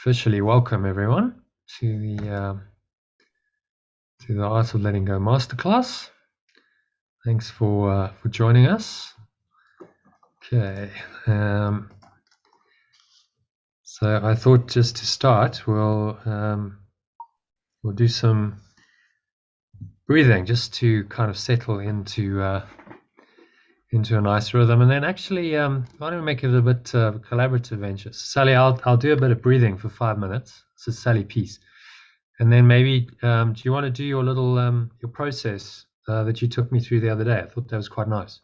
officially welcome everyone to the Art of Letting Go Masterclass. Thanks for joining us. Okay, so I thought just to start, we'll do some breathing just to kind of settle into a nice rhythm, and then actually, why don't we make it a bit of a collaborative venture? Sally, I'll do a bit of breathing for 5 minutes. This is Sally Peace. And then maybe, do you want to do your little, your process that you took me through the other day? I thought that was quite nice.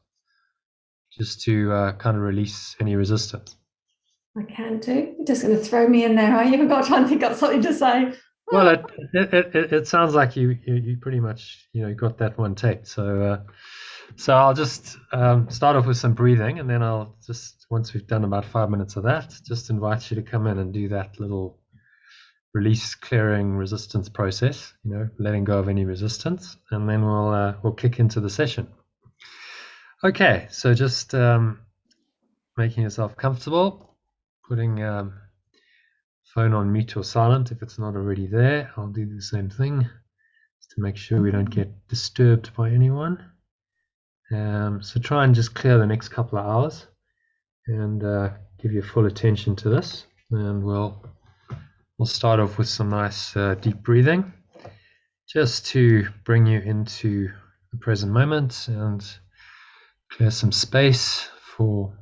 Just to kind of release any resistance. I can do. You're just going to throw me in there, are you? Haven't got time to think of something to say. Well, it sounds like you pretty much, got that one taped. So I'll just start off with some breathing, and then I'll just, once we've done about 5 minutes of that, just invite you to come in and do that little release, clearing, resistance process, letting go of any resistance, and then we'll kick into the session. Okay, so just making yourself comfortable, putting phone on mute or silent if it's not already there. I'll do the same thing just to make sure we don't get disturbed by anyone. So try and just clear the next couple of hours and give your full attention to this, and we'll start off with some nice deep breathing just to bring you into the present moment and clear some space for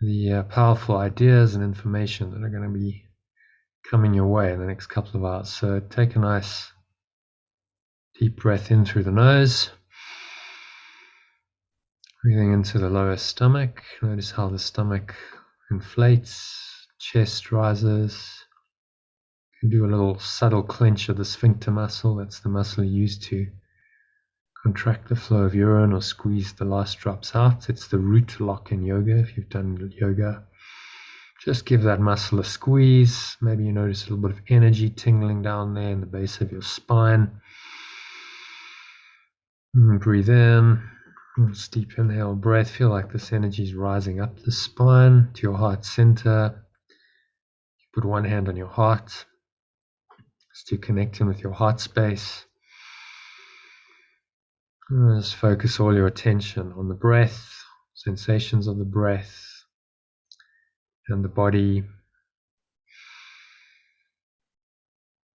the powerful ideas and information that are going to be coming your way in the next couple of hours. So take a nice deep breath in through the nose, breathing into the lower stomach. Notice how the stomach inflates, chest rises. You can do a little subtle clench of the sphincter muscle. That's the muscle used to contract the flow of urine or squeeze the last drops out. It's the root lock in yoga. If you've done yoga, just give that muscle a squeeze. Maybe you notice a little bit of energy tingling down there in the base of your spine. And breathe in. Deep inhale breath. Feel like this energy is rising up the spine to your heart center. You put one hand on your heart just to connect in with your heart space. Just focus all your attention on the breath, sensations of the breath and the body.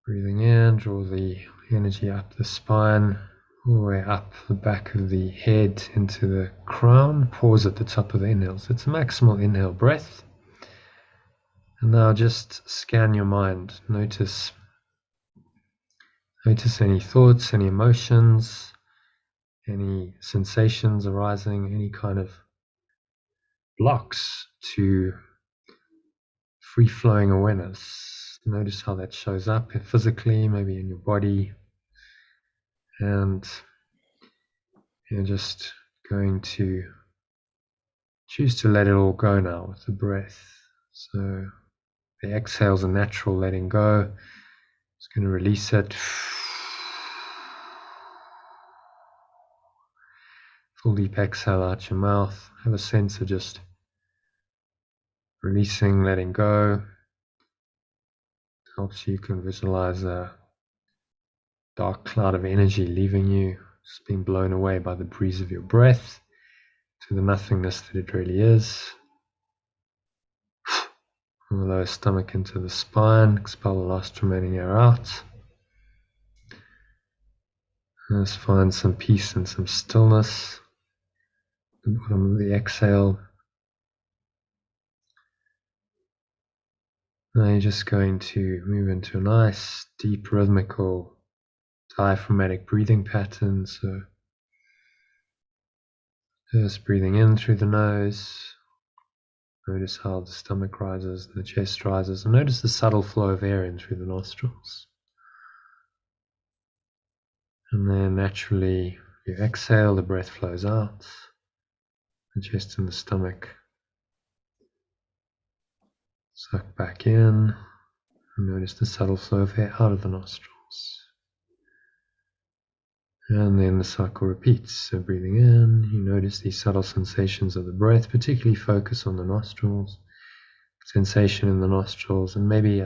Breathing in, draw the energy up the spine, all the way up the back of the head into the crown. Pause at the top of the inhales. It's a maximal inhale breath. And now just scan your mind. Notice any thoughts, any emotions, any sensations arising, any kind of blocks to free-flowing awareness. Notice how that shows up physically, maybe in your body. And you're just going to choose to let it all go now with the breath. So the exhale is a natural letting go. Just going to release it. Full deep exhale out your mouth. Have a sense of just releasing, letting go. It helps you can visualize a dark cloud of energy leaving you, just being blown away by the breeze of your breath to the nothingness that it really is. From the lower stomach into the spine, expel the last remaining air out. And just find some peace and some stillness. The bottom of the exhale. Now you're just going to move into a nice, deep, rhythmical, diaphragmatic breathing pattern. So just breathing in through the nose. Notice how the stomach rises and the chest rises. And notice the subtle flow of air in through the nostrils. And then naturally you exhale, the breath flows out. The chest and the stomach suck back in, and notice the subtle flow of air out of the nostrils. And then the cycle repeats. So breathing in, you notice these subtle sensations of the breath, particularly focus on the nostrils. sensation in the nostrils, and maybe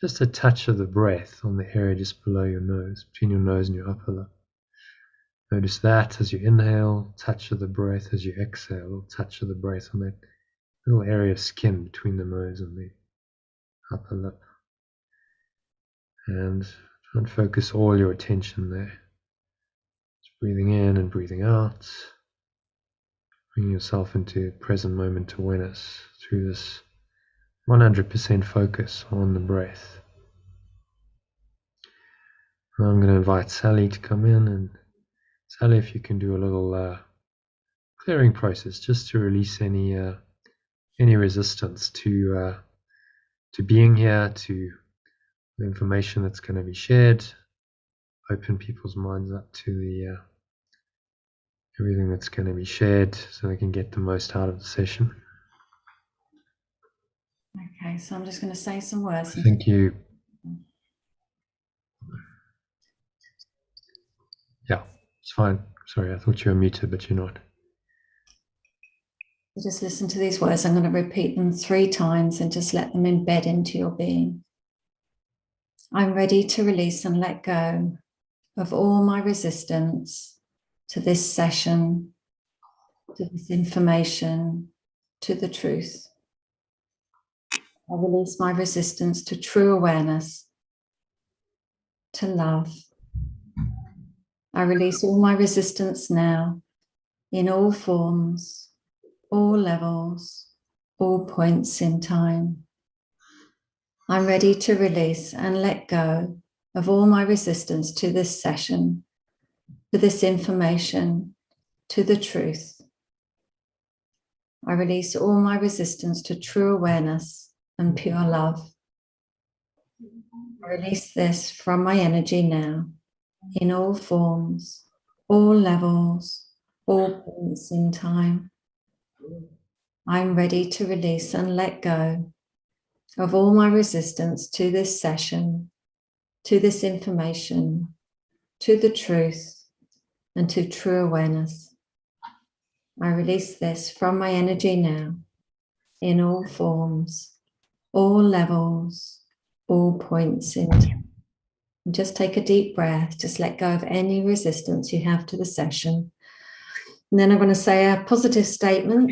just a touch of the breath on the area just below your nose, between your nose and your upper lip. Notice that as you inhale, touch of the breath as you exhale, or touch of the breath on that little area of skin between the nose and the upper lip. And try and focus all your attention there. Just breathing in and breathing out. Bring yourself into present moment awareness through this 100% focus on the breath. Now I'm going to invite Sally to come in, and Sally, if you can do a little clearing process just to release any resistance to being here, to the information that's going to be shared, open people's minds up to the everything that's going to be shared so they can get the most out of the session. Okay, so I'm just going to say some words. Thank you. Yeah, it's fine. Sorry, I thought you were muted, but you're not. Just listen to these words. I'm going to repeat them 3 times and just let them embed into your being. I'm ready to release and let go of all my resistance to this session, to this information, to the truth. I release my resistance to true awareness, to love. I release all my resistance now in all forms, all levels, all points in time. I'm ready to release and let go of all my resistance to this session, to this information, to the truth. I release all my resistance to true awareness and pure love. I release this from my energy now, in all forms, all levels, all points in time. I'm ready to release and let go of all my resistance to this session, to this information, to the truth, and to true awareness. I release this from my energy now, in all forms, all levels, all points in time. And just take a deep breath, just let go of any resistance you have to the session. And then I'm going to say a positive statement.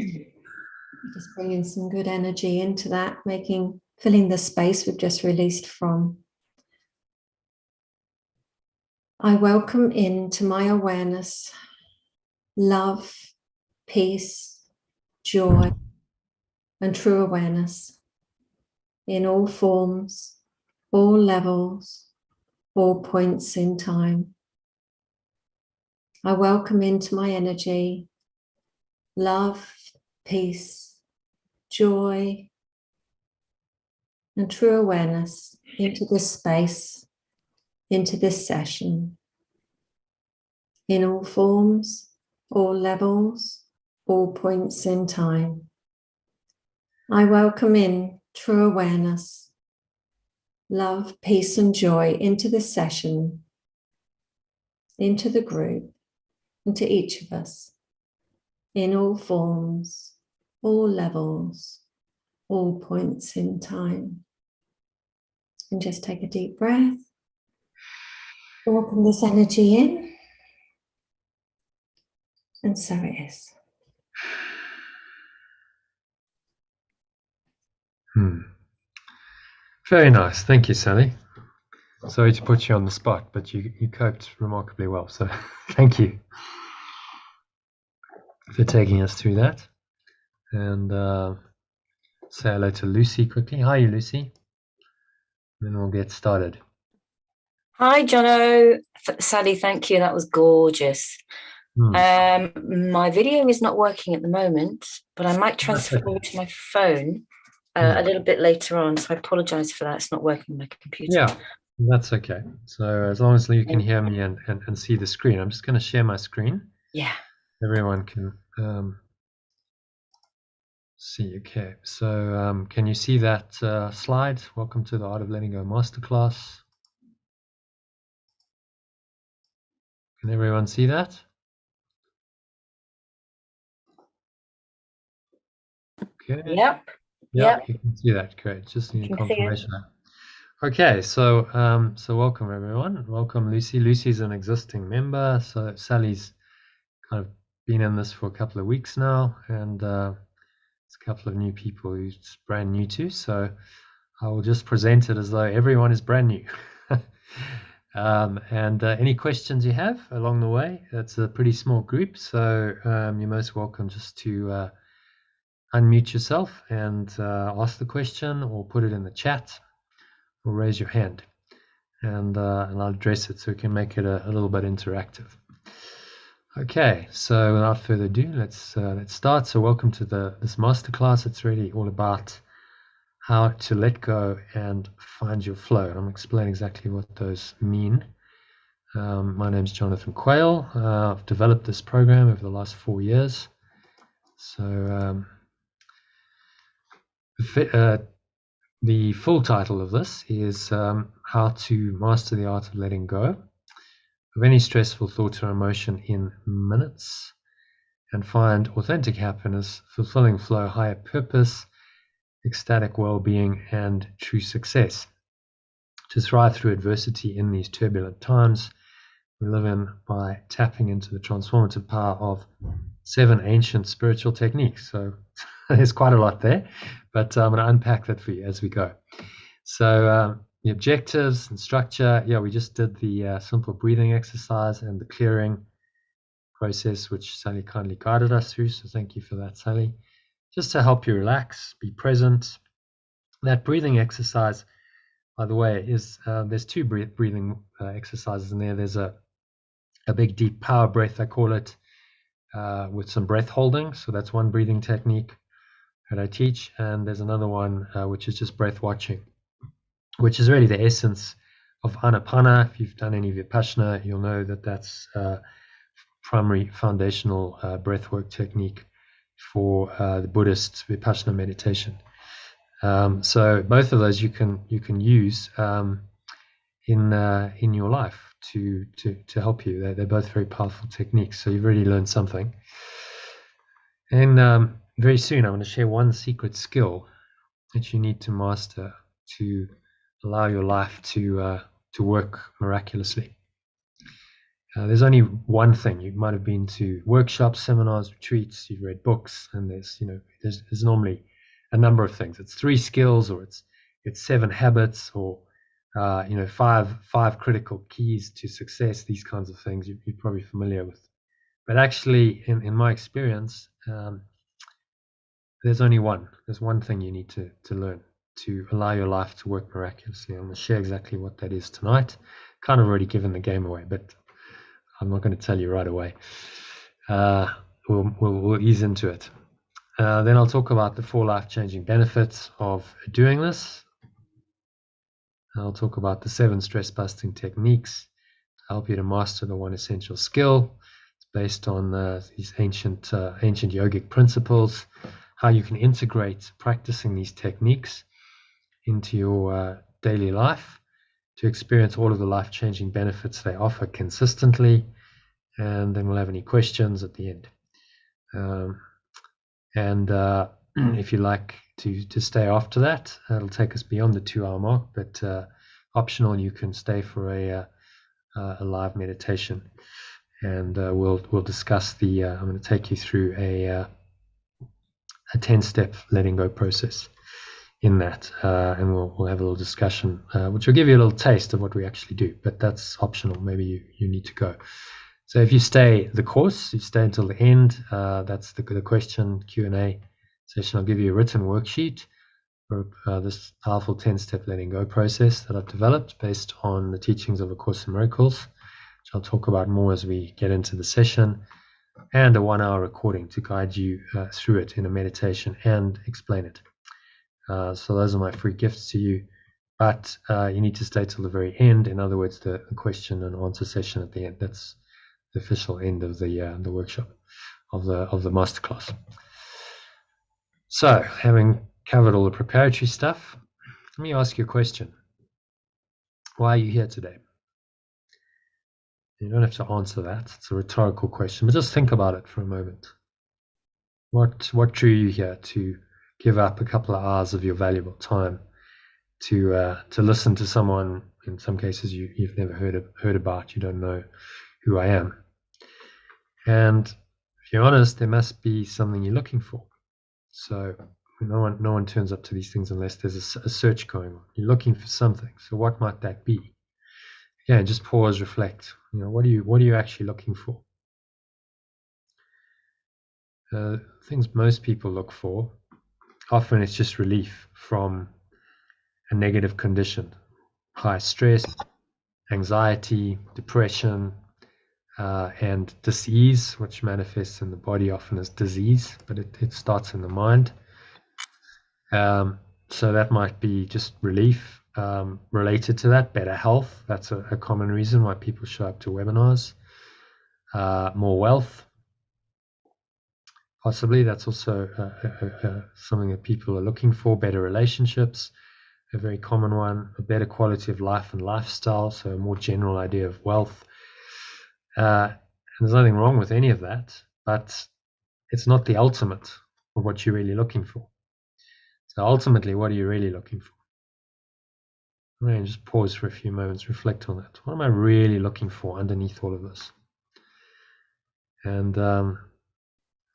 Just bringing some good energy into that, filling the space we've just released from. I welcome into my awareness love, peace, joy, and true awareness in all forms, all levels, all points in time. I welcome into my energy love, peace, joy, and true awareness into this space, into this session, in all forms, all levels, all points in time. I welcome in true awareness, love, peace, and joy into this session, into the group, into each of us, in all forms, all levels, all points in time. And just take a deep breath. Welcome this energy in. And so it is. Very nice. Thank you, Sally. Sorry to put you on the spot, but you coped remarkably well. So thank you for taking us through that. And say hello to Lucy quickly. Hi, Lucy. Then we'll get started. Hi, Jono. Sally, thank you. That was gorgeous. My video is not working at the moment, but I might transfer over to my phone a little bit later on. So I apologize for that. It's not working on my computer. Yeah, that's okay. So as long as you can hear me and see the screen, I'm just going to share my screen. Yeah. Everyone can see. Okay. So can you see that slide? Welcome to the Art of Letting Go Masterclass. Can everyone see that? Okay. Yep. Yeah, you can see that. Great. Just need confirmation. Okay, so welcome everyone. Welcome Lucy. Lucy's an existing member. So Sally's kind of been in this for a couple of weeks now, and it's a couple of new people who's brand new too. So I will just present it as though everyone is brand new. And any questions you have along the way, it's a pretty small group, so you're most welcome just to unmute yourself and ask the question, or put it in the chat, or raise your hand, and I'll address it so we can make it a little bit interactive. Okay, so without further ado, let's start. So welcome to this masterclass. It's really all about how to let go and find your flow. And I'm explaining exactly what those mean. My name's Jonathan Quayle. I've developed this program over the last 4 years. So the full title of this is How to Master the Art of Letting Go of Any Stressful Thought or Emotion in Minutes, and Find Authentic Happiness, Fulfilling Flow, Higher Purpose, Ecstatic Well-Being, and True Success. To thrive through adversity in these turbulent times we live in by tapping into the transformative power of 7 ancient spiritual techniques. So there's quite a lot there, but I'm going to unpack that for you as we go. So the objectives and structure, we just did the simple breathing exercise and the clearing process, which Sally kindly guided us through. So thank you for that, Sally. Just to help you relax, be present. That breathing exercise, by the way, is there's 2 breathing exercises in there. There's a big deep power breath, I call it, with some breath holding. So that's one breathing technique that I teach. And there's another one which is just breath watching, which is really the essence of Anapana. If you've done any Vipassana, you'll know that that's primary foundational breathwork technique for the Buddhist Vipassana meditation. So both of those you can use in your life to help you. They're both very powerful techniques. So you've already learned something. And very soon I'm going to share one secret skill that you need to master to allow your life to work miraculously. There's only one thing. You might have been to workshops, seminars, retreats, you've read books, and there's normally a number of things. It's 3 skills, or it's 7 habits, or 5 critical keys to success. These kinds of things you're probably familiar with. But actually, in my experience, there's only one. There's one thing you need to learn to allow your life to work miraculously. I'm going to share exactly what that is tonight. Kind of already given the game away, but I'm not going to tell you right away. We'll ease into it. Then I'll talk about the 4 life-changing benefits of doing this. I'll talk about the 7 stress-busting techniques to help you to master the one essential skill. It's based on these ancient yogic principles, how you can integrate practicing these techniques into your daily life to experience all of the life-changing benefits they offer consistently. And then we'll have any questions at the end. If you like to stay after that, it'll take us beyond the 2-hour mark, but optional, you can stay for a live meditation, and we'll discuss the I'm going to take you through a 10-step letting go process in that, and we'll have a little discussion, which will give you a little taste of what we actually do, but that's optional. Maybe you need to go. So if you stay the course, you stay until the end, that's the question Q&A session. I'll give you a written worksheet for this powerful 10-step letting go process that I've developed based on the teachings of A Course in Miracles, which I'll talk about more as we get into the session, and a 1-hour recording to guide you through it in a meditation and explain it. So those are my free gifts to you, but you need to stay till the very end. In other words, the question and answer session at the end. That's the official end of the workshop of the masterclass. So, having covered all the preparatory stuff, let me ask you a question. Why are you here today? You don't have to answer that. It's a rhetorical question, but just think about it for a moment. What drew you here to give up a couple of hours of your valuable time to listen to someone, in some cases you've never heard about, you don't know who I am. And if you're honest, there must be something you're looking for. So no one turns up to these things unless there's a search going on. You're looking for something. So what might that be? Yeah, just pause, reflect. What are you actually looking for? Things most people look for, often it's just relief from a negative condition, high stress, anxiety, depression, and disease, which manifests in the body often as disease, but it starts in the mind. So that might be just relief related to that, better health. That's a common reason why people show up to webinars. More wealth. Possibly that's also something that people are looking for. Better relationships, a very common one. A better quality of life and lifestyle, so a more general idea of wealth. And there's nothing wrong with any of that, but it's not the ultimate of what you're really looking for. So ultimately, what are you really looking for? And just pause for a few moments, reflect on that. What am I really looking for underneath all of this? And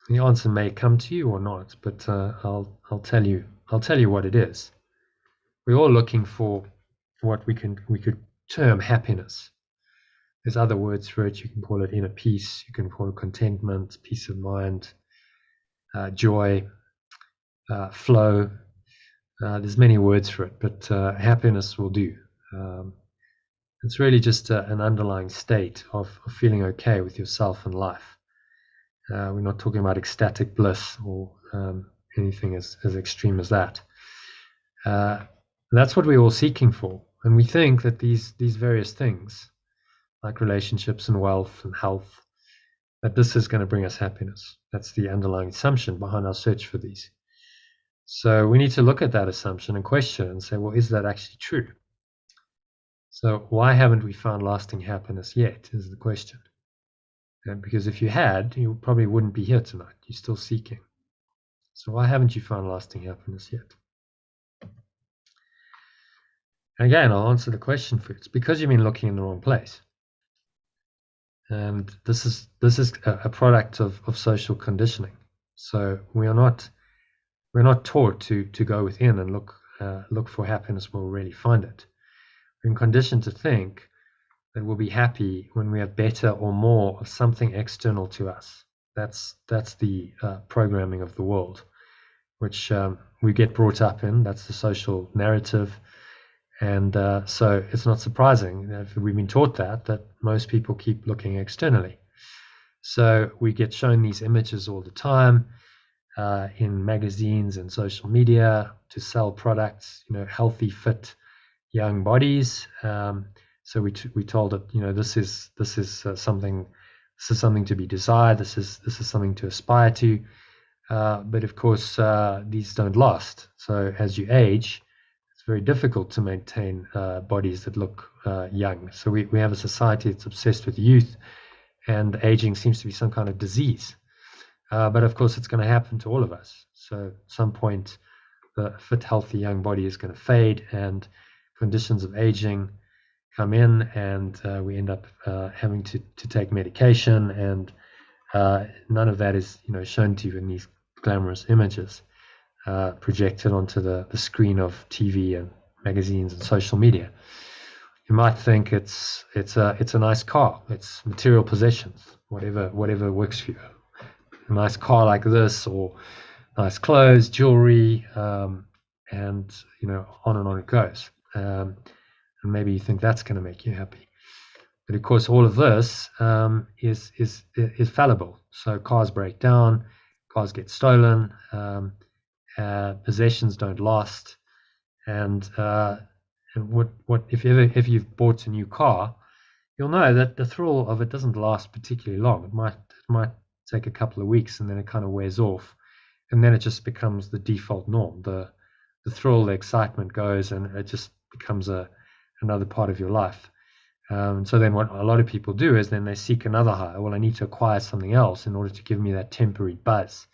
the answer may come to you or not, but I'll tell you what it is. We're all looking for what we could term happiness. There's other words for it. You can call it inner peace. You can call it contentment, peace of mind, joy, flow. There's many words for it, but happiness will do. It's really just an underlying state of feeling okay with yourself and life. We're not talking about ecstatic bliss or anything as extreme as that. That's what we're all seeking for. And we think that these various things, like relationships and wealth and health, that this is going to bring us happiness. That's the underlying assumption behind our search for these. So we need to look at that assumption and question and say, well, is that actually true? So why haven't we found lasting happiness yet is the question. And because if you had, you probably wouldn't be here tonight. You're still seeking. So why haven't you found lasting happiness yet? Again, I'll answer the question for you. It's because you've been looking in the wrong place. And this is a product of social conditioning. So we're not taught to go within and look for happiness where we'll really find it. We're conditioned to think that we'll be happy when we have better or more of something external to us. That's the programming of the world, which we get brought up in. That's the social narrative. And so it's not surprising that we've been taught that most people keep looking externally. So we get shown these images all the time in magazines and social media to sell products, healthy, fit, young bodies. So we told that this is something to be desired. This is something to aspire to. But of course, these don't last. So as you age, it's very difficult to maintain bodies that look young. So we have a society that's obsessed with youth, and aging seems to be some kind of disease. But of course, it's going to happen to all of us. So at some point, the fit, healthy young body is going to fade, and conditions of aging come in, and we end up having to take medication, and none of that is shown to you in these glamorous images projected onto the screen of TV and magazines and social media. You might think it's a nice car, it's material possessions, whatever works for you. A nice car like this, or nice clothes, jewelry, and on and on it goes. And maybe you think that's going to make you happy. But of course, all of this is fallible. So cars break down, cars get stolen, possessions don't last, and what if you've bought a new car, you'll know that the thrill of it doesn't last particularly long. It might take a couple of weeks, and then it kind of wears off, and then it just becomes the default norm. The thrill, the excitement goes, and it just becomes another part of your life. So then what a lot of people do is then they seek another high. Well, I need to acquire something else in order to give me that temporary buzz.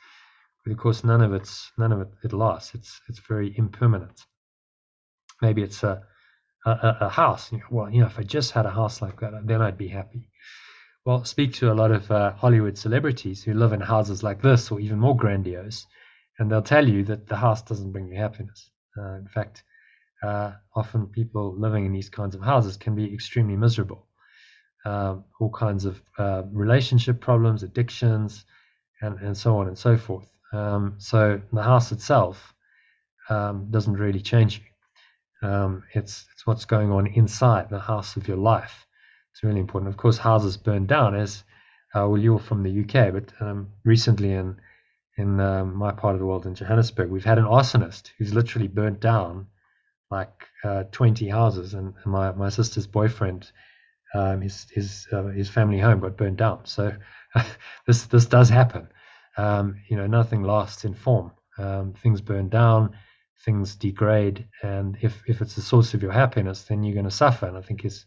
of course, none of it lasts. It's very impermanent. Maybe it's a house. Well, if I just had a house like that, then I'd be happy. Well, speak to a lot of Hollywood celebrities who live in houses like this or even more grandiose, and they'll tell you that the house doesn't bring you happiness. In fact, often people living in these kinds of houses can be extremely miserable. All kinds of relationship problems, addictions, and so on and so forth. So the house itself doesn't really change you. It's what's going on inside the house of your life. It's really important. Of course, houses burn down, as well, you're from the UK, but recently in my part of the world, in Johannesburg, we've had an arsonist who's literally burnt down like 20 houses, and my sister's boyfriend, his family home got burnt down. So this does happen. Nothing lasts in form. Things burn down, things degrade, and if it's the source of your happiness, then you're going to suffer. And I think his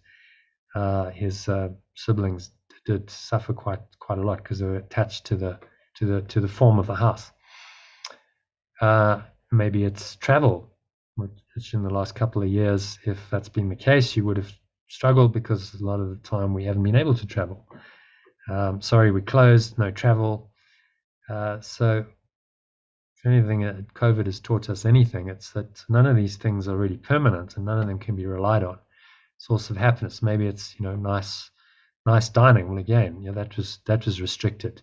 siblings did suffer quite a lot because they were attached to the form of the house. Maybe it's travel, which in the last couple of years, if that's been the case, you would have struggled because a lot of the time we haven't been able to travel. Sorry, we closed, no travel. So if anything, COVID has taught us anything, it's that none of these things are really permanent and none of them can be relied on. Source of happiness. Maybe it's nice dining. Well, again, that was restricted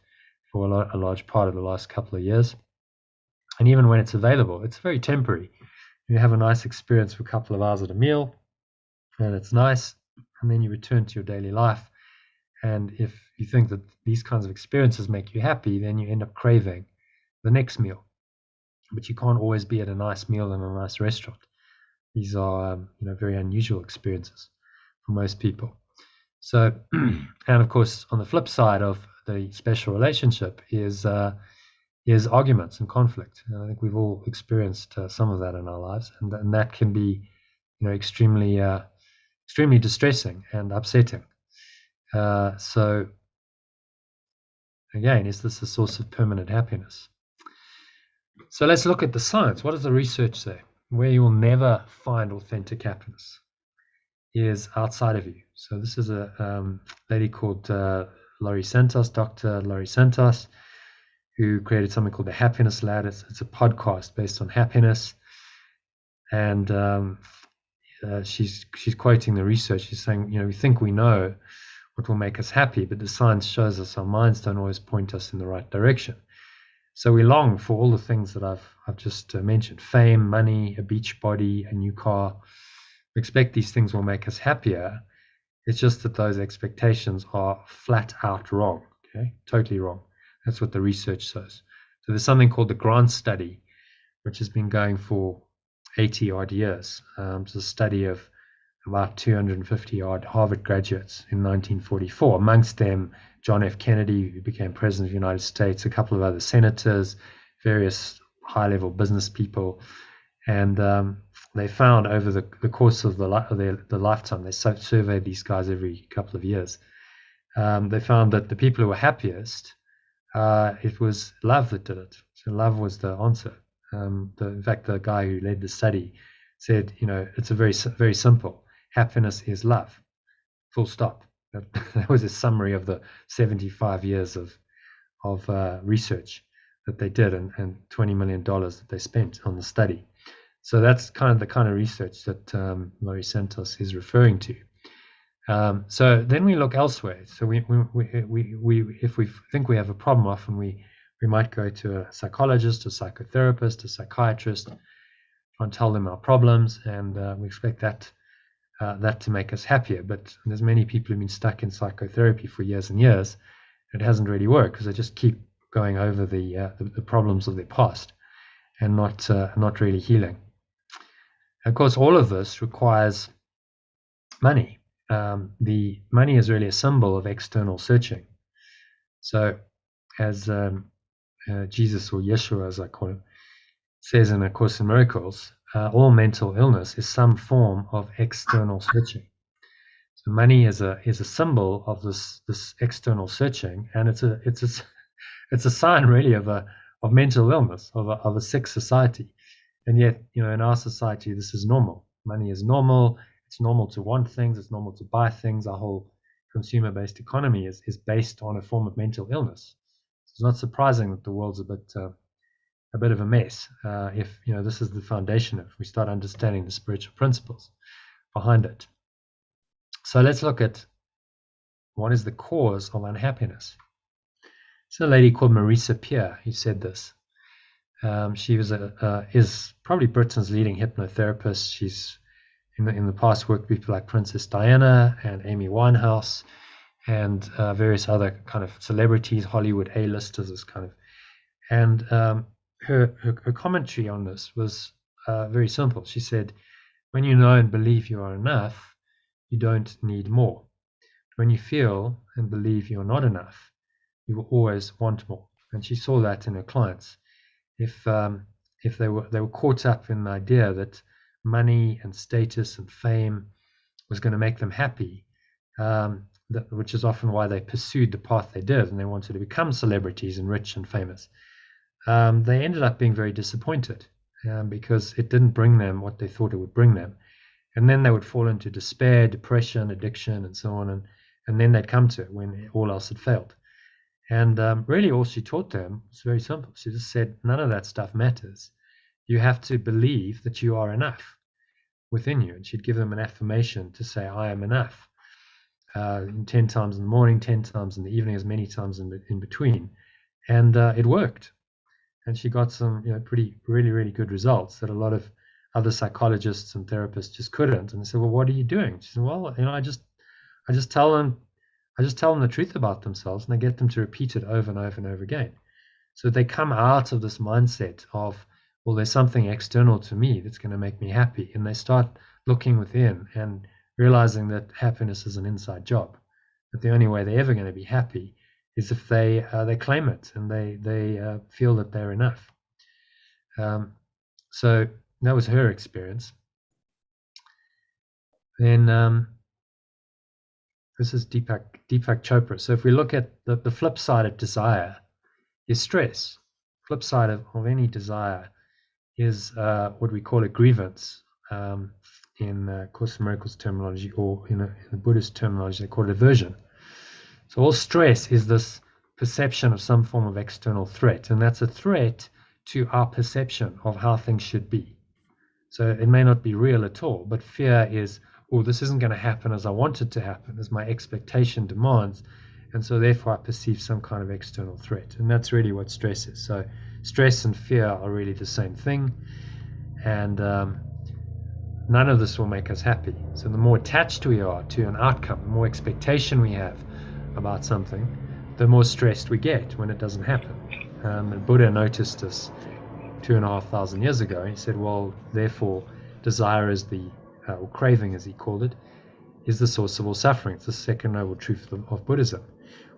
for a large part of the last couple of years. And even when it's available, it's very temporary. You have a nice experience for a couple of hours at a meal, and it's nice, and then you return to your daily life. And if you think that these kinds of experiences make you happy, then you end up craving the next meal. But you can't always be at a nice meal in a nice restaurant. These are very unusual experiences for most people. So, and of course, on the flip side of the special relationship is arguments and conflict. And I think we've all experienced some of that in our lives, and that can be extremely distressing and upsetting. So again, is this a source of permanent happiness? So let's look at the science. What does the research say? Where you will never find authentic happiness is outside of you. So this is a lady called Laurie Santos, Dr. Laurie Santos, who created something called the Happiness Lab. It's a podcast based on happiness, and she's quoting the research. She's saying, we think we know what will make us happy, but the science shows us our minds don't always point us in the right direction. So we long for all the things that I've just mentioned: fame, money, a beach body, a new car. We expect these things will make us happier. It's just that those expectations are flat out wrong. Okay, totally wrong. That's what the research says. So there's something called the Grant Study, which has been going for 80 odd years. It's a study of about 250 odd Harvard graduates in 1944, amongst them John F. Kennedy, who became president of the United States, a couple of other senators, various high-level business people, and they found over the course of the lifetime, they surveyed these guys every couple of years, they found that the people who were happiest, it was love that did it. So love was the answer. In fact, the guy who led the study said, it's a very, very simple. Happiness is love. Full stop. That was a summary of the 75 years of research that they did and $20 million that they spent on the study. So that's the kind of research that Laurie Santos is referring to. So then we look elsewhere. So we if we think we have a problem, often we might go to a psychologist, a psychotherapist, a psychiatrist, try and tell them our problems, and we expect that to make us happier. But there's many people who've been stuck in psychotherapy for years and years. It hasn't really worked because they just keep going over the problems of their past and not really healing. Of course, all of this requires money. The money is really a symbol of external searching. So as Jesus, or Yeshua as I call him, says in A Course in Miracles, all mental illness is some form of external searching. So money is a symbol of this external searching, and it's a sign really of mental illness, of a sick society. And yet, in our society, this is normal. Money is normal. It's normal to want things. It's normal to buy things. Our whole consumer-based economy is based on a form of mental illness. It's not surprising that the world's a bit of a mess if this is the foundation, if we start understanding the spiritual principles behind it. So let's look at what is the cause of unhappiness. There's a lady called Marisa Peer who said this. She is probably Britain's leading hypnotherapist. She's in the past worked with people like Princess Diana and Amy Winehouse and various other kind of celebrities, Hollywood A-listers, this kind of. And her commentary on this was very simple. She said, when you know and believe you are enough, you don't need more. When you feel and believe you're not enough, you will always want more. And she saw that in her clients. If they were caught up in the idea that money and status and fame was going to make them happy, which is often why they pursued the path they did, and they wanted to become celebrities and rich and famous, they ended up being very disappointed because it didn't bring them what they thought it would bring them. And then they would fall into despair, depression, addiction, and so on. And then they'd come to it when all else had failed. And really all she taught them was very simple. She just said, none of that stuff matters. You have to believe that you are enough within you. And she'd give them an affirmation to say, I am enough. 10 times in the morning, 10 times in the evening, as many times in between. And it worked. And she got some really, really good results that a lot of other psychologists and therapists just couldn't. And they said, well, what are you doing? She said, well, I just tell them the truth about themselves, and I get them to repeat it over and over and over again. So they come out of this mindset of, well, there's something external to me that's going to make me happy. And they start looking within and realizing that happiness is an inside job, that the only way they're ever going to be happy is if they claim it and they feel that they're enough. So that was her experience. Then this is Deepak Chopra. So if we look at the flip side of desire is stress. Flip side of any desire is what we call a grievance in Course in Miracles terminology, or in the Buddhist terminology, they call it aversion. So all stress is this perception of some form of external threat, and that's a threat to our perception of how things should be. So it may not be real at all, but fear is, oh, this isn't going to happen as I want it to happen, as my expectation demands, and so therefore I perceive some kind of external threat. And that's really what stress is. So stress and fear are really the same thing, and none of this will make us happy. So the more attached we are to an outcome, the more expectation we have about something, the more stressed we get when it doesn't happen. And Buddha noticed this 2,500 years ago. He said, well, therefore desire is or craving as he called it, is the source of all suffering. It's the second noble truth of Buddhism.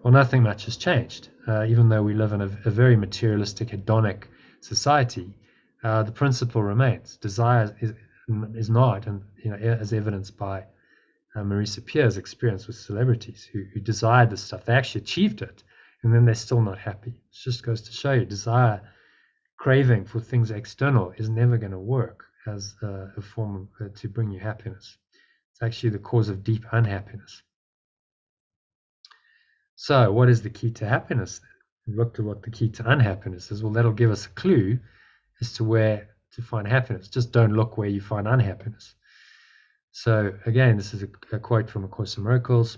Well, nothing much has changed. Even though we live in a very materialistic, hedonic society, the principle remains. Desire is not, and as evidenced by Marisa Peer's experience with celebrities who desired this stuff. They actually achieved it, and then they're still not happy. It just goes to show you, desire, craving for things external is never going to work as a form to bring you happiness. It's actually the cause of deep unhappiness. So what is the key to happiness then? We've looked at what the key to unhappiness is. Well, that'll give us a clue as to where to find happiness. Just don't look where you find unhappiness. So again, this is a quote from A Course in Miracles.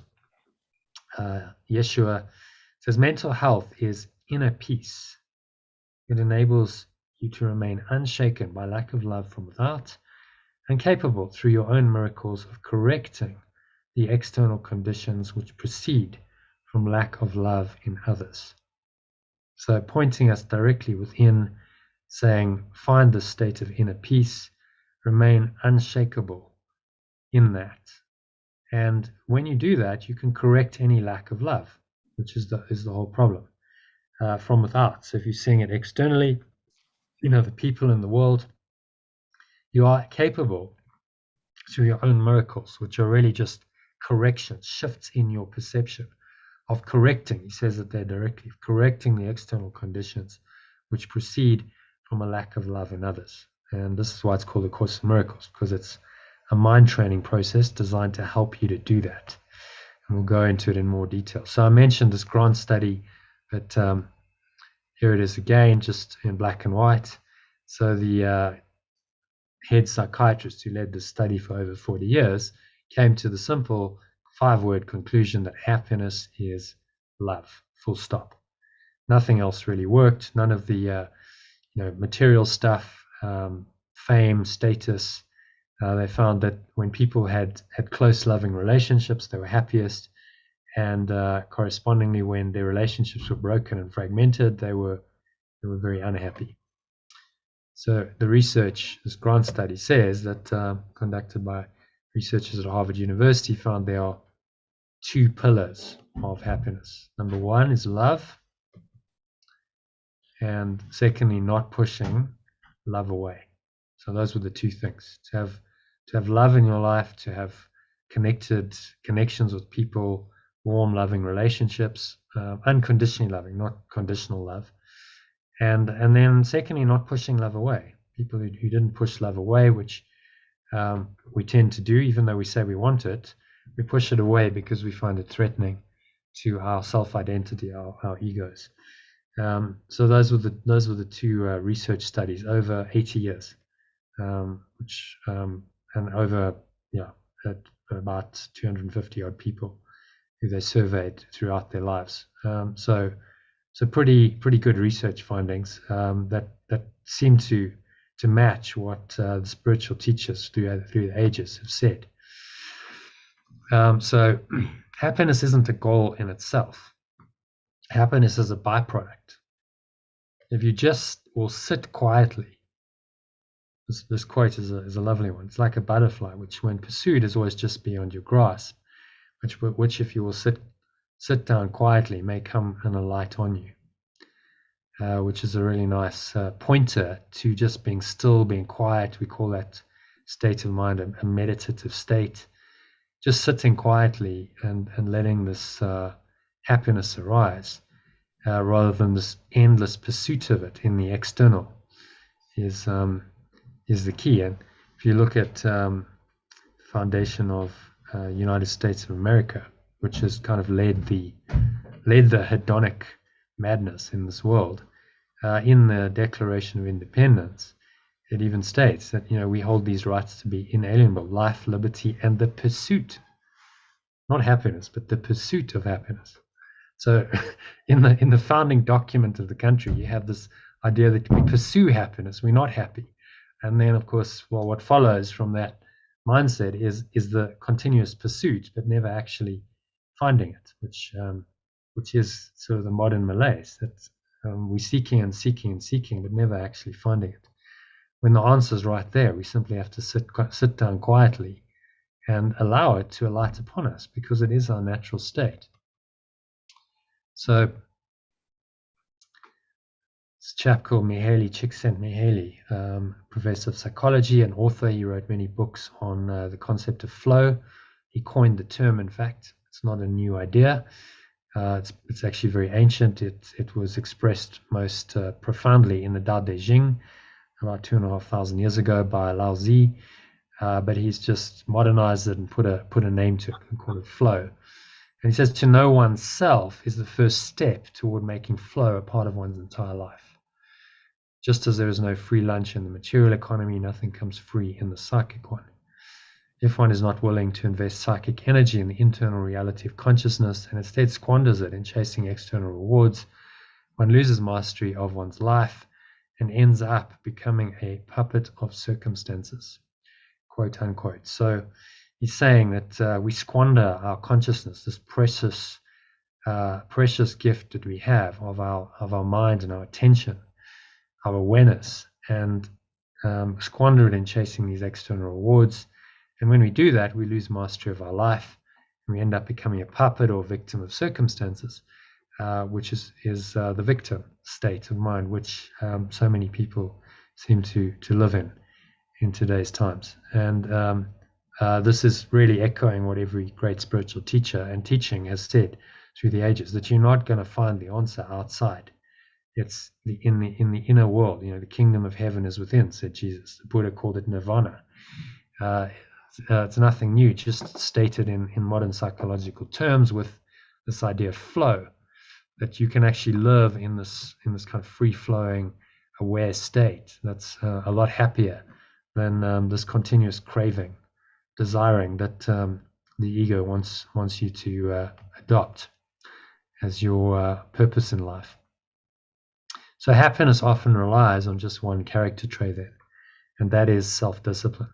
Yeshua says, mental health is inner peace. It enables you to remain unshaken by lack of love from without, and capable through your own miracles of correcting the external conditions which proceed from lack of love in others. So pointing us directly within, saying, find the state of inner peace, remain unshakable in that. And when you do that, you can correct any lack of love, which is the whole problem, from without. So if you're seeing it externally, the people in the world, you are capable through your own miracles, which are really just corrections, shifts in your perception of correcting. He says it there directly, correcting the external conditions which proceed from a lack of love in others. And this is why it's called the Course in Miracles, because it's a mind training process designed to help you to do that. And we'll go into it in more detail. So I mentioned this grant study, but here it is again, just in black and white. So the head psychiatrist who led the study for over 40 years came to the simple 5-word conclusion that happiness is love, full stop. Nothing else really worked. None of the material stuff, fame, status. They found that when people had close, loving relationships, they were happiest, and correspondingly, when their relationships were broken and fragmented, they were very unhappy. So the research, this grant study says that conducted by researchers at Harvard University, found there are 2 pillars of happiness. Number 1 is love, and secondly, not pushing love away. So those were the 2 things: to have love in your life, to have connections with people, warm, loving relationships, unconditionally loving, not conditional love. And then secondly, not pushing love away. People who didn't push love away, which we tend to do, even though we say we want it, we push it away because we find it threatening to our self-identity, our egos. So those were the 2 research studies over 80 years, and over about 250 odd people who they surveyed throughout their lives. So pretty good research findings that seem to match what the spiritual teachers through the ages have said. So happiness isn't a goal in itself. Happiness is a byproduct. If you just will sit quietly, this quote is a lovely one. It's like a butterfly, which when pursued is always just beyond your grasp, which if you will sit down quietly may come and alight on you, which is a really nice pointer to just being still, being quiet. We call that state of mind a meditative state. Just sitting quietly and letting this happiness arise, rather than this endless pursuit of it in the external, is the key. And if you look at the foundation of United States of America, which has kind of led the hedonic madness in this world, in the Declaration of Independence, it even states that we hold these rights to be inalienable: life, liberty, and the pursuit, not happiness, but the pursuit of happiness. So in the founding document of the country, you have this idea that we pursue happiness, we're not happy. And then, of course, what follows from that mindset is the continuous pursuit, but never actually finding it, which is sort of the modern malaise, that we're seeking and seeking and seeking, but never actually finding it. When the answer is right there, we simply have to sit down quietly and allow it to alight upon us, because it is our natural state. So this chap called Mihaly Csikszentmihalyi, professor of psychology and author. He wrote many books on the concept of flow. He coined the term, in fact. It's not a new idea. It's actually very ancient. It was expressed most profoundly in the Tao Te Ching about 2,500 years ago by Lao Tzu, but he's just modernized it and put a name to it and called it flow. And he says to know oneself is the first step toward making flow a part of one's entire life. Just as there is no free lunch in the material economy, nothing comes free in the psychic one. If one is not willing to invest psychic energy in the internal reality of consciousness and instead squanders it in chasing external rewards, one loses mastery of one's life and ends up becoming a puppet of circumstances, quote unquote. So he's saying that we squander our consciousness, this precious gift that we have of our mind and our attention, our awareness, and squander it in chasing these external rewards. And when we do that, we lose mastery of our life, and we end up becoming a puppet or victim of circumstances, which is the victim state of mind, which so many people seem to live in today's times. And this is really echoing what every great spiritual teacher and teaching has said through the ages, that you're not going to find the answer outside. It's in the inner world. The kingdom of heaven is within, said Jesus. The Buddha called it nirvana. It's nothing new, just stated in modern psychological terms, with this idea of flow, that you can actually live in this kind of free-flowing, aware state that's a lot happier than this continuous craving, desiring that the ego wants you to adopt as your purpose in life. So happiness often relies on just one character trait then, and that is self-discipline.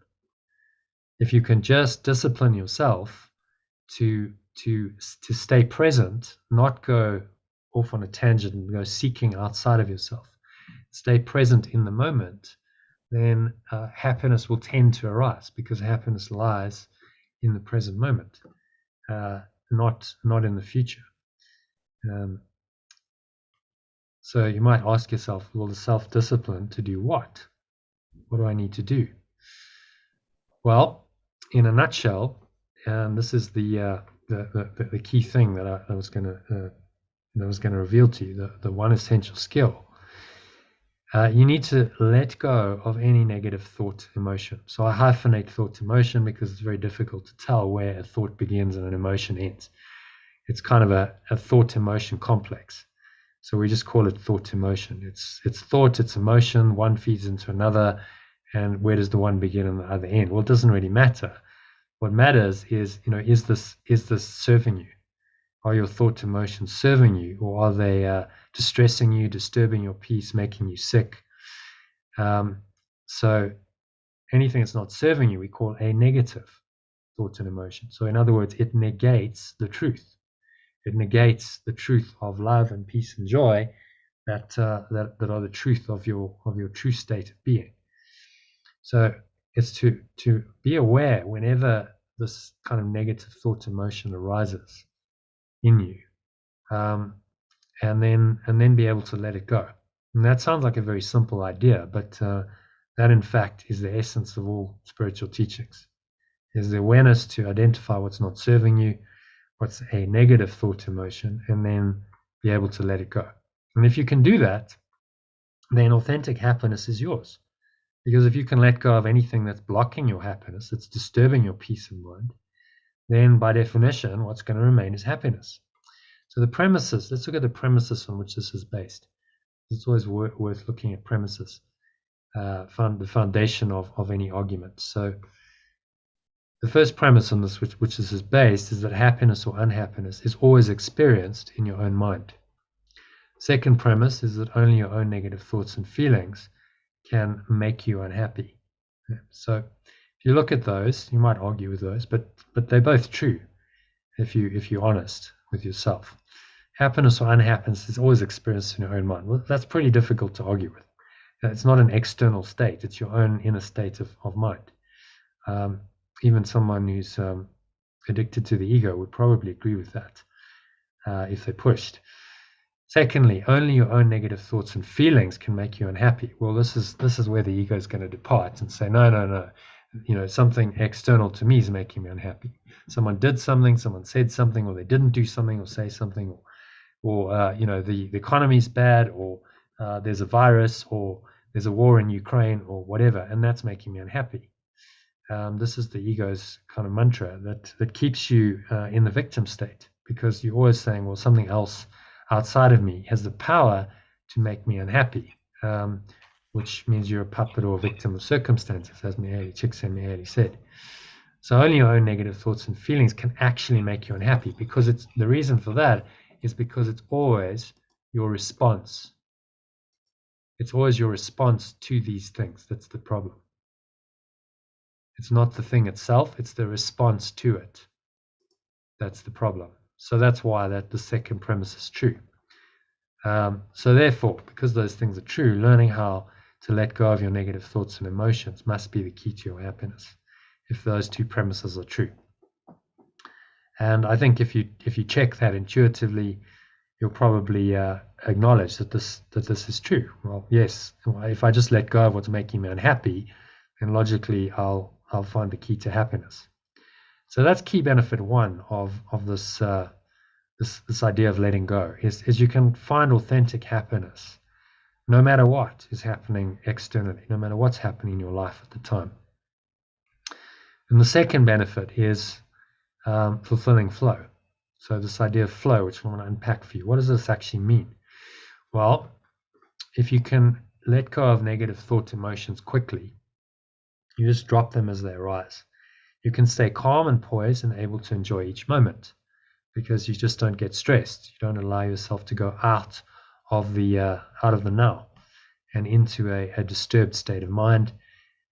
If you can just discipline yourself to stay present, not go off on a tangent and go seeking outside of yourself, stay present in the moment, then happiness will tend to arise, because happiness lies in the present moment, not in the future. So you might ask yourself, well, the self-discipline to do what? What do I need to do? Well, in a nutshell, and this is the key thing that I was going to reveal to you, the one essential skill. You need to let go of any negative thought, emotion. So I hyphenate thought, emotion, because it's very difficult to tell where a thought begins and an emotion ends. It's kind of a thought emotion complex. So we just call it thought emotion. It's thought, it's emotion, one feeds into another, and where does the one begin and the other end? Well, it doesn't really matter. What matters is, is this serving you? Are your thought emotions serving you, or are they distressing you, disturbing your peace, making you sick? So anything that's not serving you, we call a negative thought and emotion. So in other words, it negates the truth. It negates the truth of love and peace and joy that are the truth of your true state of being. So it's to be aware whenever this kind of negative thought emotion arises in you, and then be able to let it go. And that sounds like a very simple idea, but that in fact is the essence of all spiritual teachings, is the awareness to identify what's not serving you, what's a negative thought emotion, and then be able to let it go. And if you can do that, then authentic happiness is yours. Because if you can let go of anything that's blocking your happiness, that's disturbing your peace of mind, then by definition, what's going to remain is happiness. So the premises, let's look at the premises on which this is based. It's always worth looking at premises, the foundation of any argument. So the first premise on this, which this is based, is that happiness or unhappiness is always experienced in your own mind. Second premise is that only your own negative thoughts and feelings can make you unhappy. So if you look at those, you might argue with those, but they're both true if you're honest with yourself. Happiness or unhappiness is always experienced in your own mind. Well, that's pretty difficult to argue with. It's not an external state. It's your own inner state of mind. Even someone who's addicted to the ego would probably agree with that if they pushed. Secondly, only your own negative thoughts and feelings can make you unhappy. Well, this is where the ego is going to depart and say, no. Something external to me is making me unhappy. Someone did something, someone said something, or they didn't do something or say something, or the economy's bad, or there's a virus, or there's a war in Ukraine, or whatever, and that's making me unhappy. This is the ego's kind of mantra that keeps you in the victim state, because you're always saying, well, something else outside of me has the power to make me unhappy, which means you're a puppet or a victim of circumstances, as Csikszentmihalyi said. So only your own negative thoughts and feelings can actually make you unhappy, because the reason for that is because it's always your response. It's always your response to these things that's the problem. It's not the thing itself, it's the response to it. That's the problem. So that's why the second premise is true. So therefore, because those things are true, learning how to let go of your negative thoughts and emotions must be the key to your happiness, if those two premises are true. And I think if you check that intuitively, you'll probably acknowledge that this is true. Well, yes, if I just let go of what's making me unhappy, then logically I'll find the key to happiness. So that's key benefit one of this idea of letting go, is you can find authentic happiness no matter what is happening externally, no matter what's happening in your life at the time. And the second benefit is fulfilling flow. So this idea of flow, which I want to unpack for you. What does this actually mean? Well, if you can let go of negative thoughts, emotions quickly, you just drop them as they arise. You can stay calm and poised and able to enjoy each moment because you just don't get stressed. You don't allow yourself to go out of the now and into a disturbed state of mind.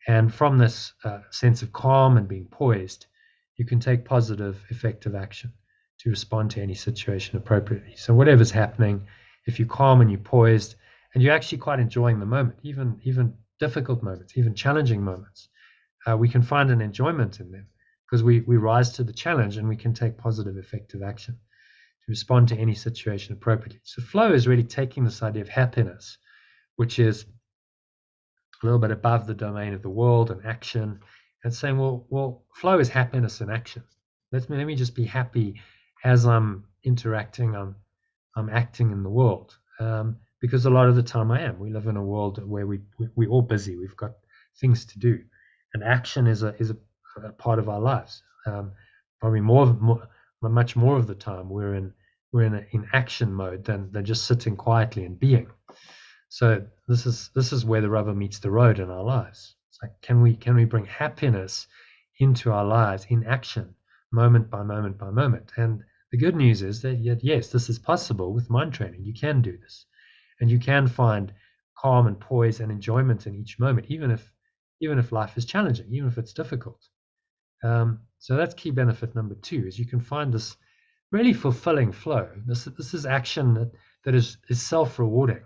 And from this sense of calm and being poised, you can take positive, effective action to respond to any situation appropriately. So whatever's happening, if you're calm and you're poised and you're actually quite enjoying the moment, even difficult moments, even challenging moments, we can find an enjoyment in them because we rise to the challenge and we can take positive, effective action to respond to any situation appropriately. So flow is really taking this idea of happiness, which is a little bit above the domain of the world and action, and saying, well, flow is happiness in action. Let me just be happy as I'm interacting, I'm acting in the world. Because a lot of the time I am. We live in a world where we're all busy. We've got things to do, and action is a part of our lives. Probably much more of the time we're in action mode than just sitting quietly and being. So this is where the rubber meets the road in our lives. It's like, can we bring happiness into our lives in action, moment by moment by moment? And the good news is that yes, this is possible with mind training. You can do this, and you can find calm and poise and enjoyment in each moment, even if life is challenging, even if it's difficult. So that's key benefit number 2, is you can find this really fulfilling flow. This is action that is self-rewarding.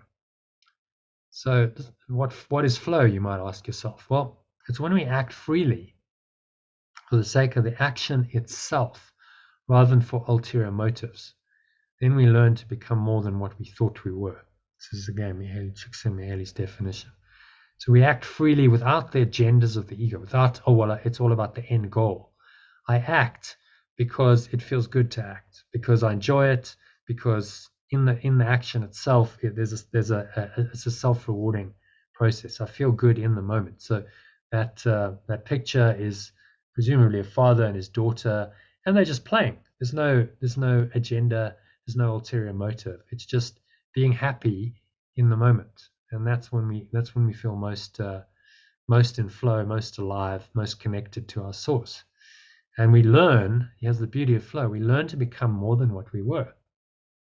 So what is flow, you might ask yourself? Well, it's when we act freely for the sake of the action itself rather than for ulterior motives. Then we learn to become more than what we thought we were. This is again Csikszentmihalyi's definition. So we act freely without the agendas of the ego, without, it's all about the end goal. I act because it feels good to act, because I enjoy it, because in the action itself, it's a self-rewarding process. I feel good in the moment. So that picture is presumably a father and his daughter, and they're just playing. There's no agenda. There's no ulterior motive. It's just being happy in the moment, and that's when we feel most in flow, most alive, most connected to our source. And we learn. Here's the beauty of flow. We learn to become more than what we were.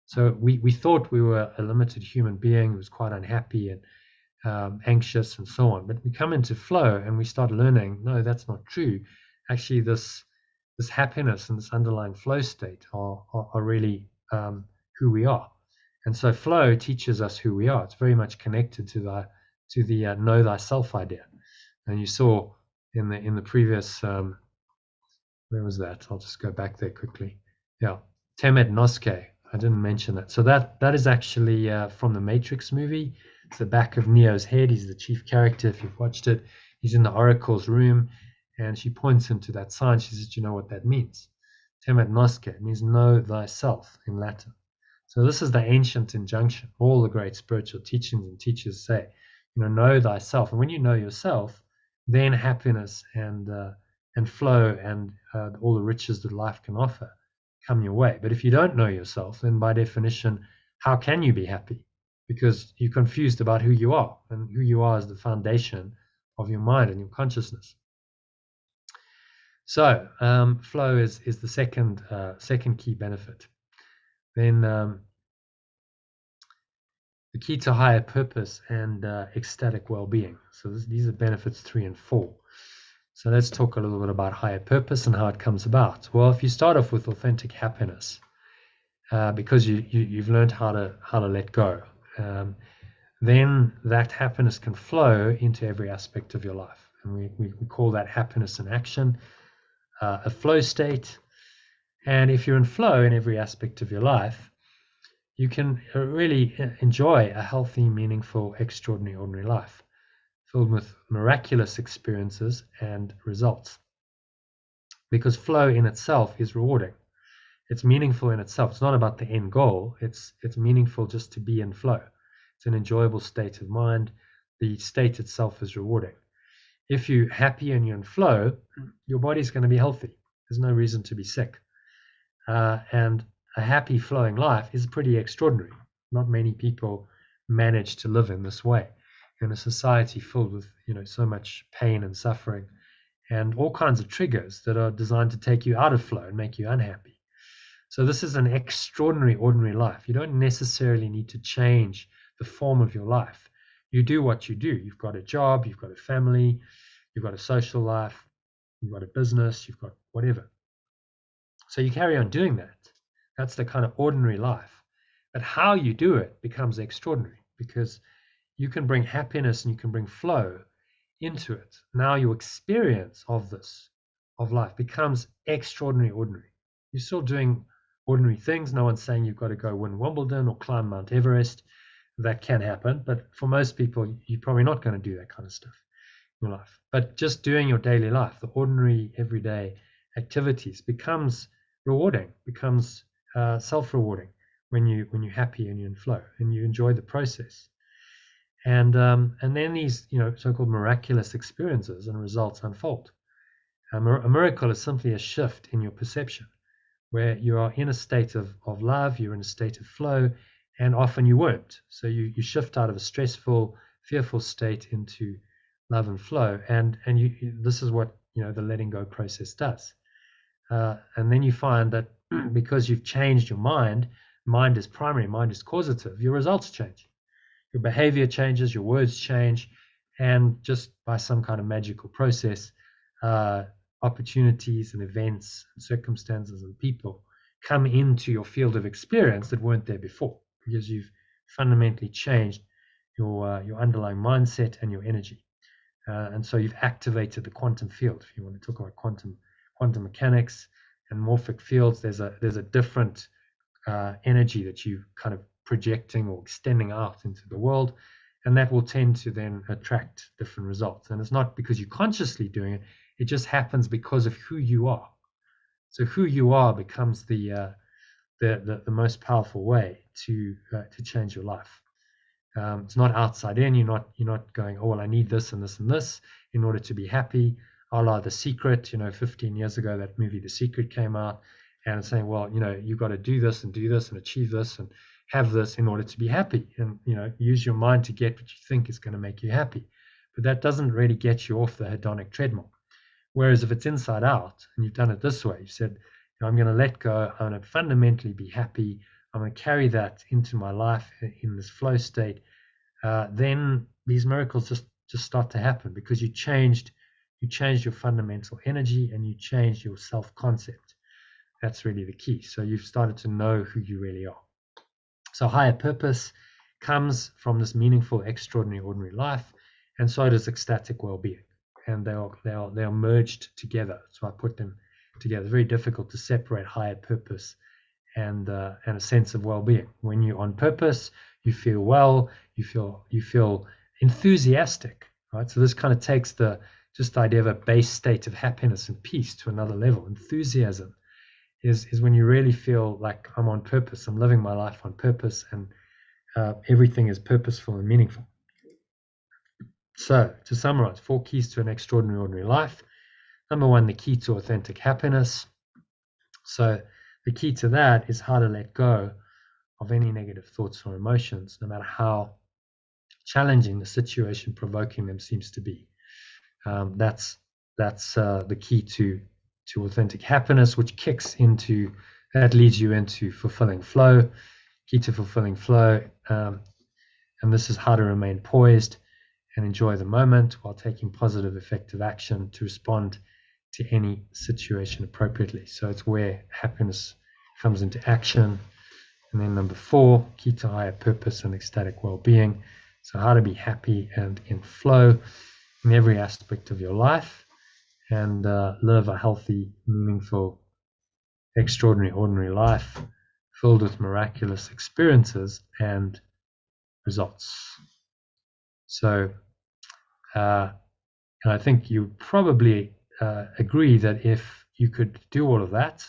So we thought we were a limited human being who was quite unhappy and anxious and so on. But we come into flow and we start learning, no, that's not true. Actually, this happiness and this underlying flow state are really who we are. And so flow teaches us who we are. It's very much connected to the know thyself idea. And you saw in the previous, where was that? I'll just go back there quickly. Yeah, Temet Noske. I didn't mention that. So that is actually from the Matrix movie. It's the back of Neo's head. He's the chief character. If you've watched it, he's in the Oracle's room, and she points him to that sign. She says, "You know what that means? Temet Noske. It means know thyself in Latin." So this is the ancient injunction. All the great spiritual teachings and teachers say, know thyself. And when you know yourself, then happiness and flow and all the riches that life can offer come your way. But if you don't know yourself, then by definition, how can you be happy? Because you're confused about who you are, and who you are is the foundation of your mind and your consciousness. So flow is the second key benefit. Then the key to higher purpose and ecstatic well-being. So these are benefits 3 and 4. So let's talk a little bit about higher purpose and how it comes about. Well, if you start off with authentic happiness, because you've learned how to let go, then that happiness can flow into every aspect of your life. And we call that happiness in action, a flow state. And if you're in flow in every aspect of your life, you can really enjoy a healthy, meaningful, extraordinary, ordinary life, filled with miraculous experiences and results. Because flow in itself is rewarding. It's meaningful in itself. It's not about the end goal. It's meaningful just to be in flow. It's an enjoyable state of mind. The state itself is rewarding. If you're happy and you're in flow, your body's going to be healthy. There's no reason to be sick. And a happy flowing life is pretty extraordinary. Not many people manage to live in this way in a society filled with, so much pain and suffering and all kinds of triggers that are designed to take you out of flow and make you unhappy. So this is an extraordinary, ordinary life. You don't necessarily need to change the form of your life. You do what you do. You've got a job, you've got a family, you've got a social life, you've got a business, you've got whatever. So you carry on doing that. That's the kind of ordinary life. But how you do it becomes extraordinary, because you can bring happiness and you can bring flow into it. Now your experience of life becomes extraordinary, ordinary. You're still doing ordinary things. No one's saying you've got to go win Wimbledon or climb Mount Everest. That can happen, but for most people, you're probably not going to do that kind of stuff in your life. But just doing your daily life, the ordinary, everyday activities, becomes rewarding, becomes self-rewarding when you're happy and you're in flow and you enjoy the process. And then these so-called miraculous experiences and results unfold. A miracle is simply a shift in your perception, where you are in a state of love, you're in a state of flow, and often you weren't. So you shift out of a stressful, fearful state into love and flow, and this is what the letting go process does. And then you find that because you've changed your mind is primary, mind is causative, your results change. Your behavior changes, your words change, and just by some kind of magical process, opportunities and events and circumstances and people come into your field of experience that weren't there before, because you've fundamentally changed your underlying mindset and your energy. And so you've activated the quantum field. If you want to talk about quantum mechanics and morphic fields, there's a different energy that you kind of projecting or extending out into the world, and that will tend to then attract different results. And it's not because you're consciously doing it, it just happens because of who you are. So who you are becomes the most powerful way to change your life. It's not outside in. You're not going, oh well, I need this and this and this in order to be happy. A la The Secret, 15 years ago, that movie The Secret came out, and it's saying, well, you've got to do this and achieve this and have this in order to be happy, and use your mind to get what you think is going to make you happy. But that doesn't really get you off the hedonic treadmill. Whereas if it's inside out and you've done it this way, you said, I'm going to let go, I'm going to fundamentally be happy, I'm going to carry that into my life in this flow state, then these miracles just start to happen, because you changed your fundamental energy and you changed your self-concept. That's really the key. So you've started to know who you really are. So higher purpose comes from this meaningful, extraordinary, ordinary life, and so does ecstatic well-being. And they are merged together. So I put them together. It's very difficult to separate higher purpose and a sense of well-being. When you're on purpose, you feel well, you feel enthusiastic, right? So this kind of takes the idea of a base state of happiness and peace to another level. Enthusiasm is when you really feel like I'm on purpose, I'm living my life on purpose, and everything is purposeful and meaningful. So to summarize, 4 keys to an extraordinary, ordinary life. Number 1, the key to authentic happiness. So the key to that is how to let go of any negative thoughts or emotions, no matter how challenging the situation provoking them seems to be. That's the key to authentic happiness, which leads you into fulfilling flow. Key to fulfilling flow, and this is how to remain poised and enjoy the moment while taking positive, effective action to respond to any situation appropriately. So it's where happiness comes into action. And then number 4, key to higher purpose and ecstatic well-being. So how to be happy and in flow in every aspect of your life, and live a healthy, meaningful, extraordinary, ordinary life filled with miraculous experiences and results. So and I think you probably agree that if you could do all of that,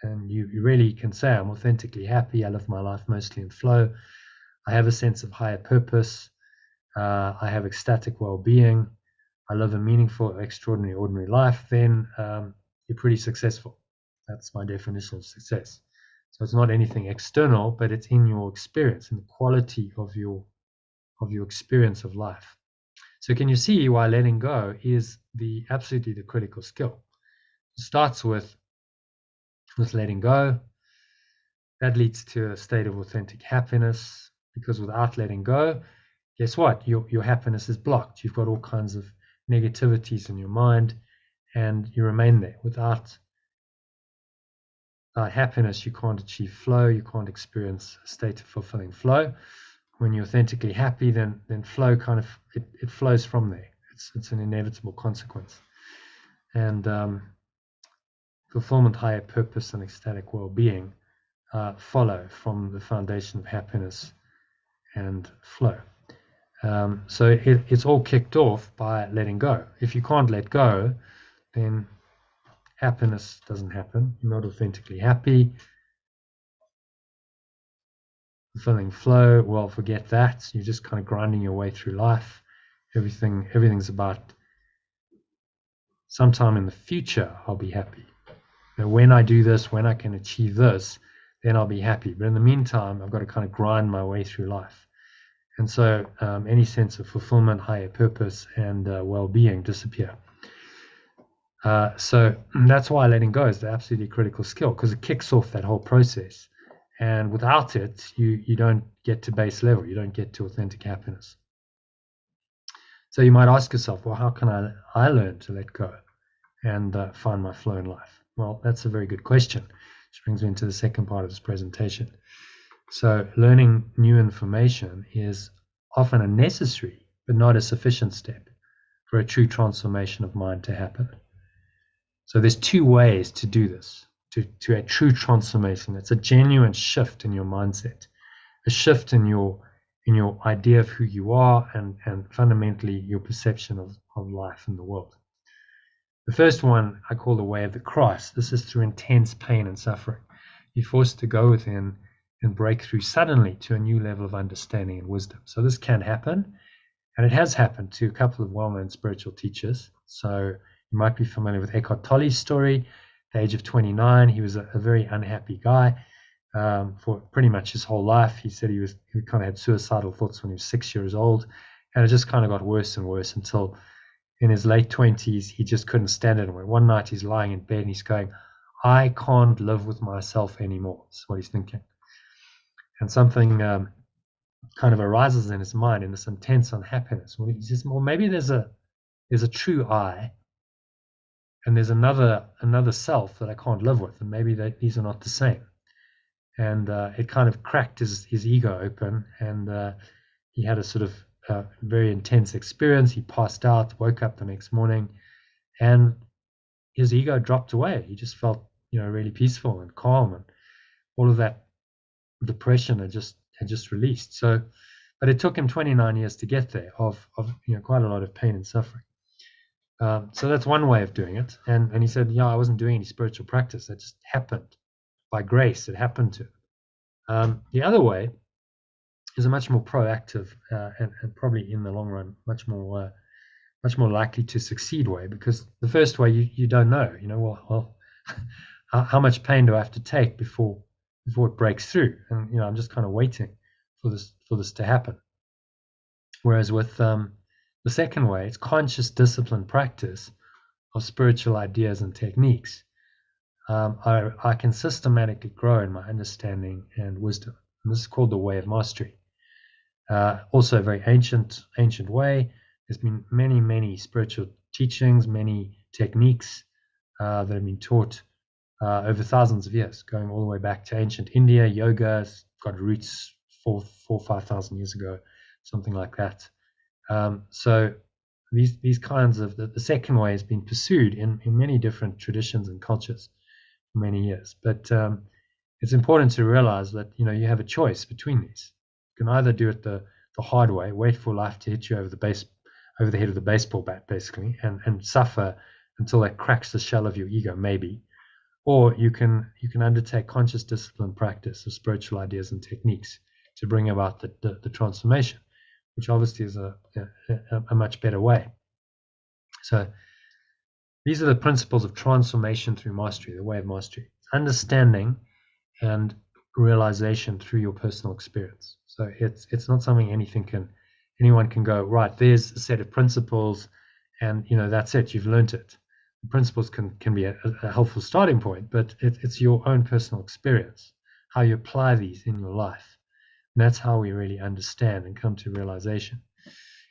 and you really can say, I'm authentically happy, I live my life mostly in flow, I have a sense of higher purpose. I have ecstatic well-being. I live a meaningful, extraordinary, ordinary life. Then you're pretty successful. That's my definition of success. So it's not anything external, but it's in your experience, in the quality of your experience of life. So can you see why letting go is absolutely the critical skill? It starts with letting go. That leads to a state of authentic happiness, because without letting go, guess what? Your happiness is blocked. You've got all kinds of negativities in your mind, and you remain there. Without happiness, you can't achieve flow. You can't experience a state of fulfilling flow. When you're authentically happy, then flow kind of it flows from there. It's an inevitable consequence. And fulfillment, higher purpose, and ecstatic well-being follow from the foundation of happiness and flow. So it's all kicked off by letting go. If you can't let go, then happiness doesn't happen. You're not authentically happy. Fulfilling flow, well, forget that. You're just kind of grinding your way through life. Everything's about sometime in the future I'll be happy. Now, when I do this, when I can achieve this, then I'll be happy. But in the meantime, I've got to kind of grind my way through life. And so any sense of fulfillment, higher purpose, and well-being disappear. So that's why letting go is the absolutely critical skill, because it kicks off that whole process. And without it, you don't get to base level. You don't get to authentic happiness. So you might ask yourself, well, how can I learn to let go and find my flow in life? Well, that's a very good question, which brings me into the second part of this presentation. So learning new information is often a necessary but not a sufficient step for a true transformation of mind to happen. So there's two ways to do this, to a true transformation. It's a genuine shift in your mindset, a shift in your idea of who you are, and fundamentally your perception of life and the world. The first one I call the way of the cross. This is through intense pain and suffering. You're forced to go within and break through suddenly to a new level of understanding and wisdom. So this can happen, and it has happened to a couple of well-known spiritual teachers. So you might be familiar with Eckhart Tolle's story. At the age of 29, he was a very unhappy guy for pretty much his whole life. He said he kind of had suicidal thoughts when he was 6 years old, and it just kind of got worse and worse until in his late 20s, he just couldn't stand it anymore. One night he's lying in bed and he's going, I can't live with myself anymore. That's what he's thinking. And something kind of arises in his mind in this intense unhappiness. Well, he says, well, maybe there's a true I, and there's another self that I can't live with, and maybe these are not the same. And it kind of cracked his ego open, and he had a sort of very intense experience. He passed out, woke up the next morning, and his ego dropped away. He just felt, really peaceful and calm, and all of that depression had just released. So, but it took him 29 years to get there of quite a lot of pain and suffering. So that's one way of doing it. And he said, I wasn't doing any spiritual practice. That just happened by grace. It happened to him. The other way is a much more proactive and probably in the long run much more likely to succeed way, because the first way you don't know. Well, how much pain do I have to take before it breaks through? And I'm just kind of waiting for this to happen. Whereas with the second way, it's conscious discipline practice of spiritual ideas and techniques. I can systematically grow in my understanding and wisdom. And this is called the way of mastery. Also a very ancient way. There's been many spiritual teachings, many techniques that have been taught over thousands of years, going all the way back to ancient India. Yoga's got roots 4,000-5,000 years ago, something like that. So these kinds of the second way has been pursued in many different traditions and cultures for many years. But it's important to realize that you have a choice between these. You can either do it the hard way, wait for life to hit you over the head of the baseball bat, basically, and suffer until that cracks the shell of your ego, maybe. Or you can undertake conscious discipline practice of spiritual ideas and techniques to bring about the transformation, which obviously is a much better way. So these are the principles of transformation through mastery, the way of mastery. Understanding and realization through your personal experience. So it's not something anyone can go, right, there's a set of principles and that's it, you've learned it. The principles can be a helpful starting point, but it's your own personal experience, how you apply these in your life. And that's how we really understand and come to realization.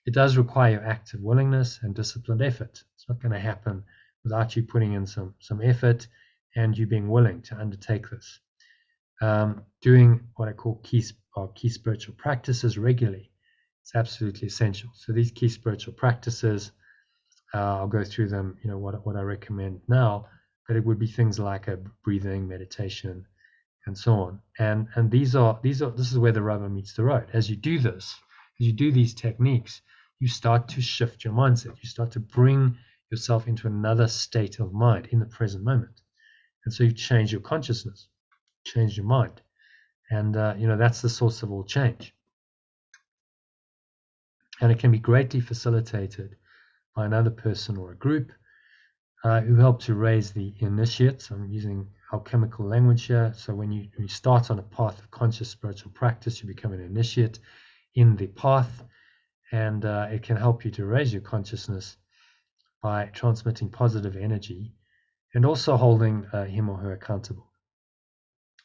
It does require active willingness and disciplined effort. It's not going to happen without you putting in some effort and you being willing to undertake this. Doing what I call key spiritual practices regularly. It's absolutely essential. So these key spiritual practices, I'll go through them, what I recommend now, but it would be things like a breathing, meditation, and so on. And this is where the rubber meets the road. As you do this, as you do these techniques, you start to shift your mindset. You start to bring yourself into another state of mind in the present moment. And so you change your consciousness, change your mind. And, that's the source of all change. And it can be greatly facilitated by another person or a group who help to raise the initiates. I'm using alchemical language here. So when you start on a path of conscious spiritual practice, you become an initiate in the path. And it can help you to raise your consciousness by transmitting positive energy and also holding him or her accountable.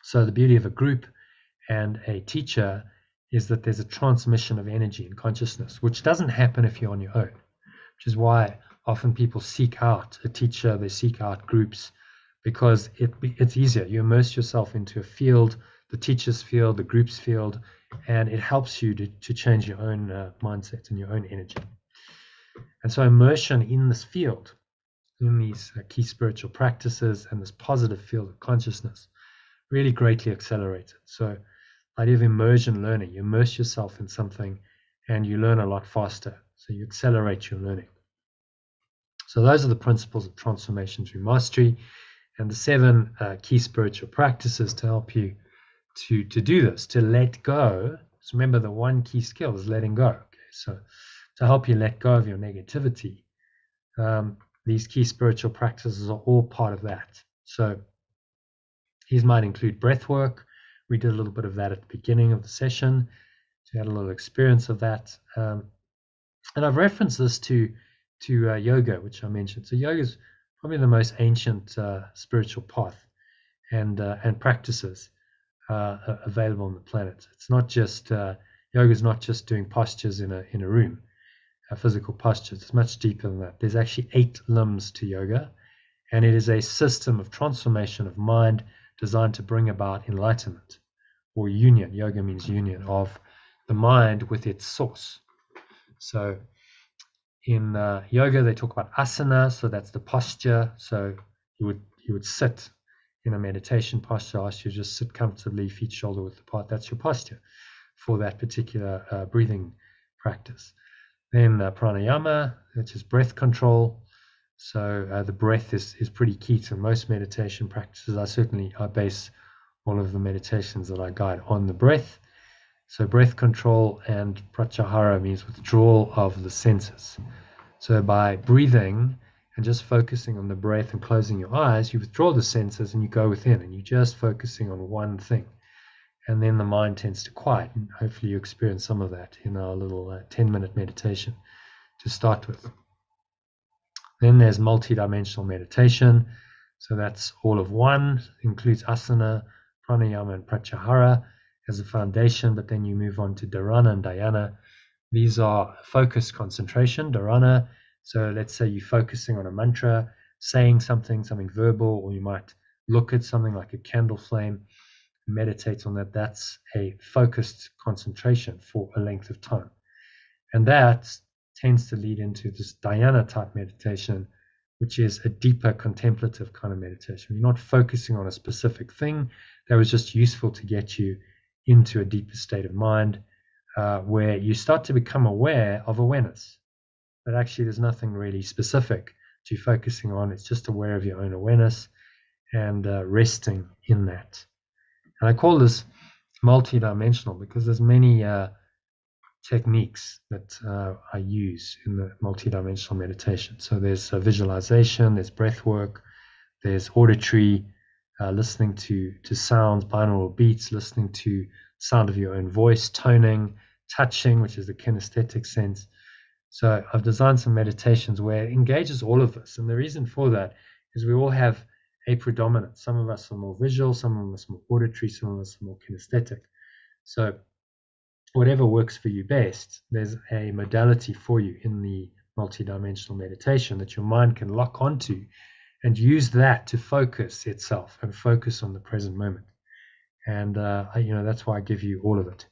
So the beauty of a group and a teacher is that there's a transmission of energy and consciousness, which doesn't happen if you're on your own, which is why often people seek out a teacher, they seek out groups, because it's easier. You immerse yourself into a field, the teacher's field, the group's field, and it helps you to change your own mindset and your own energy. And so immersion in this field, in these key spiritual practices and this positive field of consciousness really greatly accelerates it. So the idea of immersion learning, you immerse yourself in something and you learn a lot faster. So you accelerate your learning. So those are the principles of transformation through mastery and the 7 key spiritual practices to help you to do this, to let go. So remember, the one key skill is letting go. Okay, so to help you let go of your negativity, these key spiritual practices are all part of that. So these might include breath work. We did a little bit of that at the beginning of the session. So you had a little experience of that. And I've referenced this to yoga, which I mentioned. So yoga is probably the most ancient spiritual path and practices available on the planet. It's not just yoga is not just doing postures in a room, physical postures. It's much deeper than that. There's actually 8 limbs to yoga, and it is a system of transformation of mind designed to bring about enlightenment or union. Yoga means union of the mind with its source. So in yoga, they talk about asana. So that's the posture. So you would sit in a meditation posture. I ask you to just sit comfortably, feet shoulder width apart. That's your posture for that particular breathing practice. Then pranayama, which is breath control. So the breath is pretty key to most meditation practices. I base all of the meditations that I guide on the breath. So breath control, and pratyahara means withdrawal of the senses. So by breathing and just focusing on the breath and closing your eyes, you withdraw the senses and you go within and you're just focusing on one thing. And then the mind tends to quiet. And hopefully you experience some of that in our little 10-minute meditation to start with. Then there's multi-dimensional meditation. So that's all of one, includes asana, pranayama, and pratyahara as a foundation, but then you move on to dharana and dhyana. These are focused concentration, dharana. So let's say you're focusing on a mantra, saying something verbal, or you might look at something like a candle flame, meditate on that. That's a focused concentration for a length of time. And that tends to lead into this dhyana type meditation, which is a deeper contemplative kind of meditation. You're not focusing on a specific thing. That was just useful to get you into a deeper state of mind where you start to become aware of awareness. But actually there's nothing really specific to focusing on. It's just aware of your own awareness and resting in that. And I call this multidimensional because there's many techniques that I use in the multidimensional meditation. So there's visualization, there's breath work, there's auditory, listening to sounds, binaural beats, listening to sound of your own voice, toning, touching, which is the kinesthetic sense. So I've designed some meditations where it engages all of us. And the reason for that is we all have a predominance. Some of us are more visual, some of us are more auditory, some of us are more kinesthetic. So whatever works for you best, there's a modality for you in the multidimensional meditation that your mind can lock onto and use that to focus itself and focus on the present moment. And that's why I give you all of it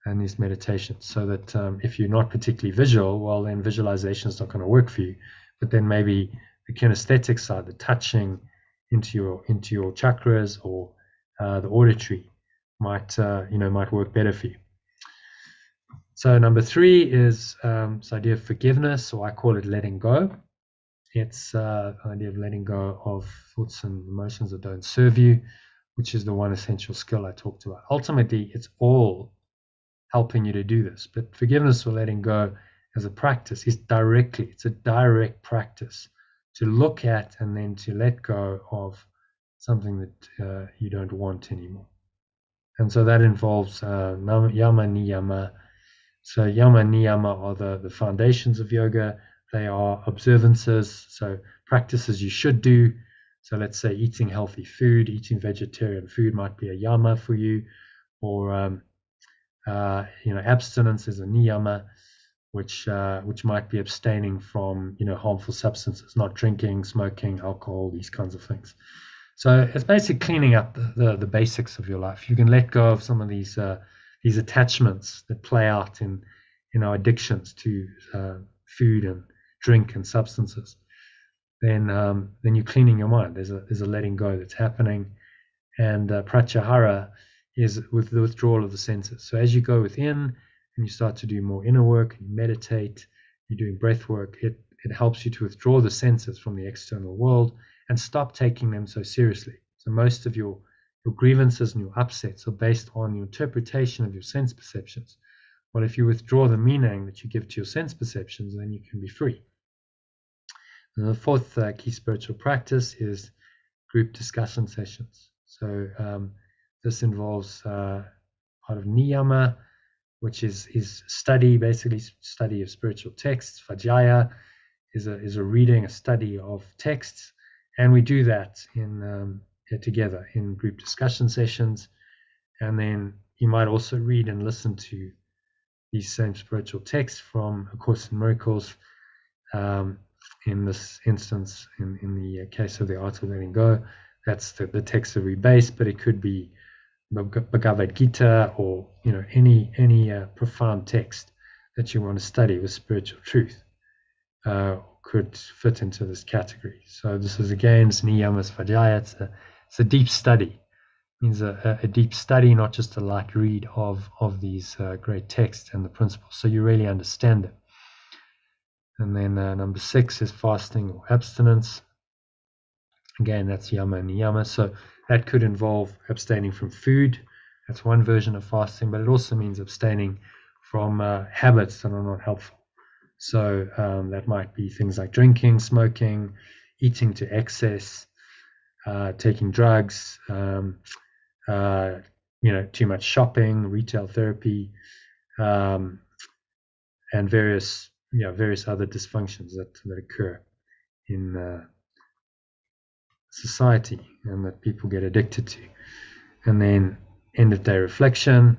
in these meditations, so that if you're not particularly visual, well, then visualization is not going to work for you. But then maybe the kinesthetic side, the touching into your chakras, or the auditory might work better for you. So number 3 is this idea of forgiveness, or I call it letting go. It's the idea of letting go of thoughts and emotions that don't serve you, which is the one essential skill I talked about. Ultimately, it's all helping you to do this. But forgiveness or letting go as a practice it's a direct practice to look at and then to let go of something that you don't want anymore. And so that involves yama niyama. So yama niyama are the foundations of yoga. They are observances, so practices you should do. So let's say eating healthy food, eating vegetarian food might be a yama for you, or abstinence is a niyama, which might be abstaining from harmful substances, not drinking, smoking, alcohol, these kinds of things. So it's basically cleaning up the basics of your life. You can let go of some of these attachments that play out in our addictions to food and drink and substances. Then you're cleaning your mind. There's a letting go that's happening, and pratyahara is with the withdrawal of the senses. So as you go within and you start to do more inner work, you meditate, you're doing breath work, it helps you to withdraw the senses from the external world and stop taking them so seriously. So most of your grievances and your upsets are based on your interpretation of your sense perceptions. Well, if you withdraw the meaning that you give to your sense perceptions, then you can be free. And the 4th key spiritual practice is group discussion sessions. So this involves part of niyama, which is study, basically study of spiritual texts. Vajaya is a reading, a study of texts, and we do that together in group discussion sessions. And then you might also read and listen to these same spiritual texts from A Course in Miracles. In this instance, in the case of the Art of Letting Go, that's the text that we base, but it could be Bhagavad Gita, or any profound text that you want to study with spiritual truth could fit into this category. So this is again niyamas vajaya. It's a deep study. It means a deep study, not just a light read of these great texts and the principles, so you really understand them. And then number 6 is fasting or abstinence. Again, that's yama and niyama. So that could involve abstaining from food. That's one version of fasting, but it also means abstaining from habits that are not helpful. So that might be things like drinking, smoking, eating to excess, taking drugs, too much shopping, retail therapy, and various other dysfunctions that occur in society and that people get addicted to. And then end of day reflection,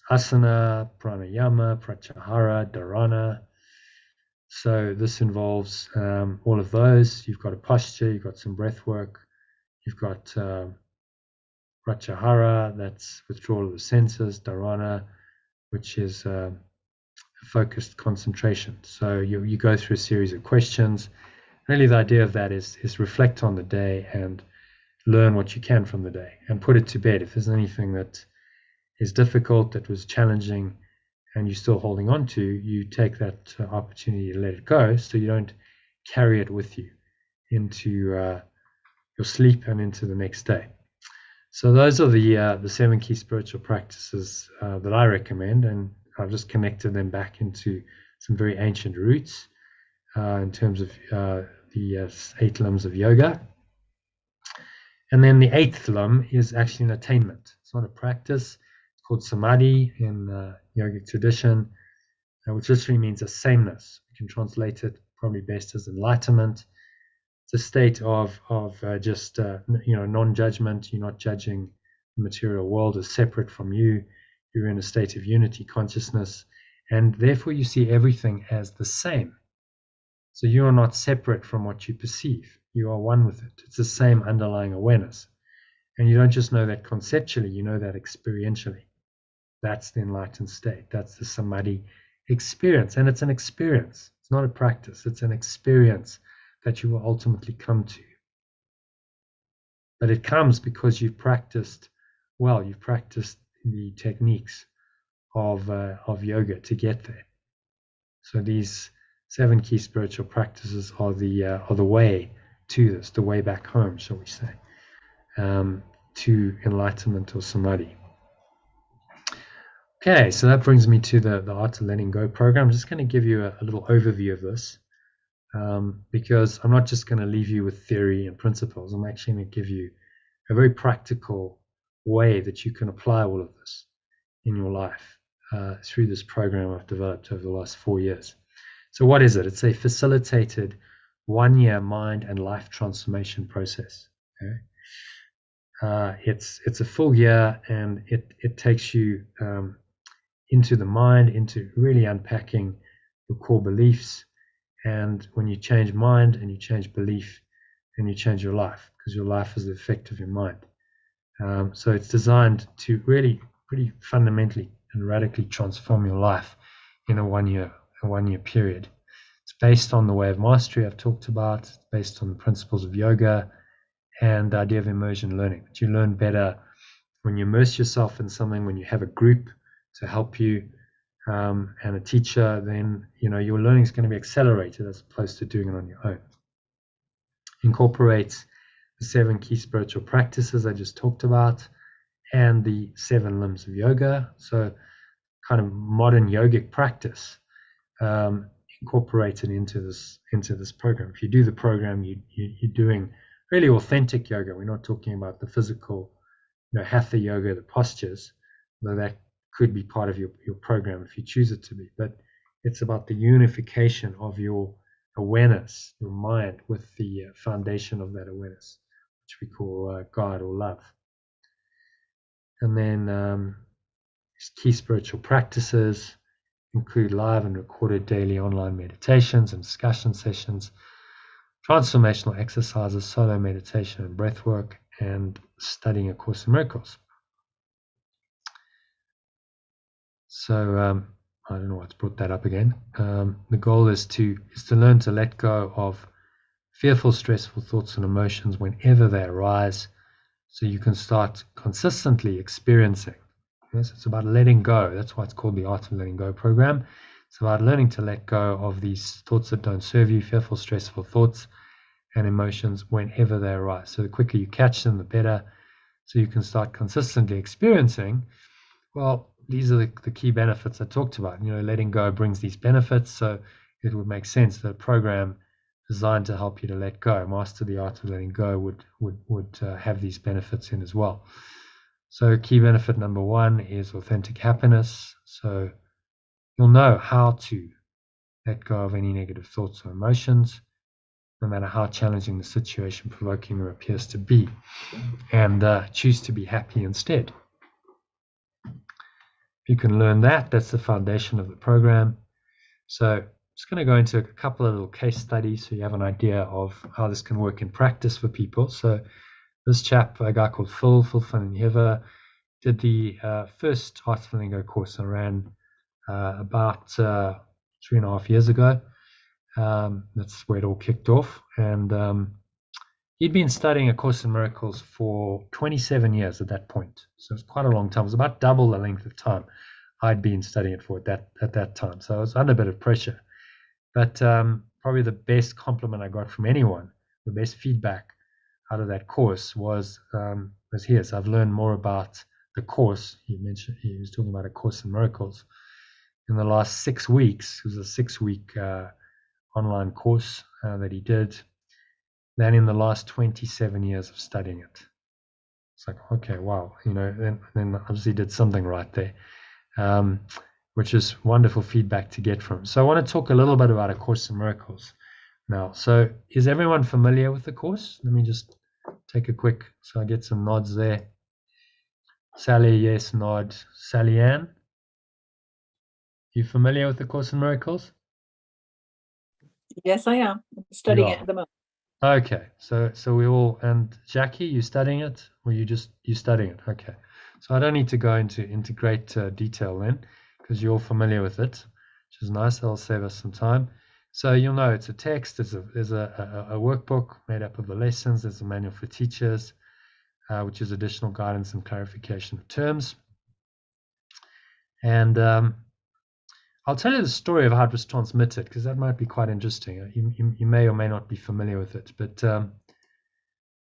asana, pranayama, pratyahara, dharana. So this involves all of those. You've got a posture, you've got some breath work, you've got pratyahara, that's withdrawal of the senses, dharana, which is focused concentration. So you go through a series of questions. Really the idea of that is reflect on the day and learn what you can from the day and put it to bed. If there's anything that is difficult, that was challenging, and you're still holding on to, you take that opportunity to let it go, so you don't carry it with you into your sleep and into the next day. So those are the 7 key spiritual practices that I recommend, and I've just connected them back into some very ancient roots in terms of the 8 limbs of yoga. And then the 8th limb is actually an attainment. It's not a practice. It's called Samadhi in yogic tradition, which literally means a sameness. We can translate it probably best as enlightenment. It's a state of just non-judgment. You're not judging the material world as separate from you. You're in a state of unity consciousness, and therefore you see everything as the same. So you are not separate from what you perceive. You are one with it. It's the same underlying awareness. And you don't just know that conceptually, you know that experientially. That's the enlightened state. That's the Samadhi experience. And it's an experience. It's not a practice. It's an experience that you will ultimately come to. But it comes because you've practiced well. You've practiced the techniques of yoga to get there. So these 7 key spiritual practices are the way to this, the way back home, shall we say, to enlightenment or Samadhi. Okay, so that brings me to the Art of Letting Go program. I'm just going to give you a little overview of this, because I'm not just going to leave you with theory and principles. I'm actually going to give you a very practical way that you can apply all of this in your life through this program I've developed over the last 4 years. So what is it? It's a facilitated 1-year mind and life transformation process. Okay? It's a full year, and it takes you into the mind, into really unpacking your core beliefs. And when you change mind and you change belief, and you change your life, because your life is the effect of your mind. So it's designed to really pretty fundamentally and radically transform your life in a 1-year period. It's based on the way of mastery I've talked about. It's based on the principles of yoga and the idea of immersion learning. But you learn better when you immerse yourself in something, when you have a group to help you and a teacher, then your learning is going to be accelerated as opposed to doing it on your own. Incorporates the 7 key spiritual practices I just talked about and the 7 limbs of yoga. So kind of modern yogic practice incorporated into this program. If you do the program, you're doing really authentic yoga. We're not talking about the physical, hatha yoga, the postures, though that could be part of your program if you choose it to be. But it's about the unification of your awareness, your mind, with the foundation of that awareness, which we call God or love. And then key spiritual practices include live and recorded daily online meditations and discussion sessions, transformational exercises, solo meditation and breath work, and studying A Course in Miracles. So I don't know what's brought that up again. The goal is to learn to let go of fearful, stressful thoughts and emotions whenever they arise, so you can start consistently experiencing. Yes, it's about letting go. That's why it's called the Art of Letting Go program. It's about learning to let go of these thoughts that don't serve you, fearful, stressful thoughts and emotions whenever they arise. So the quicker you catch them, the better. So you can start consistently experiencing, well, these are the key benefits I talked about. Letting go brings these benefits, so it would make sense that a program designed to help you to let go, master the art of letting go, would have these benefits in as well. So key benefit number 1 is authentic happiness. So you'll know how to let go of any negative thoughts or emotions, no matter how challenging the situation, provoking or appears to be, and choose to be happy instead. You can learn that. That's the foundation of the program. So I'm just going to go into a couple of little case studies so you have an idea of how this can work in practice for people. So this chap, a guy called Phil van Hever, did the first Art of Letting Go course I ran about 3.5 years ago. That's where it all kicked off. And he'd been studying A Course in Miracles for 27 years at that point. So it's quite a long time. It was about double the length of time I'd been studying it for at that time. So I was under a bit of pressure. But probably the best compliment I got from anyone, the best feedback out of that course was was his. I've learned more about the course. He was talking about A Course in Miracles in the last 6 weeks. It was a 6-week online course that he did, than in the last 27 years of studying it. It's like, okay, wow, then obviously did something right there, which is wonderful feedback to get from. So I want to talk a little bit about A Course in Miracles now. So is everyone familiar with the course? Let me just take a quick, so I get some nods there. Sally, yes, nod. Sally Ann, you familiar with the Course in Miracles? Yes, I am. I'm studying it at the moment. Okay, so we all, and Jackie, you studying it, or you studying it? Okay, so I don't need to go into great detail then, because you're all familiar with it, which is nice. That'll save us some time. So you'll know it's a text. There's a workbook made up of the lessons. There's a manual for teachers, which is additional guidance and clarification of terms. And I'll tell you the story of how it was transmitted, because that might be quite interesting. You may or may not be familiar with it, but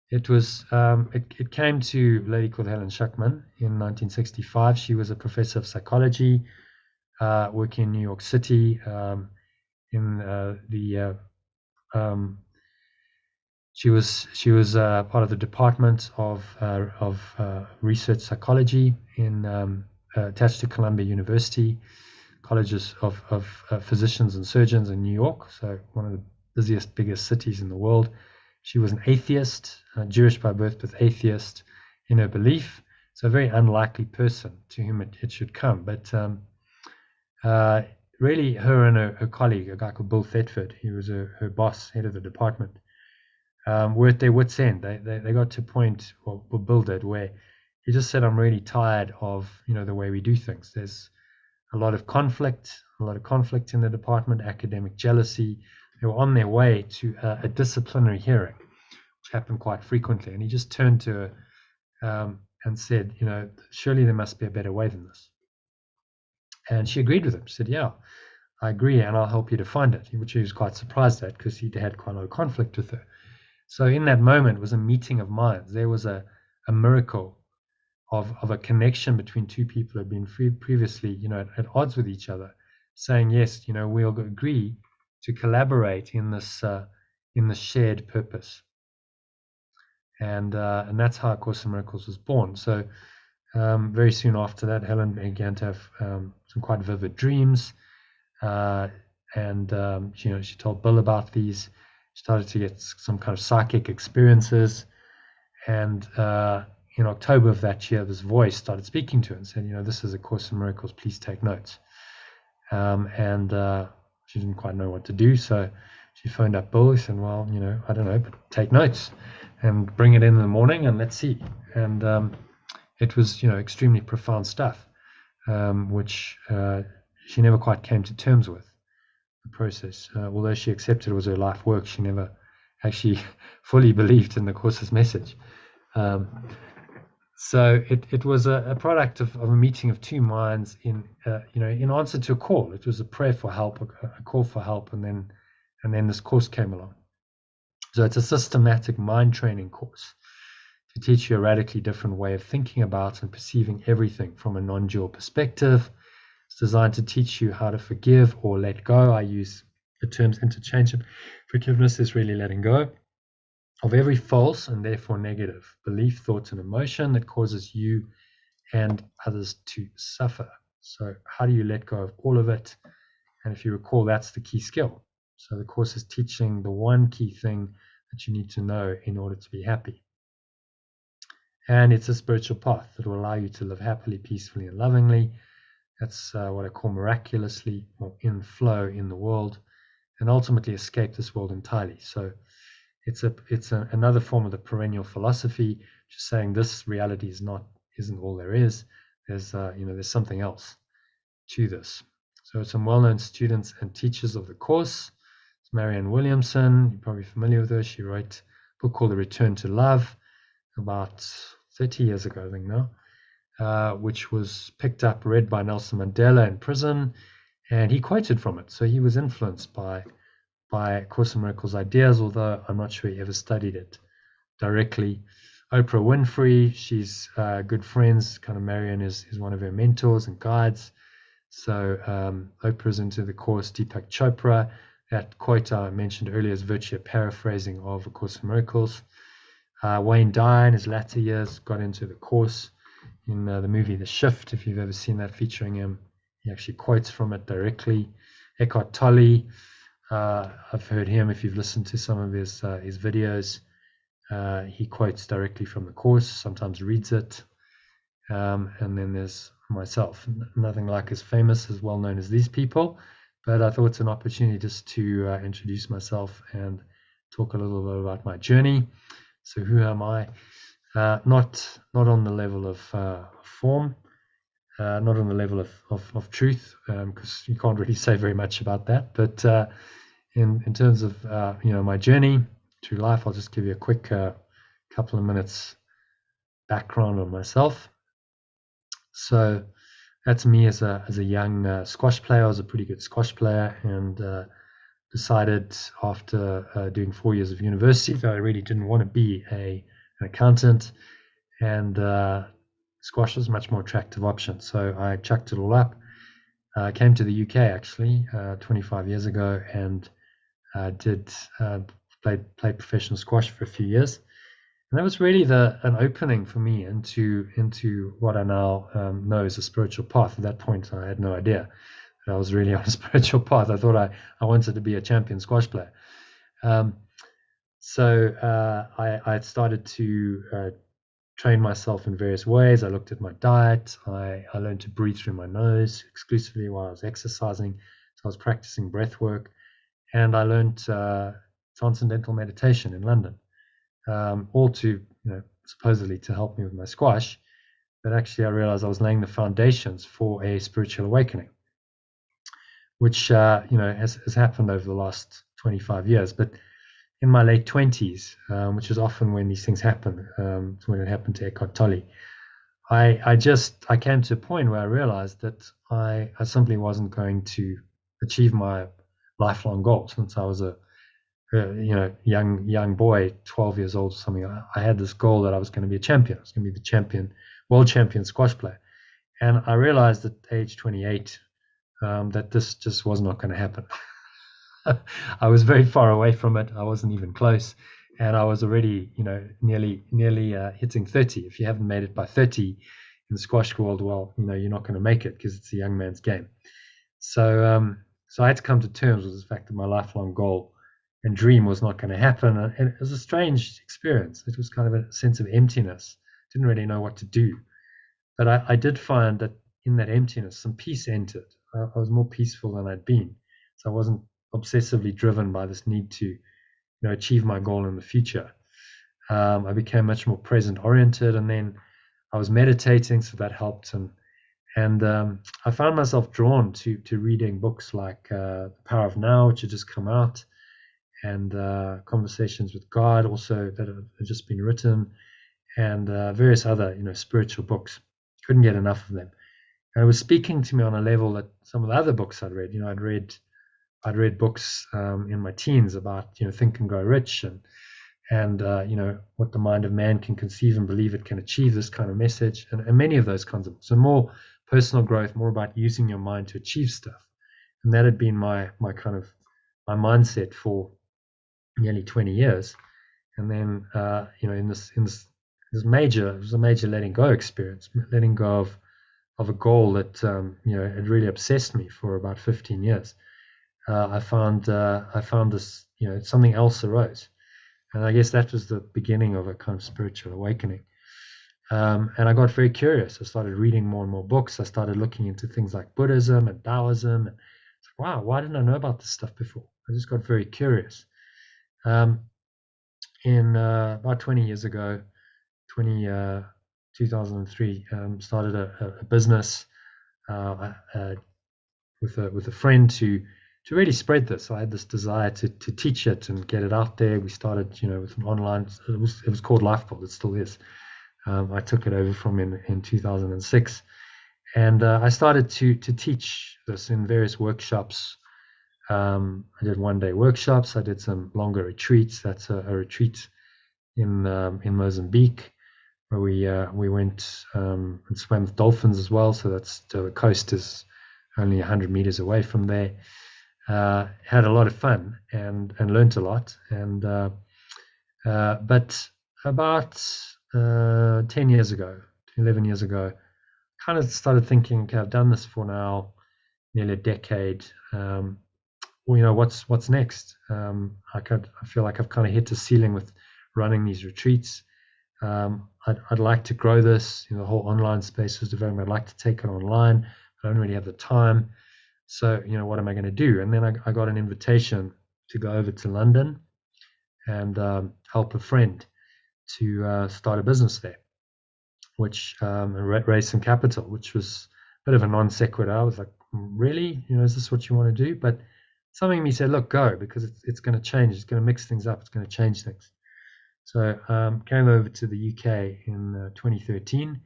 it came to a lady called Helen Schuckman in 1965. She was a professor of psychology, working in New York City. She was part of the department of research psychology attached to Columbia University. Colleges of physicians and surgeons in New York, so one of the busiest, biggest cities in the world. She was an atheist, Jewish by birth, but atheist in her belief. So a very unlikely person to whom it should come. But really, her and her colleague, a guy called Bill Thetford, he was her boss, head of the department, were at their wits' end. They got to a point, well, Bill did, where he just said, I'm really tired of the way we do things. There's a lot of conflict in the department, academic jealousy. They were on their way to a disciplinary hearing, which happened quite frequently. And he just turned to her and said, surely there must be a better way than this. And she agreed with him. She said, yeah, I agree, and I'll help you to find it, which he was quite surprised at, because he'd had quite a lot of conflict with her. So in that moment was a meeting of minds. There was a miracle of a connection between two people who had been previously, at odds with each other, saying, yes, we'll agree to collaborate in this shared purpose. And that's how A Course in Miracles was born. So very soon after that, Helen began to have some quite vivid dreams, and she told Bill about these. She started to get some kind of psychic experiences, and in October of that year, this voice started speaking to her and said, this is A Course in Miracles, please take notes. And she didn't quite know what to do, so she phoned up Bill. He said, well, I don't know, but take notes and bring it in the morning and let's see. And it was, extremely profound stuff, which she never quite came to terms with, the process. Although she accepted it was her life work, she never actually fully believed in the Course's message. So it was a product of a meeting of two minds in answer to a call. It was a prayer for help, a call for help, and then this course came along. So it's a systematic mind training course to teach you a radically different way of thinking about and perceiving everything from a non-dual perspective. It's designed to teach you how to forgive or let go. I use the terms interchangeably. Forgiveness is really letting go of every false and therefore negative belief, thought, and emotion that causes you and others to suffer. So how do you let go of all of it? And if you recall, that's the key skill. So the course is teaching the one key thing that you need to know in order to be happy. And it's a spiritual path that will allow you to live happily, peacefully, and lovingly. That's what I call miraculously, or in flow in the world, and ultimately escape this world entirely. So it's another form of the perennial philosophy, just saying this reality isn't all there is. There's there's something else to this. So some well-known students and teachers of the course. It's Marianne Williamson. You're probably familiar with her. She wrote a book called The Return to Love about 30 years ago, I think now, which was picked up, read by Nelson Mandela in prison, and he quoted from it. So he was influenced by Course in Miracles ideas, although I'm not sure he ever studied it directly. Oprah Winfrey, she's good friends. Kind of Marianne is one of her mentors and guides. So Oprah's into the course. Deepak Chopra, that quote I mentioned earlier is virtually a paraphrasing of A Course in Miracles. Wayne Dyer in his latter years got into the course in the movie The Shift. If you've ever seen that featuring him, he actually quotes from it directly. Eckhart Tolle, I've heard him. If you've listened to some of his videos, he quotes directly from the course, sometimes reads it. And then there's myself, nothing like as famous, as well known as these people, but I thought it's an opportunity just to introduce myself and talk a little bit about my journey. So who am I? Not on the level of form, not on the level of truth, because you can't really say very much about that. But in terms of my journey through life, I'll just give you a quick couple of minutes background on myself. So that's me as a young squash player. I was a pretty good squash player, and decided after doing 4 years of university that I really didn't want to be an accountant, and squash was a much more attractive option. So I chucked it all up. I came to the UK actually 25 years ago, and did play professional squash for a few years. And that was really an opening for me into what I now know as a spiritual path. At that point, I had no idea that I was really on a spiritual path. I thought I wanted to be a champion squash player. So I started to train myself in various ways. I looked at my diet. I learned to breathe through my nose exclusively while I was exercising. So I was practicing breath work, and I learned transcendental meditation in London. All to, supposedly to help me with my squash, but actually I realized I was laying the foundations for a spiritual awakening, which has happened over the last 25 years. But in my late 20s, which is often when these things happen, when it happened to Eckhart Tolle, I came to a point where I realized that I simply wasn't going to achieve my lifelong goal. Since I was a young boy, 12 years old or something, I had this goal that I was going to be a champion. I was going to be the world champion squash player. And I realized at age 28 that this just was not going to happen. I was very far away from it. I wasn't even close. And I was already, nearly hitting 30. If you haven't made it by 30 in the squash world, well, you're not going to make it, because it's a young man's game. So I had to come to terms with the fact that my lifelong goal and dream was not going to happen. And it was a strange experience. It was kind of a sense of emptiness. Didn't really know what to do. But I did find that in that emptiness, some peace entered. I was more peaceful than I'd been. So I wasn't obsessively driven by this need to achieve my goal in the future. I became much more present oriented, and then I was meditating, so that helped. And I found myself drawn to reading books like The Power of Now, which had just come out, and Conversations with God, also, that have just been written, and various other spiritual books. Couldn't get enough of them. And it was speaking to me on a level that some of the other books I'd read. I'd read books in my teens about Think and Grow Rich, and what the mind of man can conceive and believe it can achieve, this kind of message, and many of those kinds of books. So more personal growth, more about using your mind to achieve stuff. And that had been my mindset for nearly 20 years. And then in this major, it was a major letting go experience, letting go of a goal that had really obsessed me for about 15 years. I found this, something else arose, and I guess that was the beginning of a kind of spiritual awakening. And I got very curious. I started reading more and more books. I started looking into things like Buddhism and Taoism. And wow, why didn't I know about this stuff before? I just got very curious. In about 20 years ago, 2003, started a business with a friend to really spread this. I had this desire to teach it and get it out there. We started, with an online. It was called Lifebolt. It still is. I took it over from in 2006, and I started to teach this in various workshops. I did one-day workshops. I did some longer retreats. That's a retreat in Mozambique. where we went and swam with dolphins as well. So the coast is only 100 meters away from there. Had a lot of fun and learned a lot. And but about 10 years ago, 11 years ago, kind of started thinking, okay, I've done this for now nearly a decade. Well, what's next? I feel like I've kind of hit the ceiling with running these retreats. I'd like to grow this. The whole online space was developing. I'd like to take it online. I don't really have the time. So, what am I going to do? And then I got an invitation to go over to London and help a friend to start a business there, which raise some capital, which was a bit of a non sequitur. I was like, really? Is this what you want to do? But something in me said, look, go, because it's going to change. It's going to mix things up. It's going to change things. So came over to the UK in 2013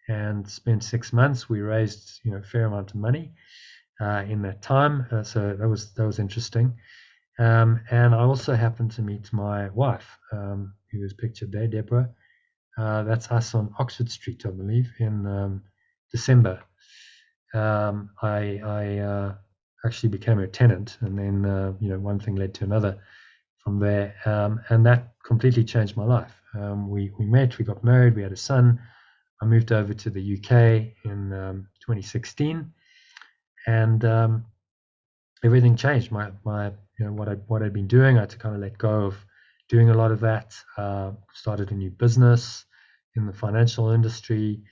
and spent 6 months. We raised a fair amount of money in that time. So that was interesting. And I also happened to meet my wife, who was pictured there, Deborah. That's us on Oxford Street, I believe, in December. I actually became her tenant, and then one thing led to another from there, and that completely changed my life. We met, we got married, we had a son. I moved over to the UK in 2016, and everything changed. My what I'd been doing, I had to kind of let go of doing a lot of that. Started a new business in the financial industry.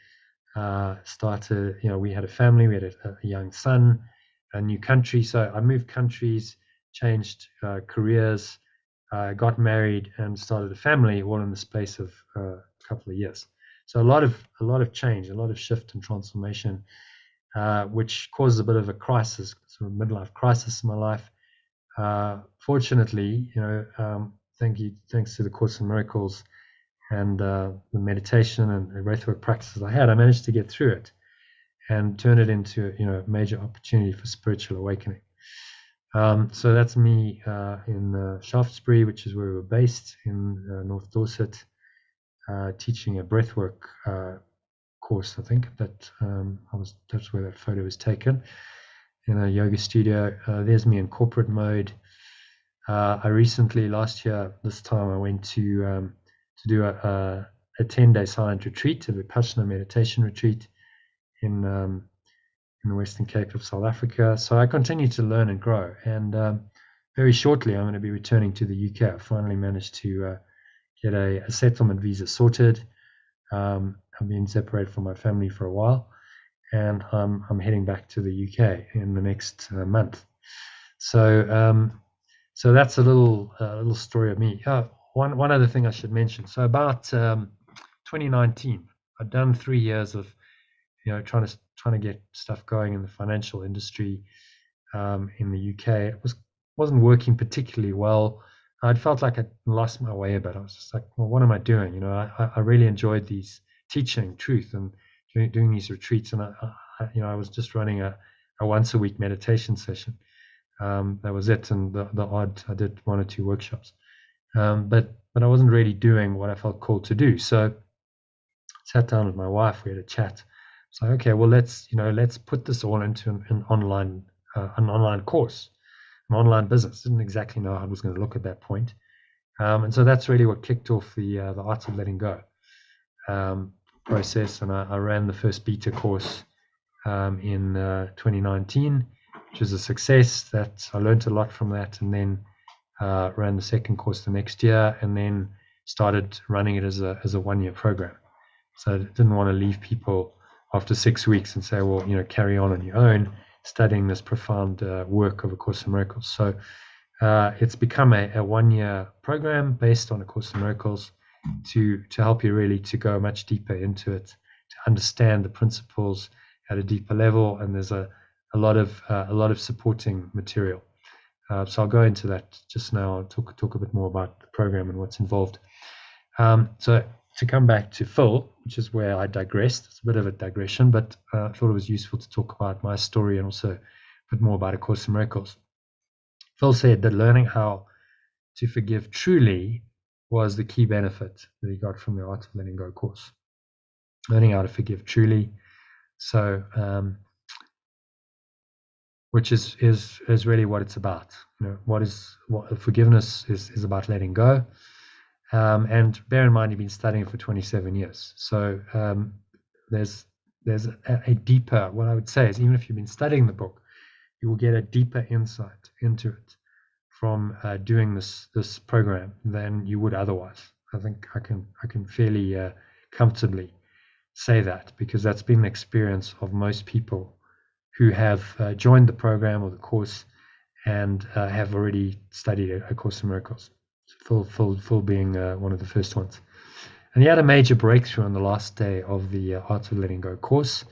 We had a family, we had a young son, a new country. So I moved countries, changed careers, got married, and started a family all in the space of a couple of years. So a lot of change, a lot of shift and transformation, which caused a bit of a crisis, sort of midlife crisis in my life. Fortunately, thanks to the Course in Miracles and the meditation and the breathwork practices I had, I managed to get through it and turn it into a major opportunity for spiritual awakening. So that's me in Shaftesbury, which is where we were based in North Dorset, teaching a breathwork course, I think. That's where that photo was taken, in a yoga studio. There's me in corporate mode. I recently, last year, this time, I went to do a 10-day silent retreat, a Vipassana meditation retreat in the Western Cape of South Africa. So I continue to learn and grow. And very shortly, I'm going to be returning to the UK. I finally managed to get a settlement visa sorted. I've been separated from my family for a while, and I'm heading back to the UK in the next month. So that's a little story of me. One other thing I should mention. So about 2019, I'd done 3 years of trying to get stuff going in the financial industry in the UK. It wasn't working particularly well. I'd felt like I'd lost my way a bit. I was just like, well, what am I doing? I really enjoyed these teaching truth and doing these retreats, and I was just running a once a week meditation session. That was it, and the odd I did 1 or 2 workshops, but I wasn't really doing what I felt called to do. So I sat down with my wife. We had a chat. So okay, well let's put this all into an online course, an online business. Didn't exactly know how it was going to look at that point, and so that's really what kicked off the Art of Letting Go process. And I ran the first beta course in 2019, which was a success. That I learned a lot from that, and then ran the second course the next year, and then started running it as a 1-year program. So I didn't want to leave people after 6 weeks and say, well, carry on your own, studying this profound work of A Course in Miracles. So it's become a 1-year program based on A Course in Miracles to help you really to go much deeper into it, to understand the principles at a deeper level. And there's a lot of supporting material. So I'll go into that just now. I'll talk a bit more about the program and what's involved. So to come back to Phil, which is where I digressed. It's a bit of a digression, but I thought it was useful to talk about my story and also a bit more about A Course in Miracles. Phil said that learning how to forgive truly was the key benefit that he got from the Art of Letting Go course. learning how to forgive truly. So, which is really what it's about. What forgiveness is about, letting go. And bear in mind, you've been studying for 27 years. So there's a deeper, what I would say is, even if you've been studying the book, you will get a deeper insight into it from doing this program than you would otherwise. I think I can fairly comfortably say that, because that's been the experience of most people who have joined the program or the course and have already studied A Course in Miracles. Full being one of the first ones. And he had a major breakthrough on the last day of the Art of Letting Go course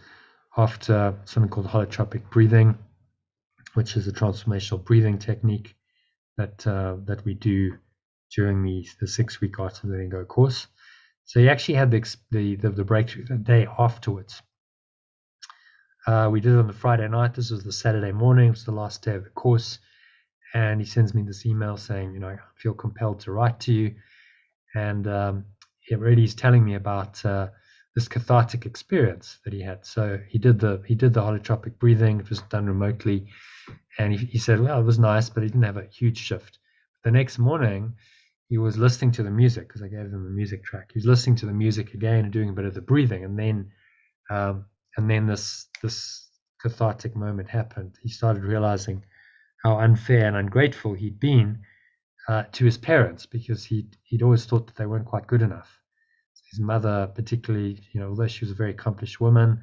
after something called Holotropic Breathing, which is a transformational breathing technique that we do during the 6-week Art of Letting Go course. So he actually had the breakthrough the day afterwards. We did it on the Friday night. This was the Saturday morning. It was the last day of the course. And he sends me this email saying, I feel compelled to write to you. And it really is telling me about this cathartic experience that he had. So he did the holotropic breathing. It was done remotely. And he said, well, it was nice, but he didn't have a huge shift. The next morning, he was listening to the music, because I gave him the music track. He was listening to the music again and doing a bit of the breathing. And then this cathartic moment happened. He started realizing how unfair and ungrateful he'd been to his parents, because he'd always thought that they weren't quite good enough. His mother, particularly, although she was a very accomplished woman,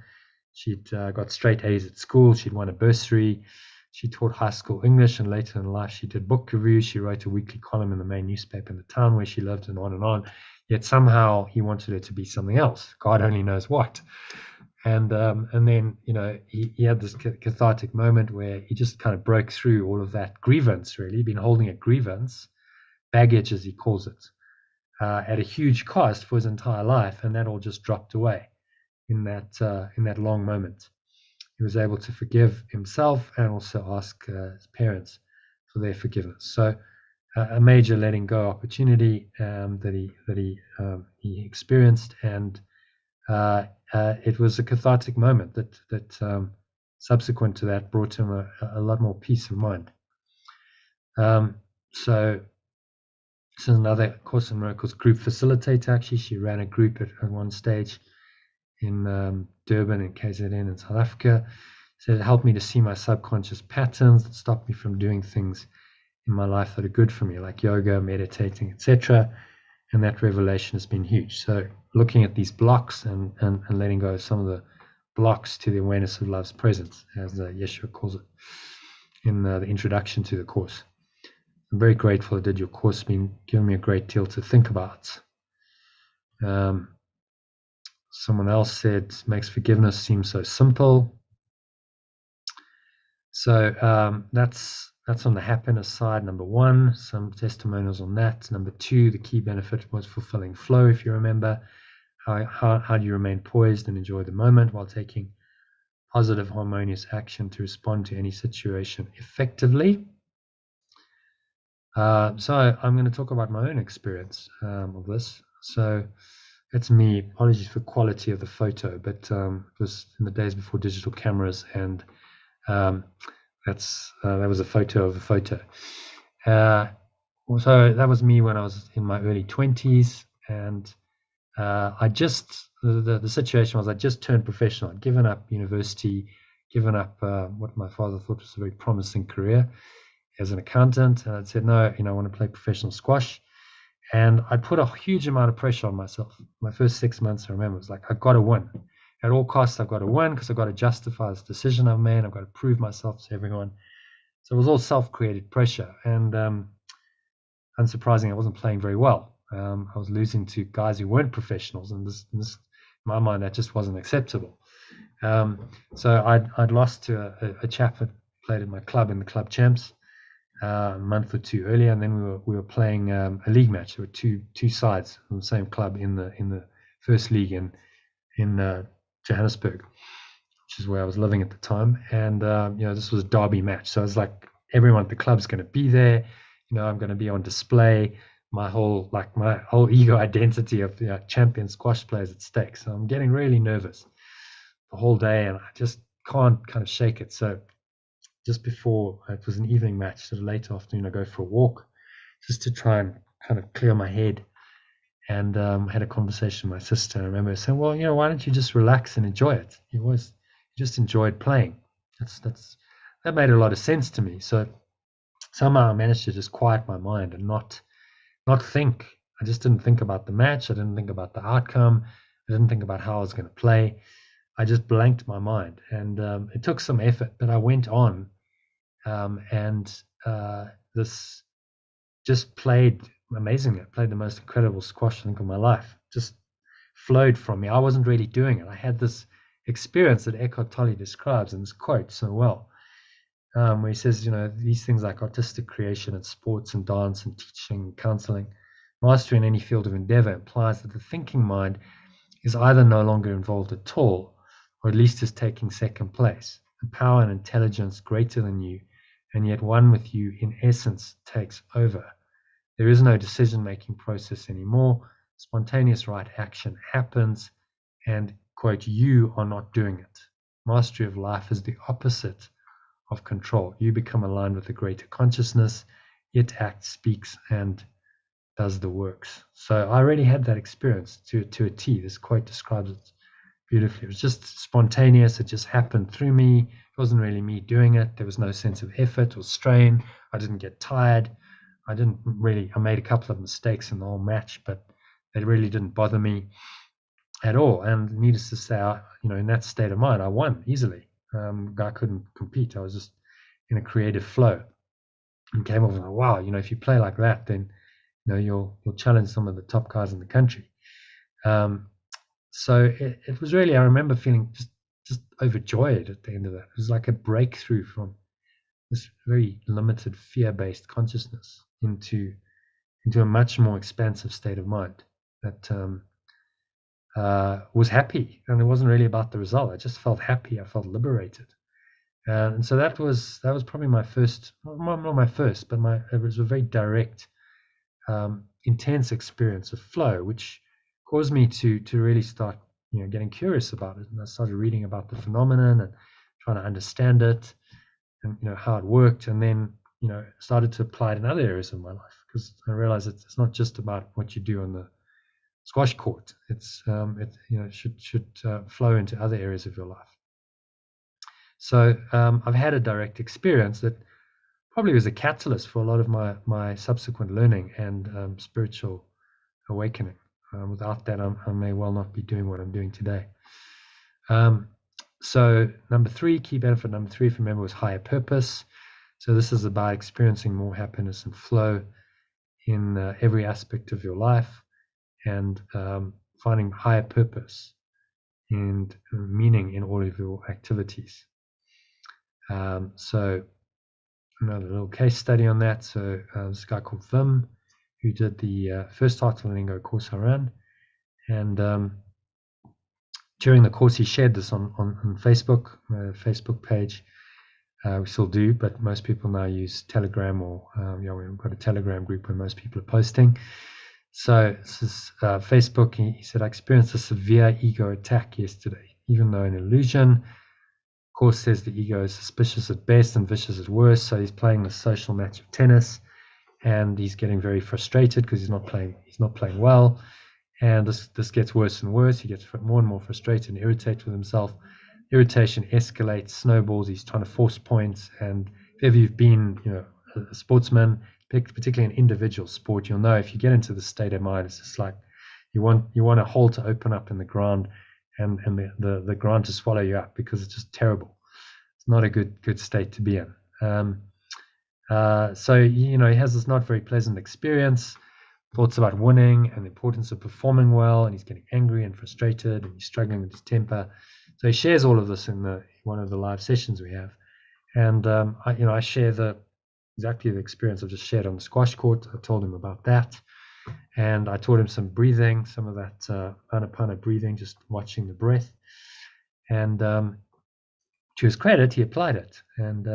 she'd got straight A's at school. She'd won a bursary. She taught high school English, and later in life she did book reviews. She wrote a weekly column in the main newspaper in the town where she lived, and on and on. Yet somehow he wanted her to be something else. God only knows what. And then, he had this cathartic moment where he just kind of broke through all of that grievance, really. He'd been holding a grievance, baggage as he calls it, at a huge cost for his entire life, and that all just dropped away in that long moment. He was able to forgive himself and also ask his parents for their forgiveness. So a major letting go opportunity that he experienced, and it was a cathartic moment that subsequent to that brought him a lot more peace of mind. So this is another Course in Miracles group facilitator. Actually, she ran a group at one stage in Durban and KZN in South Africa. Said it helped me to see my subconscious patterns that stopped me from doing things in my life that are good for me, like yoga, meditating, etc. And that revelation has been huge. So looking at these blocks and letting go of some of the blocks to the awareness of love's presence, as Yeshua calls it in the introduction to the course. I'm very grateful I did your course. It's been giving me a great deal to think about. Someone else said, makes forgiveness seem so simple. So that's on the happiness side, number one. Some testimonials on that. Number two, the key benefit was fulfilling flow, if you remember. How do you remain poised and enjoy the moment while taking positive, harmonious action to respond to any situation effectively? So I'm going to talk about my own experience of this. So it's me. Apologies for quality of the photo, but it was in the days before digital cameras, and that was a photo of a photo. So that was me when I was in my early 20s, and the situation was I just turned professional. I'd given up university, given up what my father thought was a very promising career as an accountant, and I'd said, no, I want to play professional squash. And I'd put a huge amount of pressure on myself. My first 6 months, I remember, it was like, I've got to win. At all costs, I've got to win, because I've got to justify this decision I've made. I've got to prove myself to everyone. So it was all self-created pressure. And unsurprisingly, I wasn't playing very well. I was losing to guys who weren't professionals. And this, in my mind, that just wasn't acceptable. So I'd lost to a chap that played at my club in the club champs a month or two earlier, and then we were playing a league match. There were two sides from the same club in the first league in Johannesburg, which is where I was living at the time. And this was a derby match, so I was like, everyone at the club's going to be there. I'm going to be on display. my whole ego identity of champion squash players at stake. So I'm getting really nervous the whole day, and I just can't kind of shake it. So just before, it was an evening match, so late afternoon, I go for a walk just to try and kind of clear my head. And had a conversation with my sister. I remember saying, well, why don't you just relax and enjoy it? You just enjoyed playing. That made a lot of sense to me. So somehow I managed to just quiet my mind and not think. I just didn't think about the match. I didn't think about the outcome. I didn't think about how I was going to play. I just blanked my mind. And it took some effort, but I went on and this just played amazingly. I played the most incredible squash, I think, of my life. Just flowed from me. I wasn't really doing it. I had this experience that Eckhart Tolle describes in this quote so well, where he says, these things like artistic creation and sports and dance and teaching, counseling, mastery in any field of endeavor implies that the thinking mind is either no longer involved at all, or at least is taking second place. A power and intelligence greater than you, and yet one with you in essence, takes over. There is no decision-making process anymore. Spontaneous right action happens, and, quote, you are not doing it. Mastery of life is the opposite of control. You become aligned with the greater consciousness. It acts, speaks, and does the works. So I already had that experience to a T. This quote describes it beautifully. It was just spontaneous. It just happened through me. It wasn't really me doing it. There was no sense of effort or strain. I didn't get tired. I made a couple of mistakes in the whole match, but they really didn't bother me at all. And needless to say, in that state of mind, I won easily. I couldn't compete. I was just in a creative flow and came off like, wow, if you play like that, then, you'll challenge some of the top guys in the country. So it was really, I remember feeling just overjoyed at the end of that. It was like a breakthrough from this very limited fear-based consciousness into a much more expansive state of mind that was happy. And it wasn't really about the result. I just felt happy. I felt liberated. And so that was probably my first, not my first, but it was a very direct, intense experience of flow, which caused me to really start, getting curious about it. And I started reading about the phenomenon and trying to understand it and, how it worked. And then, started to apply it in other areas of my life, because I realized it's not just about what you do on the squash court. It should flow into other areas of your life. So I've had a direct experience that probably was a catalyst for a lot of my subsequent learning and spiritual awakening. Without that, I may well not be doing what I'm doing today. So key benefit number three, if you remember, was higher purpose. So this is about experiencing more happiness and flow in every aspect of your life, and finding higher purpose and meaning in all of your activities. So another little case study on that. So this guy called Vim, who did the first Heart and Lingo course I ran, and during the course he shared this on Facebook, Facebook page. We still do, but most people now use Telegram, or we've got a Telegram group where most people are posting. So this is Facebook. He said, I experienced a severe ego attack yesterday, even though an illusion. Course says the ego is suspicious at best and vicious at worst. So he's playing the social match of tennis, and he's getting very frustrated because he's not playing well. And this gets worse and worse. He gets more and more frustrated and irritated with himself. Irritation escalates, snowballs. He's trying to force points. And if ever you've been, a sportsman, particularly in individual sport, you'll know if you get into the state of mind, it's just like you want a hole to open up in the ground, and the ground to swallow you up, because it's just terrible. It's not a good state to be in. So he has this not very pleasant experience, thoughts about winning and the importance of performing well, and he's getting angry and frustrated, and he's struggling with his temper. So he shares all of this in one of the live sessions we have, and I share exactly the experience I've just shared on the squash court. I told him about that, and I taught him some breathing, some of that Anapana breathing, just watching the breath. And to his credit, he applied it, and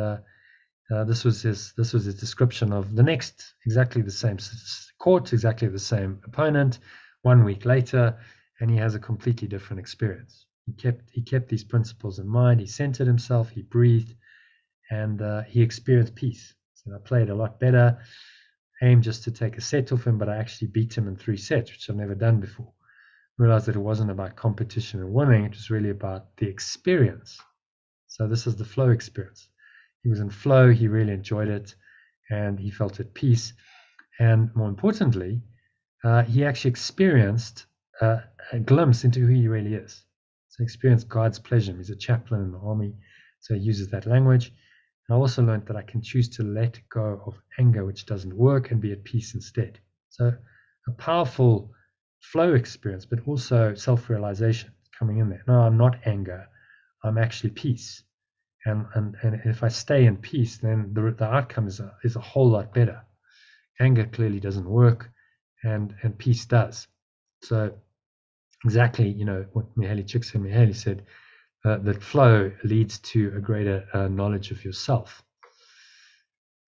This was his description of the next, exactly the same court, exactly the same opponent, 1 week later, and he has a completely different experience. He kept these principles in mind. He centered himself. He breathed, and he experienced peace. So I played a lot better. Aimed just to take a set off him, but I actually beat him in 3 sets, which I've never done before. Realized that it wasn't about competition and winning. It was really about the experience. So this is the flow experience. He was in flow. He really enjoyed it, and he felt at peace. And more importantly, he actually experienced a glimpse into who he really is. So he experienced God's pleasure. He's a chaplain in the army, so he uses that language. And I also learned that I can choose to let go of anger, which doesn't work, and be at peace instead. So a powerful flow experience, but also self-realization coming in there. No, I'm not anger. I'm actually peace. And if I stay in peace, then the outcome is a whole lot better. Anger clearly doesn't work, and peace does. So exactly, what Mihaly Csikszentmihalyi said, that flow leads to a greater knowledge of yourself.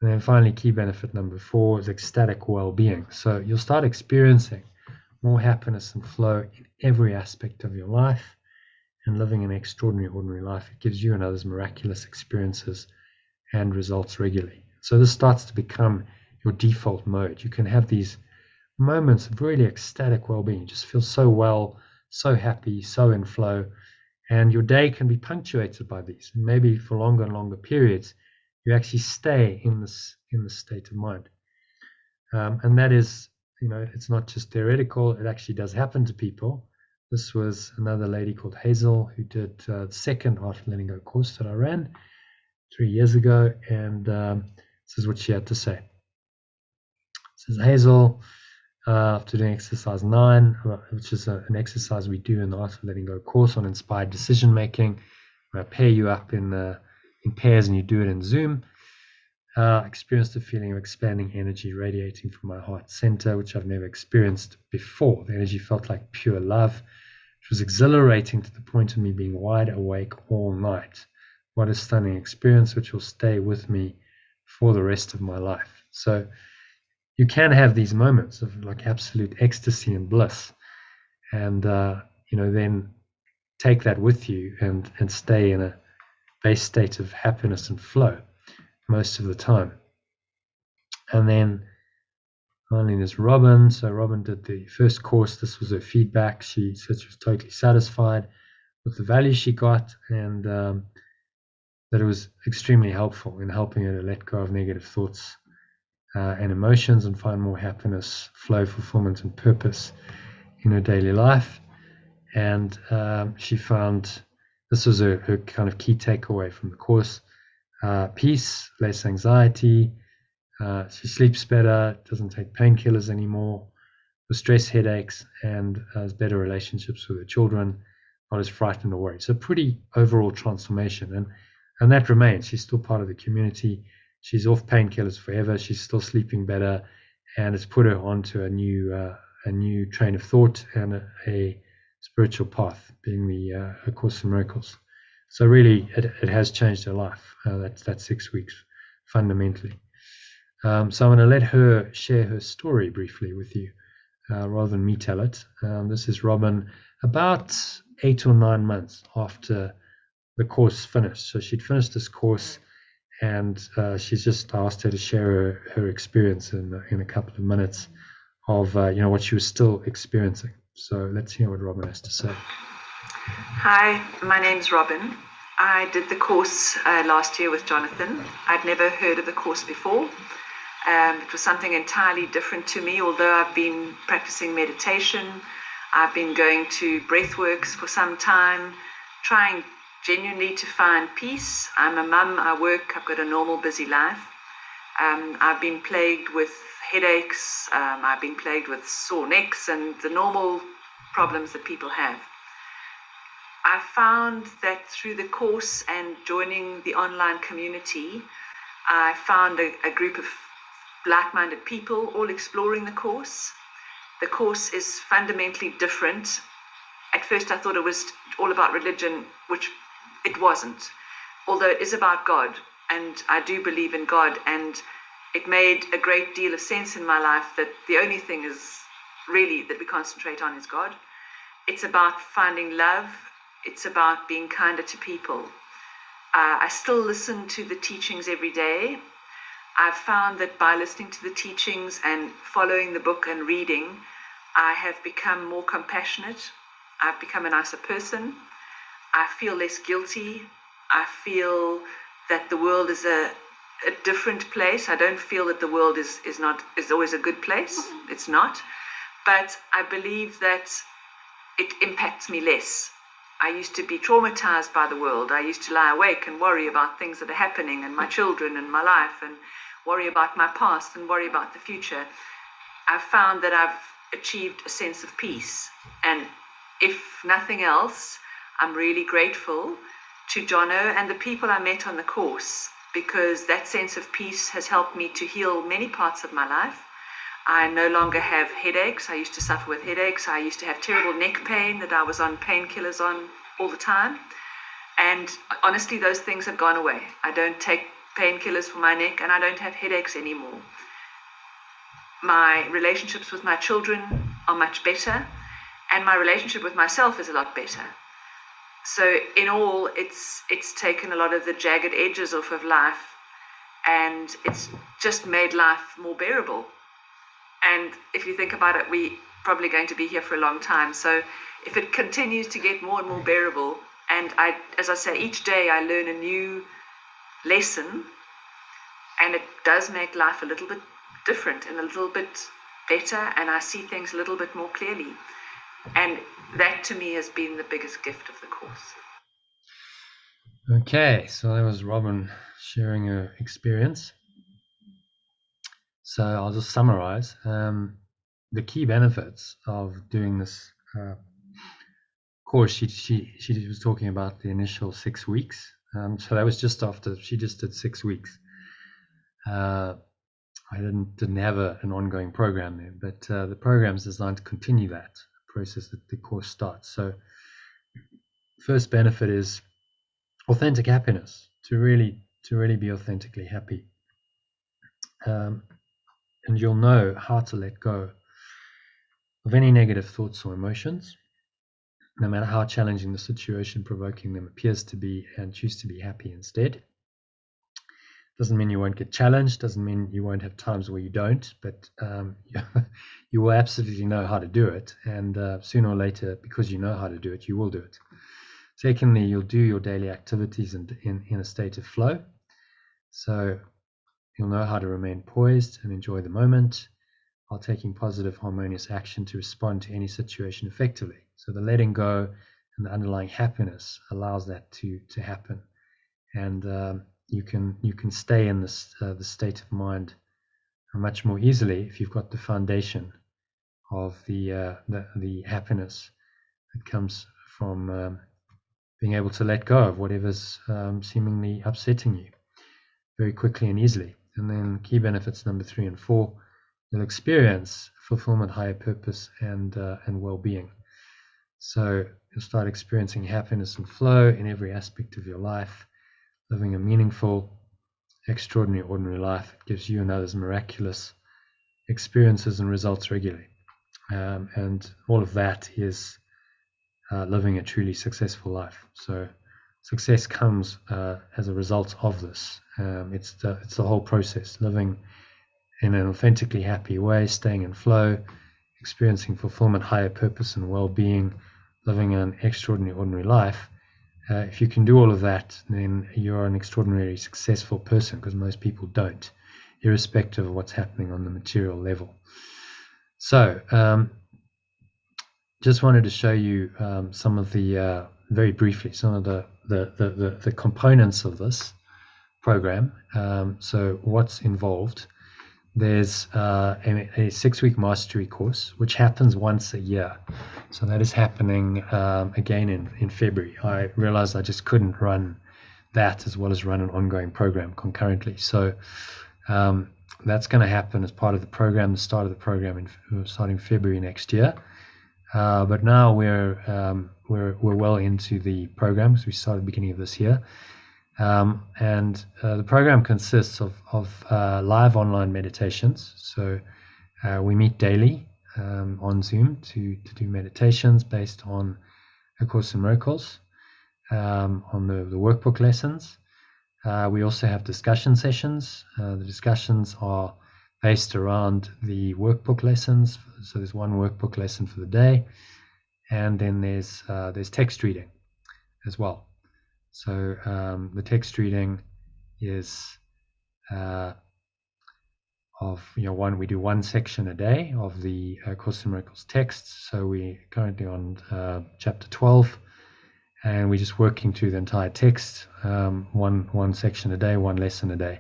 And then finally, key benefit number 4 is ecstatic well-being. So you'll start experiencing more happiness and flow in every aspect of your life, and living an extraordinary, ordinary life. It gives you and others miraculous experiences and results regularly. So this starts to become your default mode. You can have these moments of really ecstatic well-being. You just feel so well, so happy, so in flow, and your day can be punctuated by these. And maybe for longer and longer periods, you actually stay in this state of mind. And that is, it's not just theoretical. It actually does happen to people. This was another lady called Hazel who did the second Art of Letting Go course that I ran 3 years ago, and this is what she had to say. It says, Hazel, after doing exercise 9, which is an exercise we do in the Art of Letting Go course on inspired decision making, where I pair you up in pairs and you do it in Zoom. Experienced a feeling of expanding energy radiating from my heart center, which I've never experienced before. The energy felt like pure love. It was exhilarating to the point of me being wide awake all night. What a stunning experience, which will stay with me for the rest of my life. So you can have these moments of like absolute ecstasy and bliss, and then take that with you and stay in a base state of happiness and flow most of the time. And then finally there's Robin. So Robin did the first course. This was her feedback. She said she was totally satisfied with the value she got, and that it was extremely helpful in helping her to let go of negative thoughts and emotions and find more happiness, flow, fulfillment, and purpose in her daily life. And she found this was her kind of key takeaway from the course: peace, less anxiety. She sleeps better, doesn't take painkillers anymore, with stress, headaches, and has better relationships with her children, not as frightened or worried. So pretty overall transformation, and that remains. She's still part of the community. She's off painkillers forever. She's still sleeping better, and it's put her onto a new train of thought and a spiritual path, being the A Course in Miracles. So really, it has changed her life. That 6 weeks, fundamentally. So I'm going to let her share her story briefly with you, rather than me tell it. This is Robin, about 8 or 9 months after the course finished. So she'd finished this course, and she's just asked her to share her experience in a couple of minutes of what she was still experiencing. So let's hear what Robin has to say. Hi, my name's Robin. I did the course last year with Jonathan. I'd never heard of the course before. It was something entirely different to me, although I've been practicing meditation. I've been going to breathworks for some time, trying genuinely to find peace. I'm a mum, I work, I've got a normal busy life. I've been plagued with headaches, I've been plagued with sore necks and the normal problems that people have. I found that through the course and joining the online community, I found a group of like-minded people all exploring the course. The course is fundamentally different. At first I thought it was all about religion, which it wasn't, although it is about God and I do believe in God, and it made a great deal of sense in my life that the only thing is really that we concentrate on is God. It's about finding love. It's about being kinder to people. I still listen to the teachings every day. I've found that by listening to the teachings and following the book and reading, I have become more compassionate. I've become a nicer person. I feel less guilty. I feel that the world is a different place. I don't feel that the world is always a good place. It's not. But I believe that it impacts me less. I used to be traumatized by the world. I used to lie awake and worry about things that are happening and my children and my life, and worry about my past and worry about the future. I've found that I've achieved a sense of peace. And if nothing else, I'm really grateful to Jono and the people I met on the course, because that sense of peace has helped me to heal many parts of my life. I no longer have headaches. I used to suffer with headaches. I used to have terrible neck pain that I was on painkillers on all the time. And honestly, those things have gone away. I don't take painkillers for my neck, and I don't have headaches anymore. My relationships with my children are much better, and my relationship with myself is a lot better. So in all, it's taken a lot of the jagged edges off of life, and it's just made life more bearable. And if you think about it, we're probably going to be here for a long time. So if it continues to get more and more bearable, and as I say, each day I learn a new lesson, and it does make life a little bit different and a little bit better, and I see things a little bit more clearly. And that to me has been the biggest gift of the course. Okay, so that was Robin sharing her experience. So I'll just summarize. The key benefits of doing this course, she was talking about the initial 6 weeks. So that was just after she just did 6 weeks. I didn't have an ongoing program there, but the program is designed to continue that process that the course starts. So first benefit is authentic happiness, to really be authentically happy. And you'll know how to let go of any negative thoughts or emotions, no matter how challenging the situation provoking them appears to be, and choose to be happy instead. Doesn't mean you won't get challenged, doesn't mean you won't have times where you don't, but you will absolutely know how to do it, and sooner or later, because you know how to do it, you will do it. Secondly, you'll do your daily activities in a state of flow, so you'll know how to remain poised and enjoy the moment while taking positive, harmonious action to respond to any situation effectively. So the letting go and the underlying happiness allows that to happen, and you can stay in this the state of mind much more easily if you've got the foundation of the happiness that comes from being able to let go of whatever's seemingly upsetting you very quickly and easily. And then key benefits number 3 and 4, you'll experience fulfillment, higher purpose, and well-being. So you'll start experiencing happiness and flow in every aspect of your life, living a meaningful, extraordinary, ordinary life. It gives you and others miraculous experiences and results regularly. And all of that is living a truly successful life. So success comes as a result of this. It's the whole process, living in an authentically happy way, staying in flow, experiencing fulfillment, higher purpose, and well-being, living an extraordinary, ordinary life. If you can do all of that, then you're an extraordinarily successful person, because most people don't, irrespective of what's happening on the material level. So just wanted to show you some of the very briefly some of the components of this program. So what's involved? There's a 6-week mastery course, which happens once a year. So that is happening again in February. I realized I just couldn't run that as well as run an ongoing program concurrently. So that's going to happen as part of the program, the start of the program starting February next year. But now we're well into the program, because we started beginning of this year. And the program consists of live online meditations. So we meet daily on Zoom to do meditations based on A Course in Miracles, on the workbook lessons. We also have discussion sessions. The discussions are based around the workbook lessons. So there's one workbook lesson for the day, and then there's text reading as well. So the text reading is we do one section a day of the Course in Miracles texts. So we're currently on chapter 12, and we're just working through the entire text, one section a day, one lesson a day.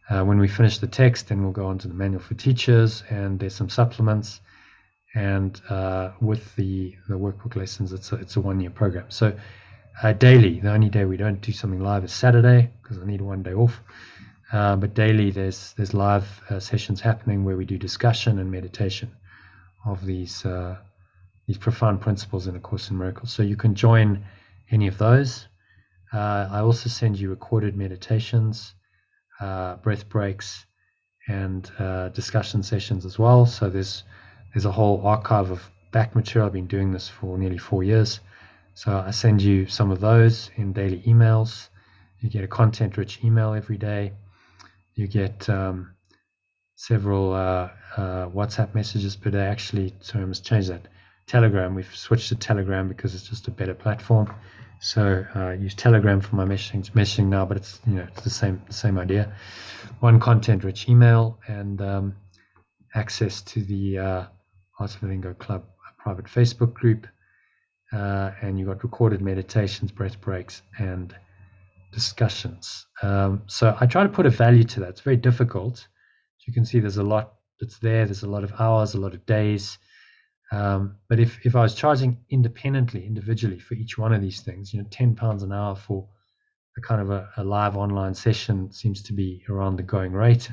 When we finish the text, then we'll go on to the manual for teachers, and there's some supplements. And with the workbook lessons, it's a 1-year program. So daily, the only day we don't do something live is Saturday, because I need one day off. But daily, there's live sessions happening where we do discussion and meditation of these profound principles in A Course in Miracles. So you can join any of those. I also send you recorded meditations, breath breaks, and discussion sessions as well. So there's a whole archive of back material. I've been doing this for nearly 4 years. So I send you some of those in daily emails. You get a content-rich email every day. You get several WhatsApp messages per day. Actually, sorry, I must change that. Telegram. We've switched to Telegram because it's just a better platform. So I use Telegram for my messaging now, but it's it's the same idea. One content-rich email and access to the Art of Letting Go Club private Facebook group, and you got recorded meditations, breath breaks, and discussions. So I try to put a value to that. It's very difficult. As you can see, there's a lot that's there. There's a lot of hours, a lot of days. But if I was charging individually for each one of these things, £10 an hour for a kind of a live online session seems to be around the going rate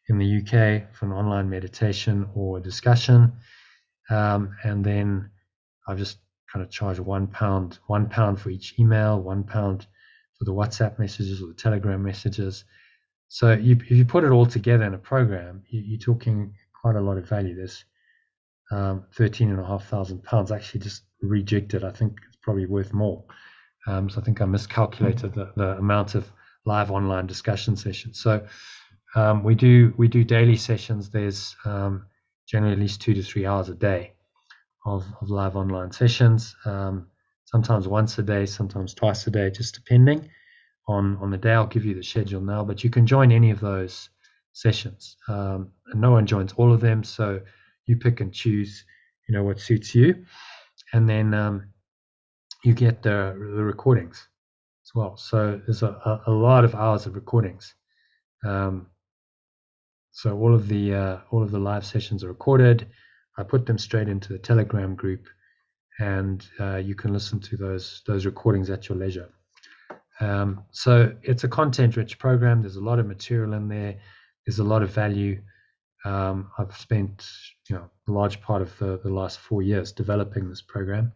in the UK for an online meditation or discussion. And then I've just kind of charged £1 for each email, £1 for the WhatsApp messages or the Telegram messages. So if you put it all together in a program, you're talking quite a lot of value. There's £13,500. Actually just rejigged it. I think it's probably worth more. So I think I miscalculated the amount of live online discussion sessions. So we do daily sessions. There's generally at least 2 to 3 hours a day of live online sessions. Sometimes once a day, sometimes twice a day, just depending on the day. I'll give you the schedule now, but you can join any of those sessions. And no one joins all of them, so you pick and choose, what suits you, and then you get the recordings as well. So there's a lot of hours of recordings. So all of the live sessions are recorded. I put them straight into the Telegram group, and you can listen to those recordings at your leisure. So it's a content-rich program. There's a lot of material in there. There's a lot of value. I've spent a large part of the last 4 years developing this program.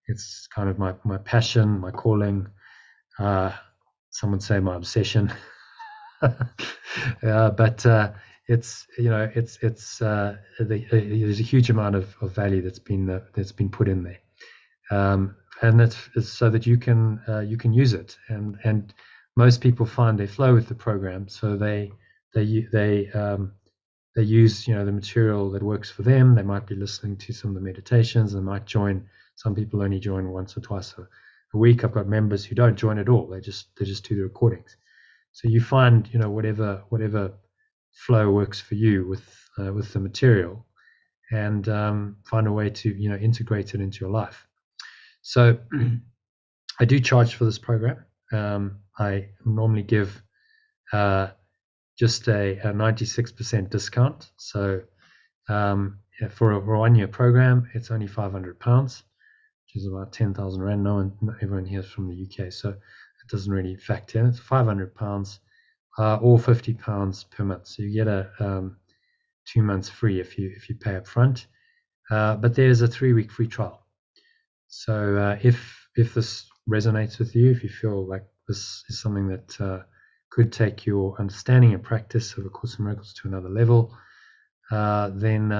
It's kind of my passion, my calling. Some would say my obsession. But it's there's a huge amount of value that's been put in there, and that's so that you can use it. And most people find they flow with the program, so they use the material that works for them. They might be listening to some of the meditations. They might join. Some people only join once or twice a week. I've got members who don't join at all. They just do the recordings. So you find whatever flow works for you with the material, and find a way to integrate it into your life. So I do charge for this program. I normally give just a 96% discount. So for a 1-year program, it's only £500, which is about 10,000 rand. Everyone here is from the UK, so it doesn't really factor in. It's £500 or £50 per month. So you get a 2 months free if you pay up front. But there's a 3-week free trial. So if this resonates with you, if you feel like this is something that could take your understanding and practice of A Course in Miracles to another level, then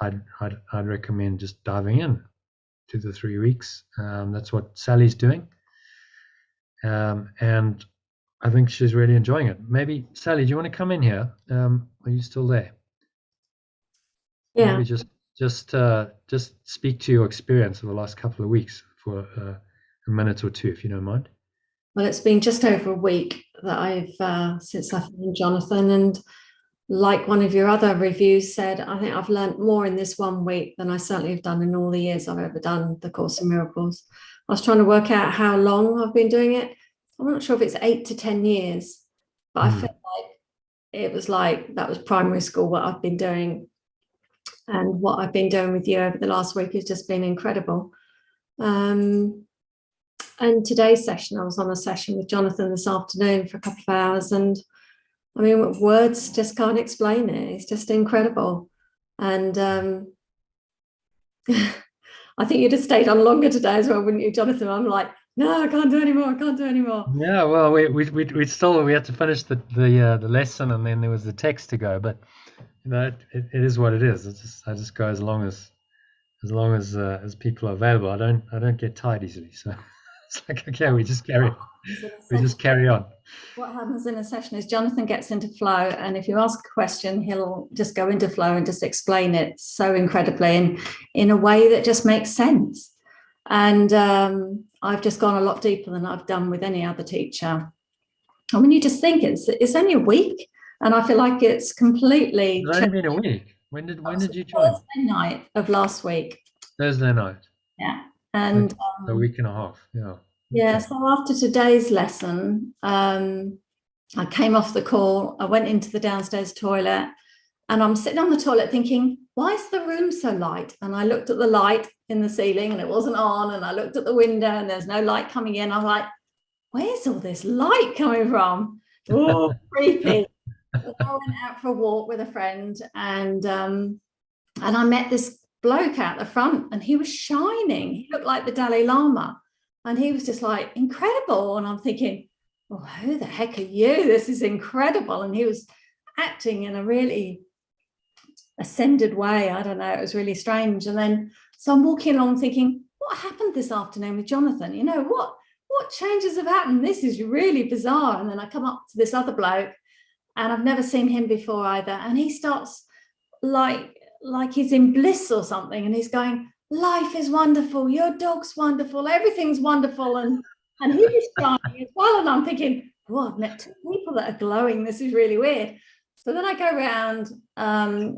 I'd recommend just diving in to the 3 weeks. That's what Sally's doing, and I think she's really enjoying it. Maybe Sally, do you want to come in here? Are you still there? Yeah. Maybe just speak to your experience of the last couple of weeks for a minute or two, if you don't mind. Well, it's been just over a week that I've since I've known Jonathan, and like one of your other reviews said, I think I've learned more in this 1 week than I certainly have done in all the years I've ever done the Course in Miracles. I was trying to work out how long I've been doing it. I'm not sure if it's 8 to 10 years, but I feel like it was like that was primary school, what I've been doing. And what I've been doing with you over the last week has just been incredible. And today's session, I was on a session with Jonathan this afternoon for a couple of hours, and I mean, words just can't explain it. It's just incredible. And I think you'd have stayed on longer today as well, wouldn't you, Jonathan? I'm like, no, I can't do anymore. I can't do anymore. Yeah, well, we had to finish the lesson, and then there was the text to go. But you know, it is what it is. I just go as long as people are available. I don't get tired easily. So it's like, okay, we just carry on. What happens in a session is Jonathan gets into flow, and if you ask a question, he'll just go into flow and just explain it so incredibly and in a way that just makes sense. And I've just gone a lot deeper than I've done with any other teacher. I mean, you just think it's only a week, and I feel like it's completely. It's only been a week. When did you join? Thursday night of last week. Thursday night. Yeah, and a week and a half. Yeah. Yeah. Okay. So after today's lesson, I came off the call. I went into the downstairs toilet, and I'm sitting on the toilet thinking, why is the room so light? And I looked at the light in the ceiling and it wasn't on, and I looked at the window and there's no light coming in. I'm like, where's all this light coming from? Oh, creepy. I went out for a walk with a friend, and I met this bloke out the front, and he was shining. He looked like the Dalai Lama, and he was just like incredible. And I'm thinking, well, who the heck are you? This is incredible. And he was acting in a really ascended way. I don't know, it was really strange. And then so I'm walking along thinking, what happened this afternoon with Jonathan? You know, what changes have happened? This is really bizarre. And then I come up to this other bloke, and I've never seen him before either, and he starts like he's in bliss or something, and he's going, life is wonderful, your dog's wonderful, everything's wonderful. And he was shining as well, and I'm thinking, oh, I've met 2 people that are glowing, this is really weird. So then I go around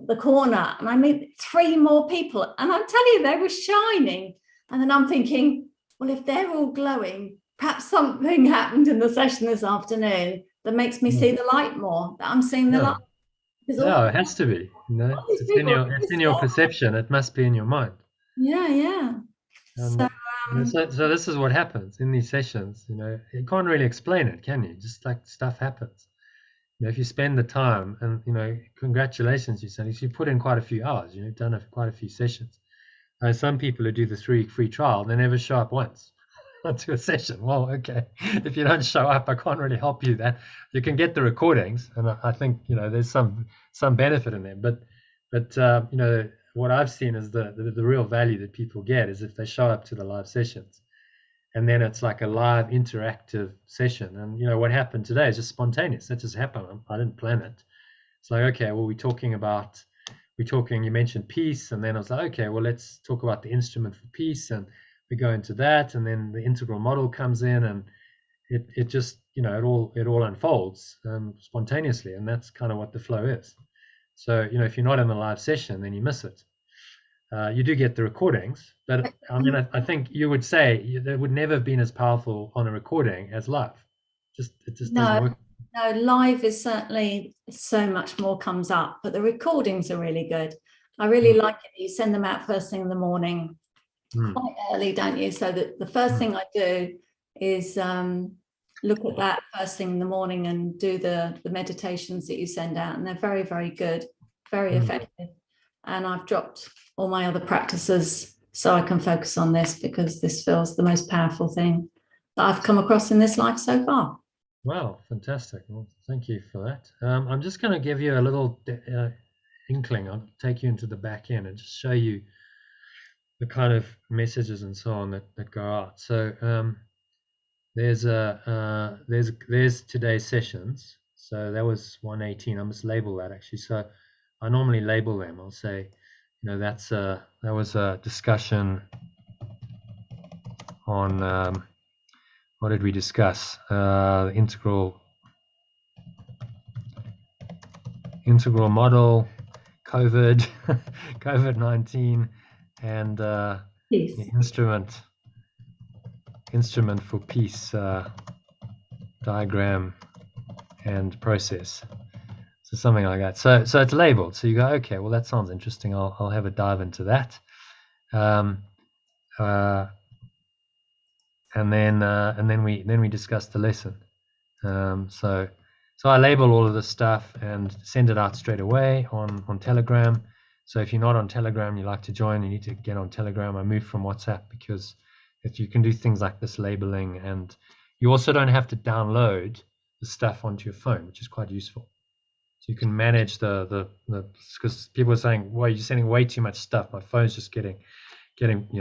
the corner and I meet 3 more people, and I'm telling you, they were shining. And then I'm thinking, well, if they're all glowing, perhaps something happened in the session this afternoon that makes me see the light more, that I'm seeing the light. No, it has to be. You know, it's in your perception. It must be in your mind. Yeah. So this is what happens in these sessions. You know, you can't really explain it, can you? Just like stuff happens. You know, if you spend the time, and you know, congratulations, you said, if you put in quite a few hours, you know, you've done quite a few sessions. Some people who do the 3-week free trial, they never show up once to a session. Well, okay, if you don't show up, I can't really help you. That you can get the recordings, and I think, you know, there's some benefit in them. But you know, what I've seen is the real value that people get is if they show up to the live sessions, and then it's like a live interactive session. And you know, what happened today is just spontaneous. That just happened. I didn't plan it. It's like, okay, well, you mentioned peace, and then I was like, okay, well, let's talk about the instrument for peace, and we go into that, and then the integral model comes in, and it just, you know, it all unfolds spontaneously, and that's kind of what the flow is. So, you know, if you're not in the live session, then you miss it. You do get the recordings, but I mean, I think you would say that would never have been as powerful on a recording as live. It just doesn't work. No, live is certainly so much more comes up, but the recordings are really good. I really like it. You send them out first thing in the morning, quite early, don't you? So that the first thing I do is look at that first thing in the morning and do the meditations that you send out, and they're very, very good, very effective. And I've dropped all my other practices so I can focus on this, because this feels the most powerful thing that I've come across in this life so far. Wow, fantastic. Well, thank you for that. I'm just going to give you a little inkling. I'll take you into the back end and just show you the kind of messages and so on that go out. So there's today's sessions. So that was 118. I must label that actually. So I normally label them. I'll say, that was a discussion on what did we discuss? Integral model, COVID, COVID-19, and the instrument for peace, diagram and process. So something like that. So it's labeled. So you go, okay, well that sounds interesting. I'll have a dive into that. And then we discuss the lesson. So I label all of this stuff and send it out straight away on Telegram. So if you're not on Telegram, you like to join, you need to get on Telegram. I moved from WhatsApp because if you can do things like this labeling, and you also don't have to download the stuff onto your phone, which is quite useful. So you can manage because people are saying, well, you're sending way too much stuff. My phone's just getting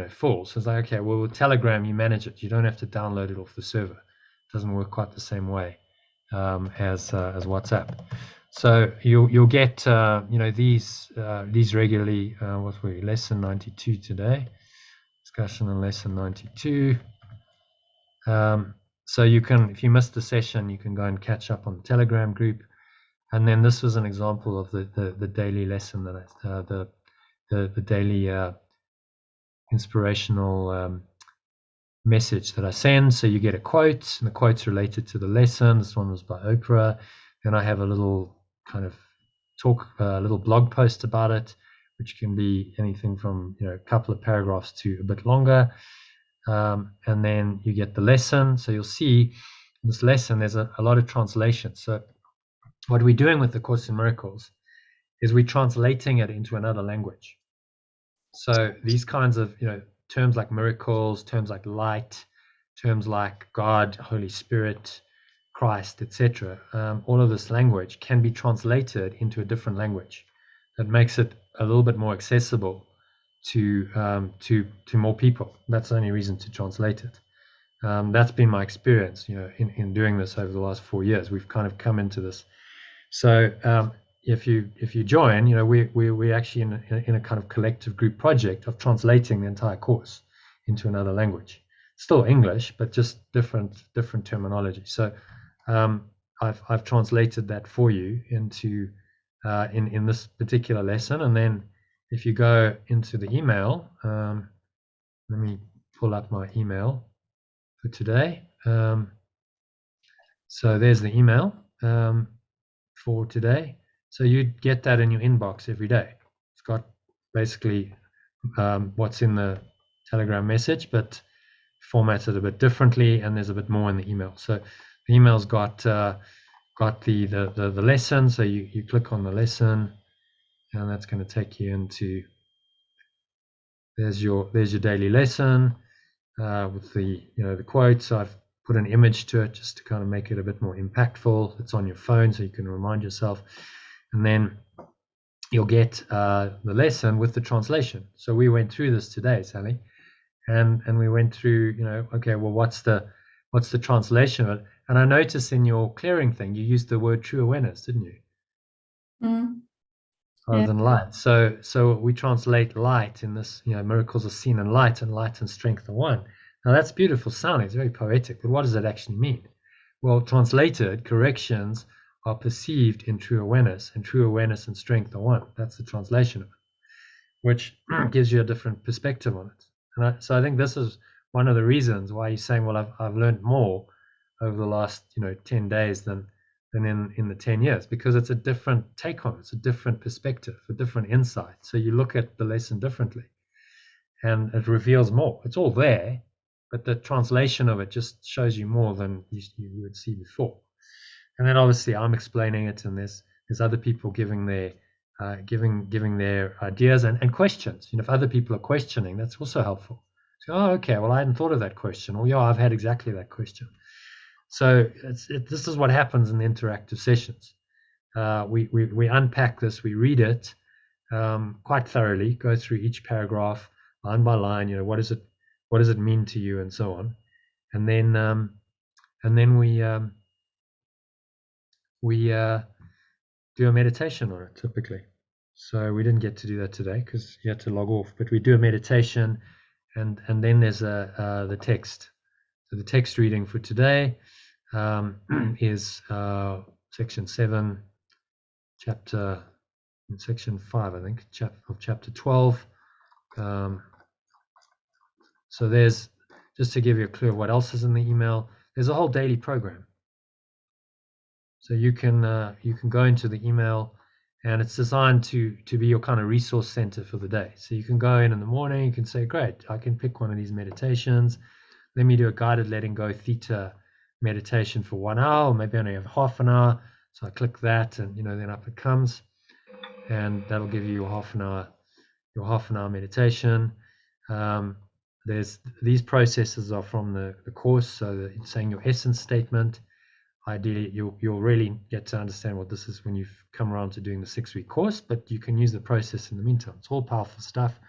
full. So it's like, okay, well, with Telegram, you manage it. You don't have to download it off the server. It doesn't work quite the same way as WhatsApp. So you'll get these regularly. What were we? Lesson 92 today. Discussion on lesson 92. So you can, if you missed the session, you can go and catch up on the Telegram group. And then this was an example of the daily lesson that the daily inspirational message that I send. So you get a quote, and the quote's related to the lesson. This one was by Oprah. Then I have a little kind of little blog post about it, which can be anything from a couple of paragraphs to a bit longer. And then you get the lesson. So you'll see in this lesson there's a lot of translation. So what we're doing with the Course in Miracles is we're translating it into another language. So these kinds of terms like miracles, terms like light, terms like God, Holy Spirit, Christ, etc. All of this language can be translated into a different language that makes it a little bit more accessible to more people. That's the only reason to translate it. That's been my experience, in doing this over the last 4 years. We've kind of come into this. So if you join, we're actually in a kind of collective group project of translating the entire course into another language. Still English, but just different terminology. So I've translated that for you into in this particular lesson. And then if you go into the email, let me pull up my email for today. So there's the email for today. So you get that in your inbox every day. It's got basically what's in the Telegram message, but formatted a bit differently, and there's a bit more in the email. So the email's got the lesson. So you click on the lesson, and that's going to take you into there's your daily lesson with the quote. So I've put an image to it just to kind of make it a bit more impactful. It's on your phone, so you can remind yourself. And then you'll get the lesson with the translation. So we went through this today, Sally, and we went through, okay, well, what's the translation of it? And I noticed in your clearing thing, you used the word true awareness, didn't you? Mm. Rather than light. So we translate light in this, miracles are seen in light, and light and strength are one. Now that's beautiful sounding. It's very poetic, but what does that actually mean? Well, translated, corrections are perceived in true awareness, and true awareness and strength are one. That's the translation of it, which gives you a different perspective on it. And so I think this is one of the reasons why you're saying, well, I've learned more over the last 10 days than in the 10 years, because it's a different take on it. It's a different perspective, a different insight. So you look at the lesson differently, and it reveals more. It's all there, but the translation of it just shows you more than you would see before. And then obviously I'm explaining it, and there's other people giving their giving their ideas and questions. If other people are questioning, that's also helpful. Oh, okay. Well, I hadn't thought of that question. Well, yeah, I've had exactly that question. So this is what happens in the interactive sessions. We unpack this, we read it quite thoroughly, go through each paragraph line by line. What does it mean to you, and so on, and then we do a meditation on it typically. So we didn't get to do that today because you had to log off, but we do a meditation, and then there's the text. So the text reading for today is section 7, section 5, I think, of chapter 12. So there's, just to give you a clue of what else is in the email, there's a whole daily program. So you can go into the email, and it's designed to be your kind of resource center for the day. So you can go in the morning, you can say, great, I can pick one of these meditations. Let me do a guided letting go theta meditation for 1 hour, or maybe only have half an hour. So I click that, and then up it comes, and that'll give you your half an hour meditation. There's these processes are from the course, so it's saying your essence statement. Ideally, you'll really get to understand what this is when you've come around to doing the 6-week course, but you can use the process in the meantime. It's all powerful stuff.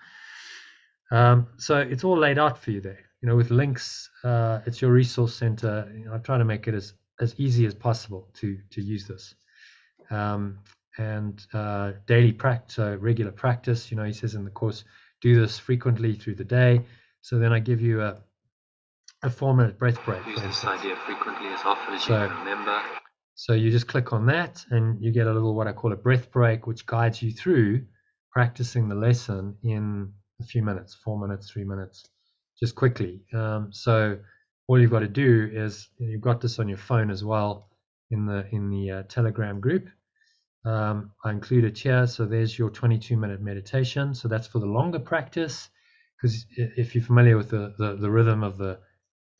So it's all laid out for you there, with links. It's your resource center. I try to make it as easy as possible to use this. And daily practice, so regular practice. He says in the course, do this frequently through the day. So then I give you a 4-minute breath break. Use this idea frequently, as often as you can remember. So you just click on that, and you get a little, what I call a breath break, which guides you through practicing the lesson in a few minutes, 4 minutes, 3 minutes, just quickly. So all you've got to do is, you've got this on your phone as well in the Telegram group. I include it here. So there's your 22-minute meditation. So that's for the longer practice, because if you're familiar with the rhythm of the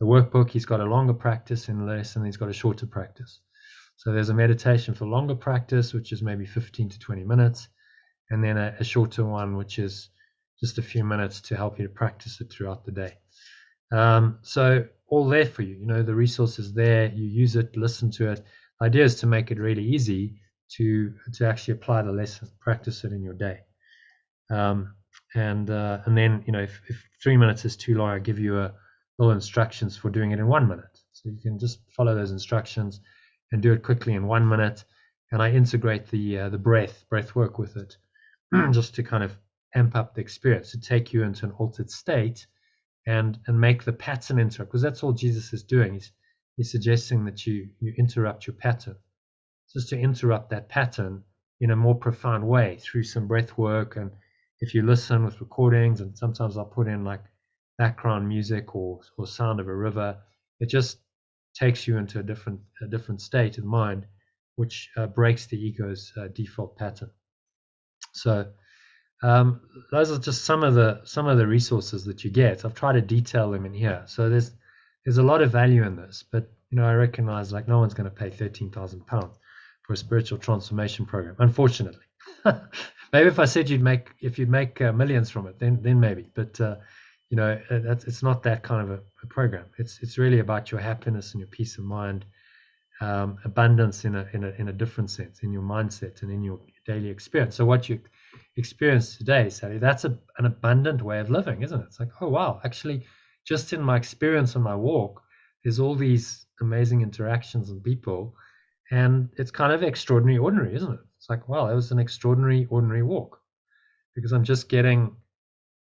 workbook, he's got a longer practice in the lesson, he's got a shorter practice. So there's a meditation for longer practice, which is maybe 15 to 20 minutes, and then a shorter one, which is just a few minutes to help you to practice it throughout the day. So all there for you, the resources there, you use it, listen to it. The idea is to make it really easy to actually apply the lesson, practice it in your day. And then, if 3 minutes is too long, I give you a little instructions for doing it in 1 minute. So you can just follow those instructions and do it quickly in 1 minute. And I integrate the breath work with it, just to kind of amp up the experience, to take you into an altered state and make the pattern interrupt, because that's all Jesus is doing. He's suggesting that you interrupt your pattern, just to interrupt that pattern in a more profound way through some breath work. And if you listen with recordings, and sometimes I'll put in like background music or sound of a river, it just takes you into a different state of mind, which breaks the ego's default pattern. So those are just some of the resources that you get. I've tried to detail them in here. So there's a lot of value in this, but I recognize like no one's going to pay £13,000 for a spiritual transformation program, unfortunately. Maybe if I said you'd make millions from it, then maybe. But it's not that kind of a program. It's really about your happiness and your peace of mind, abundance in a different sense, in your mindset and in your daily experience. So what you experience today, Sally, that's an abundant way of living, isn't it? It's like, oh wow, actually, just in my experience on my walk, there's all these amazing interactions and people, and it's kind of extraordinary, ordinary, isn't it? It's like, wow, that was an extraordinary, ordinary walk, because I'm just getting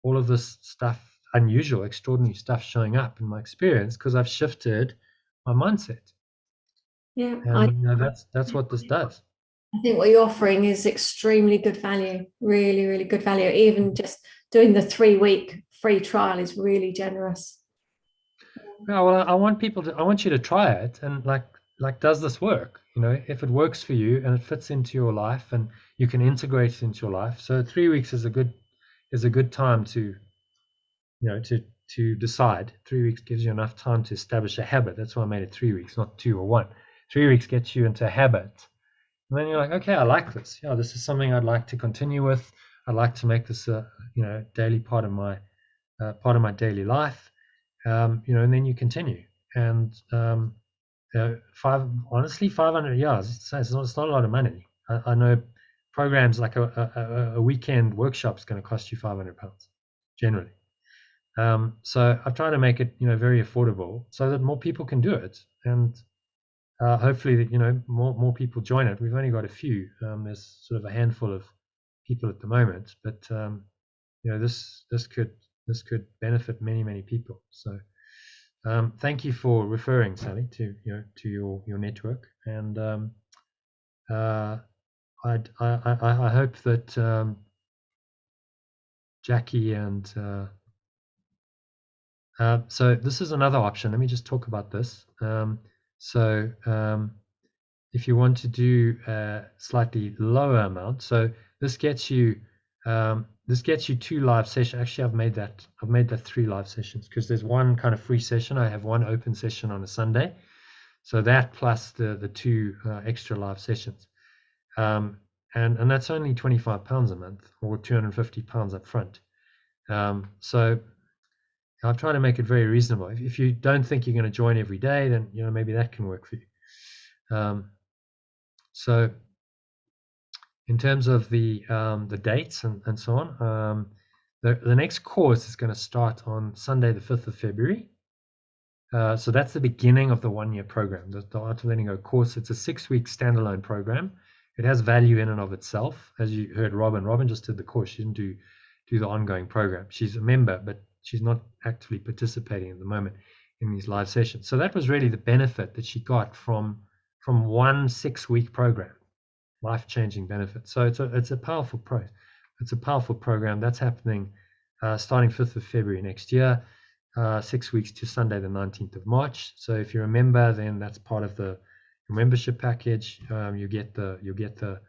all of this stuff, unusual, extraordinary stuff showing up in my experience because I've shifted my mindset. Yeah, and that's what this does. I think what you're offering is extremely good value, really, really good value. Even just doing the 3-week free trial is really generous. Yeah, well, I want you to try it, and like, does this work? If it works for you and it fits into your life and you can integrate it into your life. So 3 weeks is a good time to decide. 3 weeks gives you enough time to establish a habit. That's why I made it 3 weeks, not 2 or 1. 3 weeks gets you into a habit. And then you're like, okay, I like this. Yeah, this is something I'd like to continue with. I'd like to make this a daily part of my part of my daily life, and then you continue. And honestly, 500 yards, it's not a lot of money. I know programs like a weekend workshop is going to cost you £500 generally. So I've tried to make it, very affordable so that more people can do it, and hopefully, more people join it. We've only got a few. There's sort of a handful of people at the moment, but this could benefit many people. So thank you for referring, Sally, to your network, and I hope that Jackie and so this is another option. Let me just talk about this. If you want to do a slightly lower amount, so this gets you 2 live sessions. Actually, I've made that 3 live sessions, because there's one kind of free session. I have one open session on a Sunday, so that plus the 2 extra live sessions, and that's only £25 a month, or £250 up front. So I've tried to make it very reasonable. If you don't think you're going to join every day, then maybe that can work for you. So in terms of the dates and so on, the next course is going to start on Sunday, the 5th of February. So that's the beginning of the 1-year program, the Art of Letting Go course. It's a 6-week standalone program. It has value in and of itself. As you heard Robin just did the course. She didn't do the ongoing program. She's a member, but she's not actively participating at the moment in these live sessions. So that was really the benefit that she got from one 6-week program, life-changing benefit. So it's a powerful program that's happening starting 5th of February next year, 6 weeks to Sunday the 19th of March. So if you're a member, then that's part of the membership package. You get the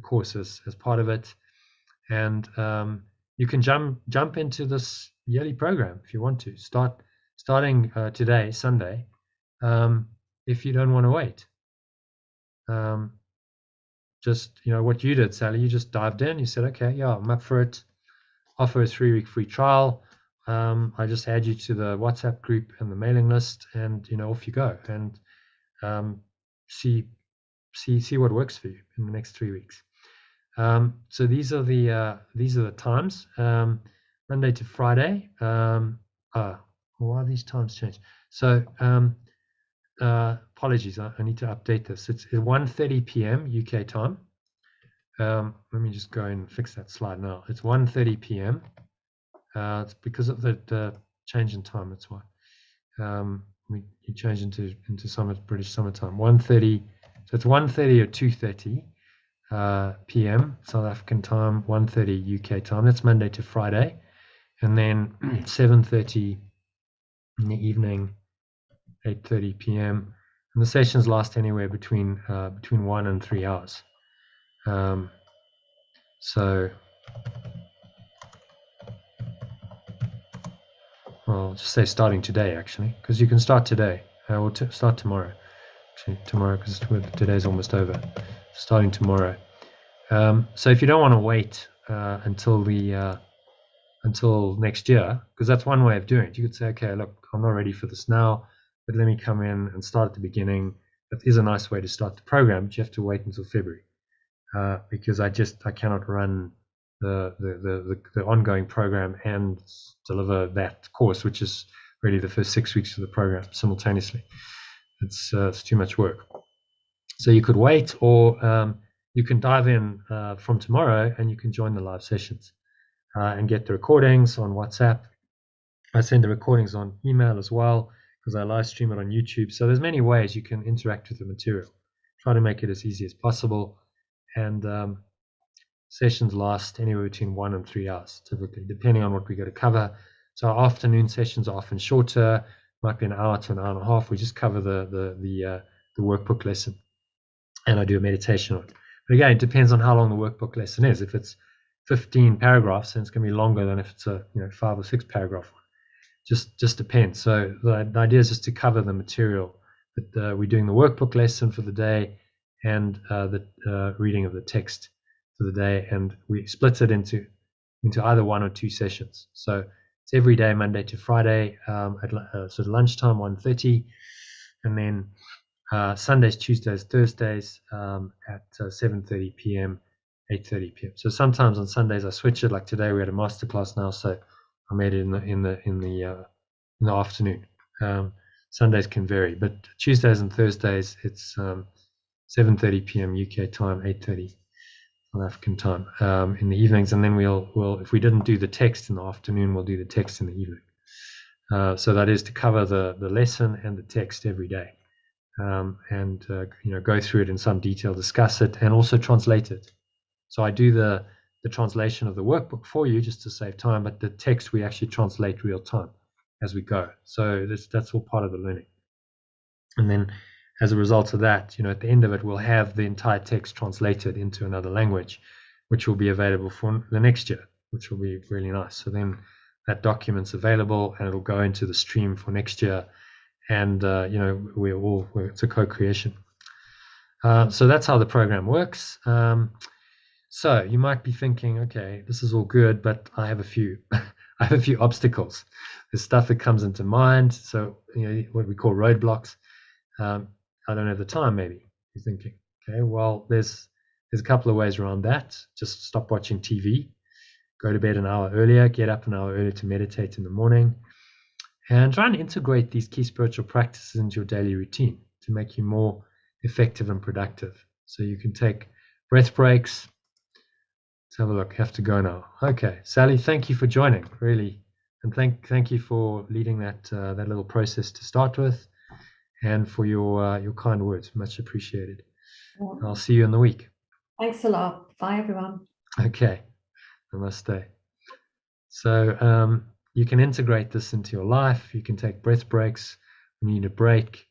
courses as part of it, and you can jump into this yearly program if you want to, starting today, Sunday, if you don't want to wait. Just what you did, Sally, you just dived in. You said, okay, yeah, I'm up for it. Offer a 3-week free trial. I just add you to the WhatsApp group and the mailing list, and off you go, and see what works for you in the next 3 weeks. So these are the times, Monday to Friday. Why are these times changed? So apologies, I need to update this. It's 1:30 p.m. UK time. Let me just go and fix that slide now. It's 1:30 p.m. It's because of the change in time. That's why you change into British summertime. 1:30. So it's 1:30 or 2:30 p.m. South African time. 1:30 UK time. That's Monday to Friday, and then 7:30 in the evening. 8:30 p.m. and the sessions last anywhere between 1 and 3 hours. So I'll just say starting today, actually, because you can start today. We'll start tomorrow. Actually, tomorrow, because today's almost over. Starting tomorrow. So if you don't want to wait until next year, because that's one way of doing it. You could say, okay, look, I'm not ready for this now, but let me come in and start at the beginning. That is a nice way to start the program, but you have to wait until February, because I cannot run the ongoing program and deliver that course, which is really the first 6 weeks of the program simultaneously. It's too much work. So you could wait, or you can dive in from tomorrow, and you can join the live sessions and get the recordings on WhatsApp. I send the recordings on email as well, because I live stream it on YouTube. So there's many ways you can interact with the material. Try to make it as easy as possible. And sessions last anywhere between 1 and 3 hours, typically, depending on what we're going to cover. So our afternoon sessions are often shorter, might be an hour to an hour and a half. We just cover the workbook lesson, and I do a meditation on it. But again, it depends on how long the workbook lesson is. If it's 15 paragraphs, then it's going to be longer than if it's a 5 or 6 paragraph one. Just depends. So the idea is just to cover the material that we're doing the workbook lesson for the day, and the reading of the text for the day, and we split it into either 1 or 2 sessions. So It's every day, Monday to Friday, at sort of lunchtime, 1:30, and then Sundays, Tuesdays, Thursdays at 7:30 p.m., 8:30 p.m. So sometimes on Sundays I switch it. Like today we had a masterclass now, so I made it in the afternoon. Sundays can vary, but Tuesdays and Thursdays it's 7:30 p.m. UK time, 8:30 South African time in the evenings, and then we'll if we didn't do the text in the afternoon, we'll do the text in the evening. So that is to cover the lesson and the text every day, and go through it in some detail, discuss it, and also translate it. So I do the translation of the workbook for you just to save time, but the text we actually translate real time as we go. So that's all part of the learning. And then as a result of that, at the end of it, we'll have the entire text translated into another language, which will be available for the next year, which will be really nice. So then that document's available and it'll go into the stream for next year. And, it's a co-creation. So that's how the program works. So you might be thinking, okay, this is all good, but I have a few obstacles. There's stuff that comes into mind. So, what we call roadblocks. I don't have the time, maybe you're thinking. Okay, well, there's a couple of ways around that. Just stop watching TV, go to bed an hour earlier, get up an hour earlier to meditate in the morning, and try and integrate these key spiritual practices into your daily routine to make you more effective and productive. So you can take breath breaks. Let's have a look. Have to go now. Okay, Sally, thank you for joining, really, and thank you for leading that little process to start with, and for your kind words. Much appreciated. Yeah. I'll see you in the week. Thanks a lot. Bye, everyone. Okay, namaste. So you can integrate this into your life. You can take breath breaks when you need a break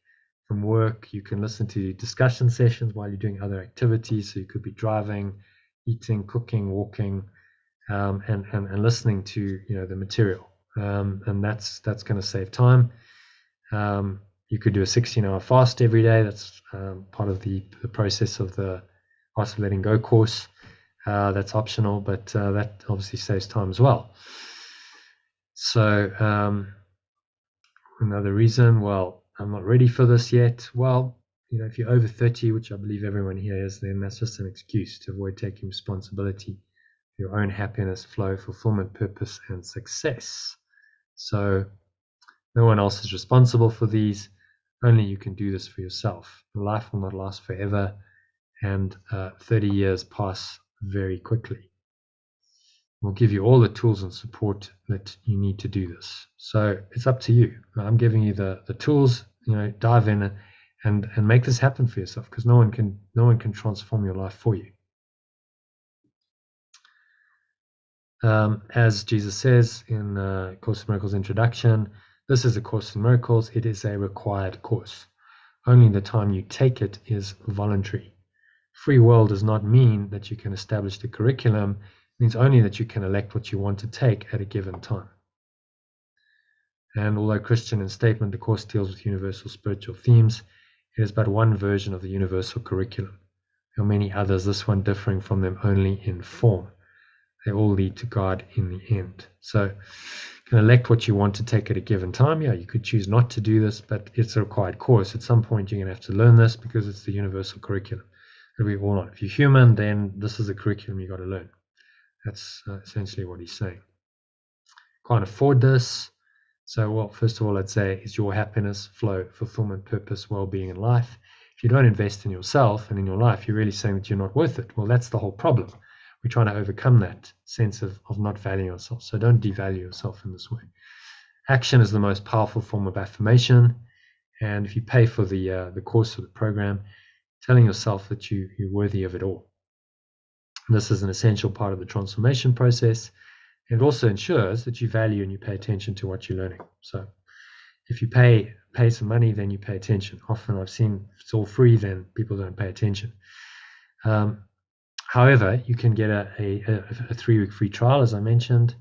from work. You can listen to discussion sessions while you're doing other activities. So you could be driving, eating, cooking, walking, and listening to the material. And that's going to save time. You could do a 16-hour fast every day. That's part of the process of the Art of Letting Go course. That's optional, but that obviously saves time as well. So another reason, well, I'm not ready for this yet. Well, if you're over 30, which I believe everyone here is, then that's just an excuse to avoid taking responsibility for your own happiness, flow, fulfillment, purpose, and success. So no one else is responsible for these. Only you can do this for yourself. Life will not last forever, and 30 years pass very quickly. We'll give you all the tools and support that you need to do this. So it's up to you. I'm giving you the tools. Dive in and make this happen for yourself, because no one can transform your life for you. As Jesus says in Course in Miracles introduction, this is a Course in Miracles. It is a required course. Only the time you take it is voluntary. Free will does not mean that you can establish the curriculum. It means only that you can elect what you want to take at a given time. And although Christian in statement, the Course deals with universal spiritual themes, it is but one version of the universal curriculum. There are many others, this one differing from them only in form. They all lead to God in the end. So you can elect what you want to take at a given time. Yeah, you could choose not to do this, but it's a required course. At some point, you're going to have to learn this because it's the universal curriculum. And we all know. If you're human, then this is the curriculum you got to learn. That's essentially what he's saying. Can't afford this. So, well, first of all, I'd say is your happiness, flow, fulfillment, purpose, well-being in life. If you don't invest in yourself and in your life, you're really saying that you're not worth it. Well, that's the whole problem. We're trying to overcome that sense of not valuing yourself. So don't devalue yourself in this way. Action is the most powerful form of affirmation. And if you pay for the course or the program, telling yourself that you're worthy of it all. This is an essential part of the transformation process. It also ensures that you value and you pay attention to what you're learning. So if you pay some money, then you pay attention. Often I've seen if it's all free, then people don't pay attention. However, you can get a 3-week free trial, as I mentioned,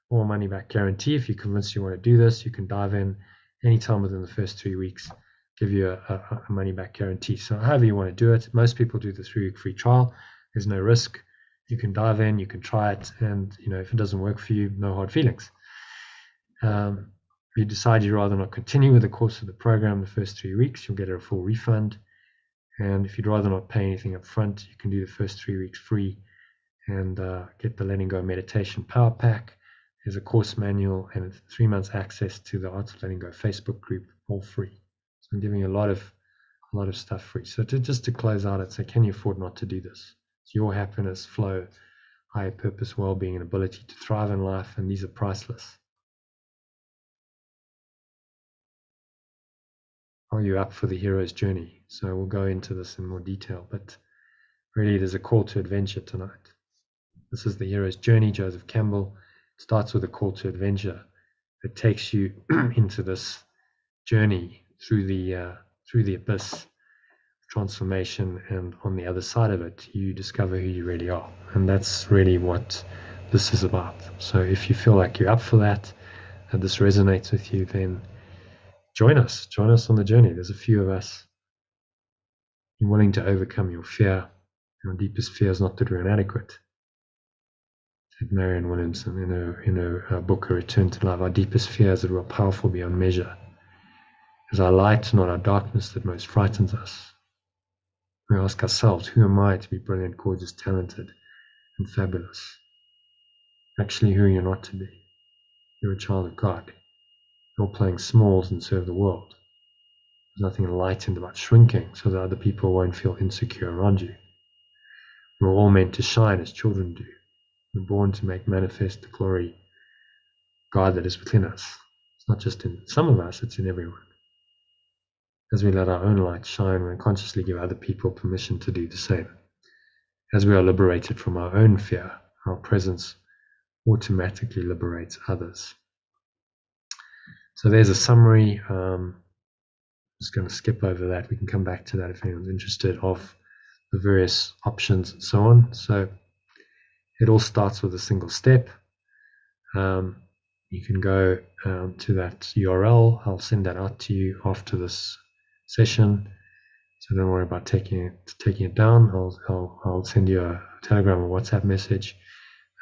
or a money-back guarantee. If you're convinced you want to do this, you can dive in anytime within the first 3 weeks, give you a money-back guarantee. So however you want to do it, most people do the 3-week free trial. There's no risk. You can dive in, you can try it, and if it doesn't work for you, no hard feelings. if you decide you'd rather not continue with the course of the program the first 3 weeks, you'll get a full refund. And if you'd rather not pay anything up front, you can do the first 3 weeks free and get the Letting Go Meditation Power Pack. There's a course manual and 3 months access to the Art of Letting Go Facebook group, all free. So I'm giving you a lot of stuff free. So just to close out, I'd say, can you afford not to do this? It's your happiness, flow, higher purpose, well-being, and ability to thrive in life, and these are priceless. Are you up for the hero's journey? So we'll go into this in more detail, but really there's a call to adventure tonight. This is the hero's journey, Joseph Campbell. It starts with a call to adventure that takes you into this journey through the abyss transformation, and on the other side of it you discover who you really are, and that's really what this is about. So if you feel like you're up for that and this resonates with you, then join us on the journey. There's a few of us. You're willing to overcome your fear. Your deepest fear is not that we're inadequate, said Marianne Williamson in her book A Return to Life. Our deepest fear is that we're powerful beyond measure. It is our light, not our darkness, that most frightens us. We ask ourselves, who am I to be brilliant, gorgeous, talented, and fabulous? Actually, who are you not to be? You're a child of God. You're playing smalls and serve the world. There's nothing enlightened about shrinking so that other people won't feel insecure around you. We're all meant to shine as children do. We're born to make manifest the glory God that is within us. It's not just in some of us, it's in everyone. As we let our own light shine, we unconsciously give other people permission to do the same. As we are liberated from our own fear, our presence automatically liberates others. So there's a summary. I'm just going to skip over that. We can come back to that if anyone's interested, of the various options and so on. So it all starts with a single step. You can go to that URL. I'll send that out to you after this session. So don't worry about taking it down. I'll send you a Telegram or WhatsApp message.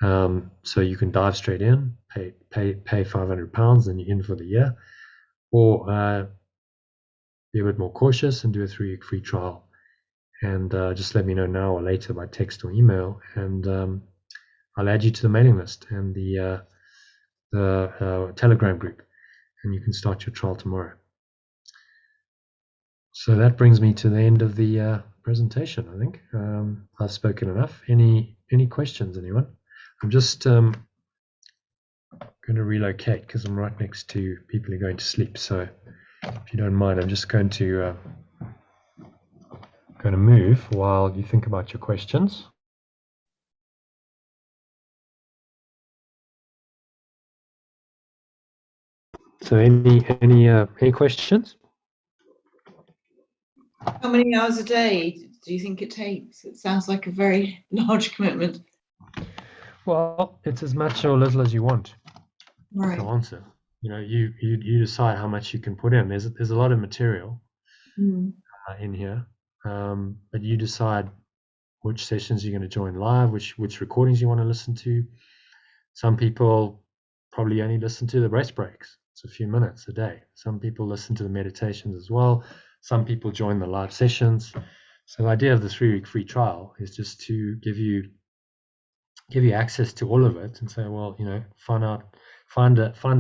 So you can dive straight in, pay £500, and you're in for the year, or be a bit more cautious and do a 3-week free trial. And just let me know now or later by text or email, and I'll add you to the mailing list and the Telegram group, and you can start your trial tomorrow. So that brings me to the end of the presentation. I think I've spoken enough. Any questions, anyone? I'm just going to relocate because I'm right next to people who are going to sleep. So if you don't mind, I'm just going to move while you think about your questions. So any questions? How many hours a day do you think it takes? It sounds like a very large commitment. Well, it's as much or little as you want. Right. To answer. You decide how much you can put in. There's a lot of material in here, but you decide which sessions you're going to join live, which recordings you want to listen to. Some people probably only listen to the rest breaks. It's a few minutes a day. Some people listen to the meditations as well. Some people join the live sessions. So the idea of the 3-week free trial is just to give you access to all of it and say, well, find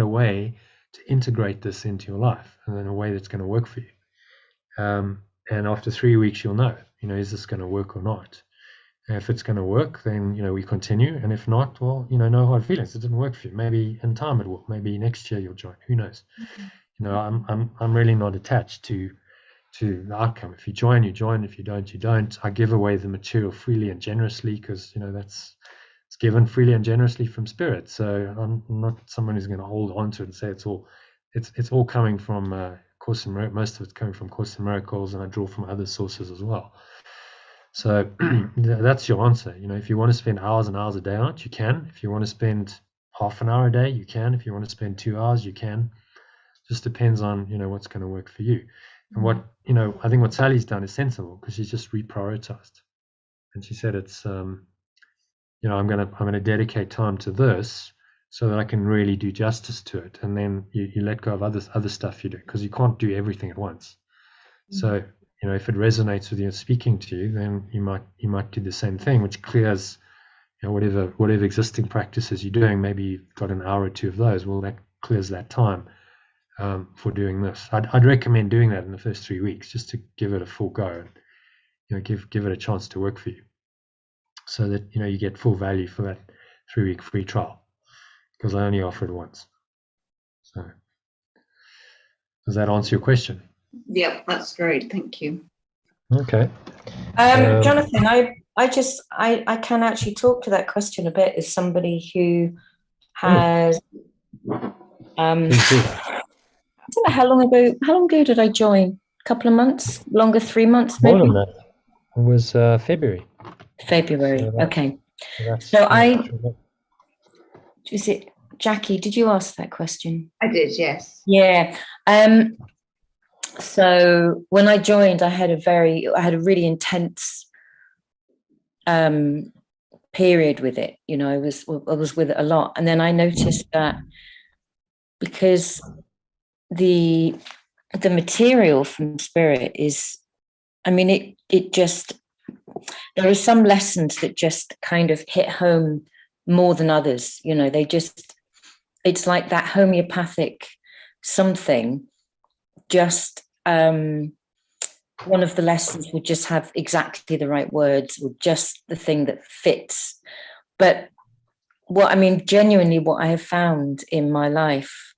a way to integrate this into your life, and in a way that's going to work for you. And after 3 weeks, you'll know, is this going to work or not? And if it's going to work, then, we continue. And if not, well, no hard feelings. It didn't work for you. Maybe in time it will. Maybe next year you'll join. Who knows? I'm really not attached to the outcome. If you join, you join. If you don't, you don't. I give away the material freely and generously because, it's given freely and generously from Spirit. So I'm not someone who's going to hold on to it and say it's all coming from Course in Miracles. Most of it's coming from Course in Miracles, and I draw from other sources as well. So that's your answer. If you want to spend hours and hours a day on it, you can. If you want to spend half an hour a day, you can. If you want to spend 2 hours, you can. Just depends on what's going to work for you. And what I think what Sally's done is sensible, because she's just reprioritized, and she said it's I'm going to dedicate time to this so that I can really do justice to it. And then you let go of other stuff you do, because you can't do everything at once. So, if it resonates with you speaking to you, then you might do the same thing, which clears, whatever existing practices you're doing. Maybe you've got an hour or two of those. Well, that clears that time for doing this. I'd recommend doing that in the first 3 weeks, just to give it a full go, and give it a chance to work for you, so that you get full value for that 3-week free trial, because I only offer it once. So, does that answer your question? Yeah, that's great. Thank you. Okay. Jonathan, I can actually talk to that question a bit as somebody who has I don't know how long ago did I join? A couple of months? Longer? 3 months maybe? More than that. It was February. So okay. Is it Jackie, did you ask that question? I did, yes. Yeah. So when I joined, I had a really intense period with it. I was with it a lot, and then I noticed that because the material from spirit is, it just, there are some lessons that just kind of hit home more than others. It's like that homeopathic something. Just one of the lessons would just have exactly the right words, or just the thing that fits. But genuinely, what I have found in my life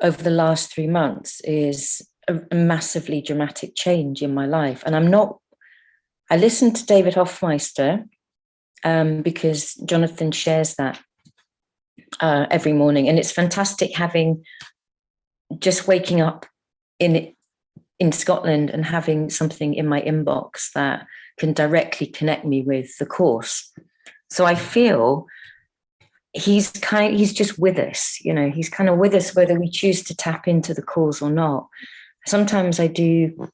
over the last 3 months is a massively dramatic change in my life. And I listened to David Hoffmeister because Jonathan shares that every morning. And it's fantastic just waking up in Scotland and having something in my inbox that can directly connect me with the course. So I feel he's just with us, he's kind of with us whether we choose to tap into the course or not. Sometimes I do.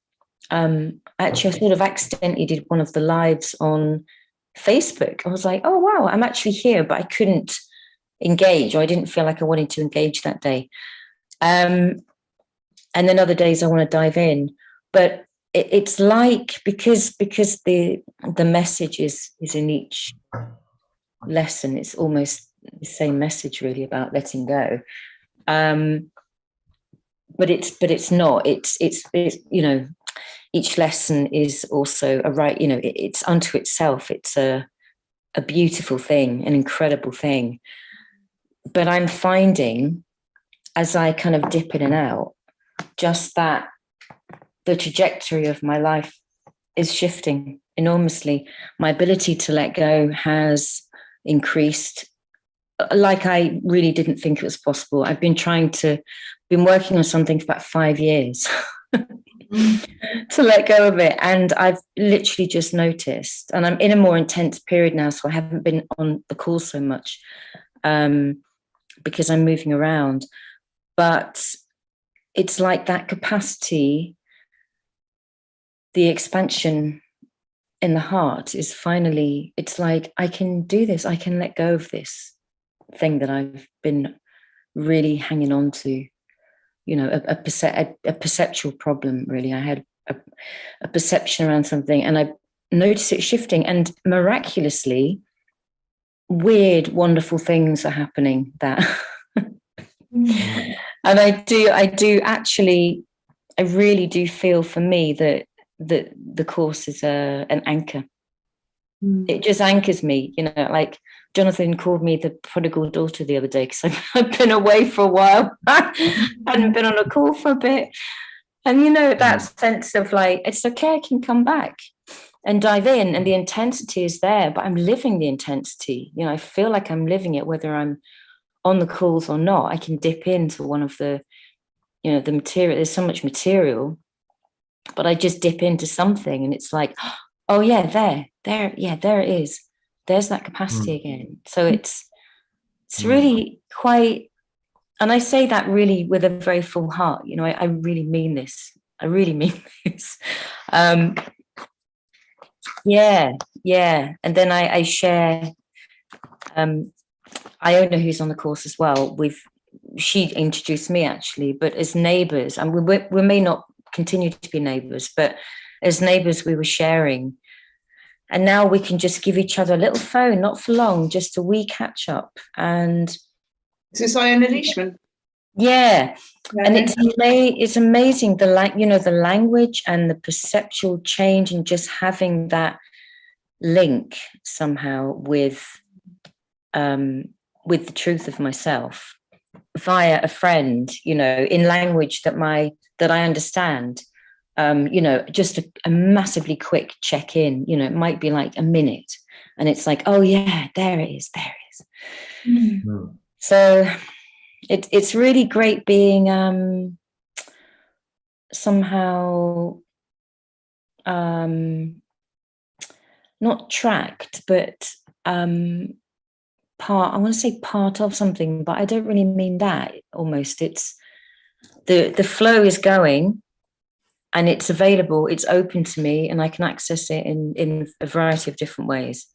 Actually, I sort of accidentally did one of the lives on Facebook. I was like, oh wow, I'm actually here, but I couldn't engage, or I didn't feel like I wanted to engage that day. And then other days I want to dive in, but it's like, because the message is in each lesson, it's almost the same message really about letting go. But it's not. It's each lesson is also a right. It's unto itself. It's a beautiful thing, an incredible thing. But I'm finding, as I kind of dip in and out, just that the trajectory of my life is shifting enormously. My ability to let go has increased, like I really didn't think it was possible. I've been working on something for about 5 years to let go of it. And I've literally just noticed, and I'm in a more intense period now, so I haven't been on the call so much because I'm moving around. But it's like that capacity, the expansion in the heart is finally, it's like, I can do this. I can let go of this thing that I've been really hanging on to, a perceptual problem, really. I had a perception around something, and I noticed it shifting, and miraculously, weird, wonderful things are happening that... And I really do feel, for me, that the course is an anchor. It just anchors me, like Jonathan called me the prodigal daughter the other day, because I've been away for a while. Hadn't been on a call for a bit. And that sense of like, it's okay, I can come back and dive in, and the intensity is there, but I'm living the intensity. I feel like I'm living it, whether I'm on the calls or not. I can dip into one of the material. There's so much material, but I just dip into something, and it's like, oh yeah, there it is. There's that capacity again. So it's really quite, and I say that really with a very full heart. I really mean this. I really mean this. Yeah. And then I share Iona, who's on the course as well, she introduced me actually, but as neighbours, and we may not continue to be neighbours, but as neighbours we were sharing. And now we can just give each other a little phone, not for long, just a wee catch up. And is this Iona Leishman? Yeah. And it's amazing the language and the perceptual change, and just having that link somehow with the truth of myself via a friend, in language that I understand. Just a massively quick check-in, it might be like a minute, and it's like, oh yeah, there it is. Mm-hmm. So it's really great being somehow not tracked, but I want to say part of something, but I don't really mean that. Almost, it's the flow is going, and it's available, it's open to me, and I can access it in a variety of different ways.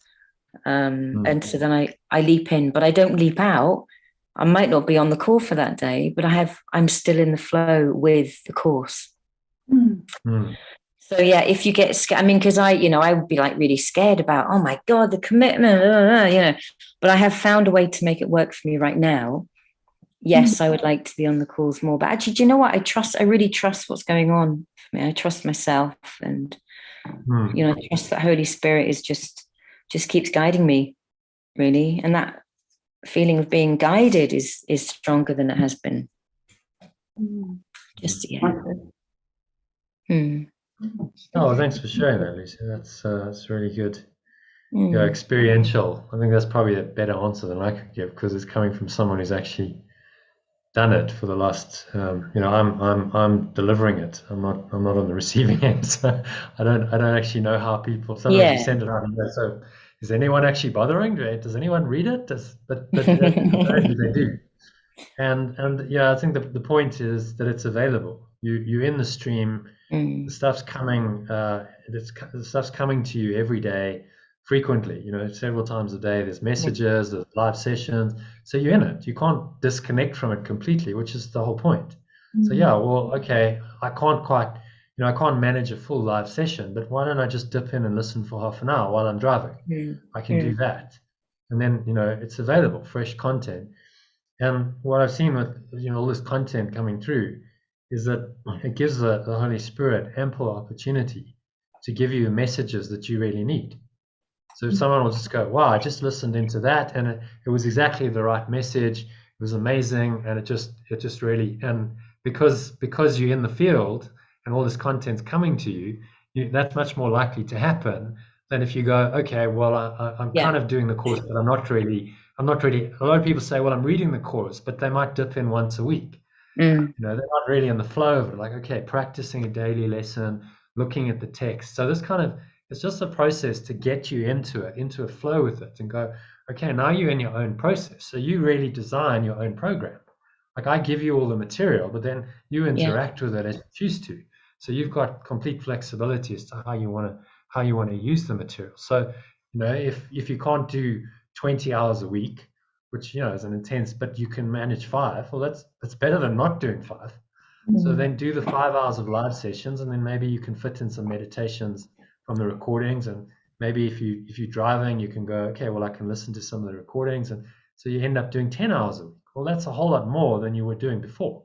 And so then I leap in, but I don't leap out. I might not be on the call for that day, but I'm still in the flow with the course. So yeah, if you get scared, because I would be like really scared about, oh my God, the commitment, but I have found a way to make it work for me right now. Yes, I would like to be on the calls more, but actually, do you know what? I really trust what's going on for me. I trust myself, and I trust that Holy Spirit is just keeps guiding me, really. And that feeling of being guided is stronger than it has been. Oh, thanks for sharing that, Lisa. That's really good. Experiential. I think that's probably a better answer than I could give, because it's coming from someone who's actually done it for the last. I'm delivering it. I'm not on the receiving end, so I don't actually know how people. Sometimes you send it out and go, so is anyone actually bothering? Does anyone read it? But apparently they do. And yeah, I think the point is that it's available. You're in the stream. The stuff's coming. The stuff's coming to you every day, frequently. Several times a day. There's messages, there's live sessions. So you're in it. You can't disconnect from it completely, which is the whole point. So yeah, well, okay, I can't manage a full live session, but why don't I just dip in and listen for half an hour while I'm driving? I can do that, and then it's available, fresh content. And what I've seen with all this content coming through is that it gives the Holy Spirit ample opportunity to give you the messages that you really need. So if someone will just go, wow, I just listened into that, and it was exactly the right message. It was amazing, and it just really, and because you're in the field and all this content's coming to you, that's much more likely to happen than if you go, okay, well, I'm kind of doing the course, but I'm not really. A lot of people say, well, I'm reading the course, but they might dip in once a week. They're not really in the flow of it. Like, okay, practicing a daily lesson, looking at the text. So this it's just a process to get you into a flow with it, and go, okay, now you're in your own process. So you really design your own program. Like, I give you all the material, but then you interact with it as you choose to. So you've got complete flexibility as to how you want to use the material. So, if you can't do 20 hours a week, which is an intense, but you can manage 5. Well, that's better than not doing 5. So then do the 5 hours of live sessions, and then maybe you can fit in some meditations from the recordings, and maybe if you're driving, you can go, okay, well, I can listen to some of the recordings, and so you end up doing 10 hours a week. Well, that's a whole lot more than you were doing before.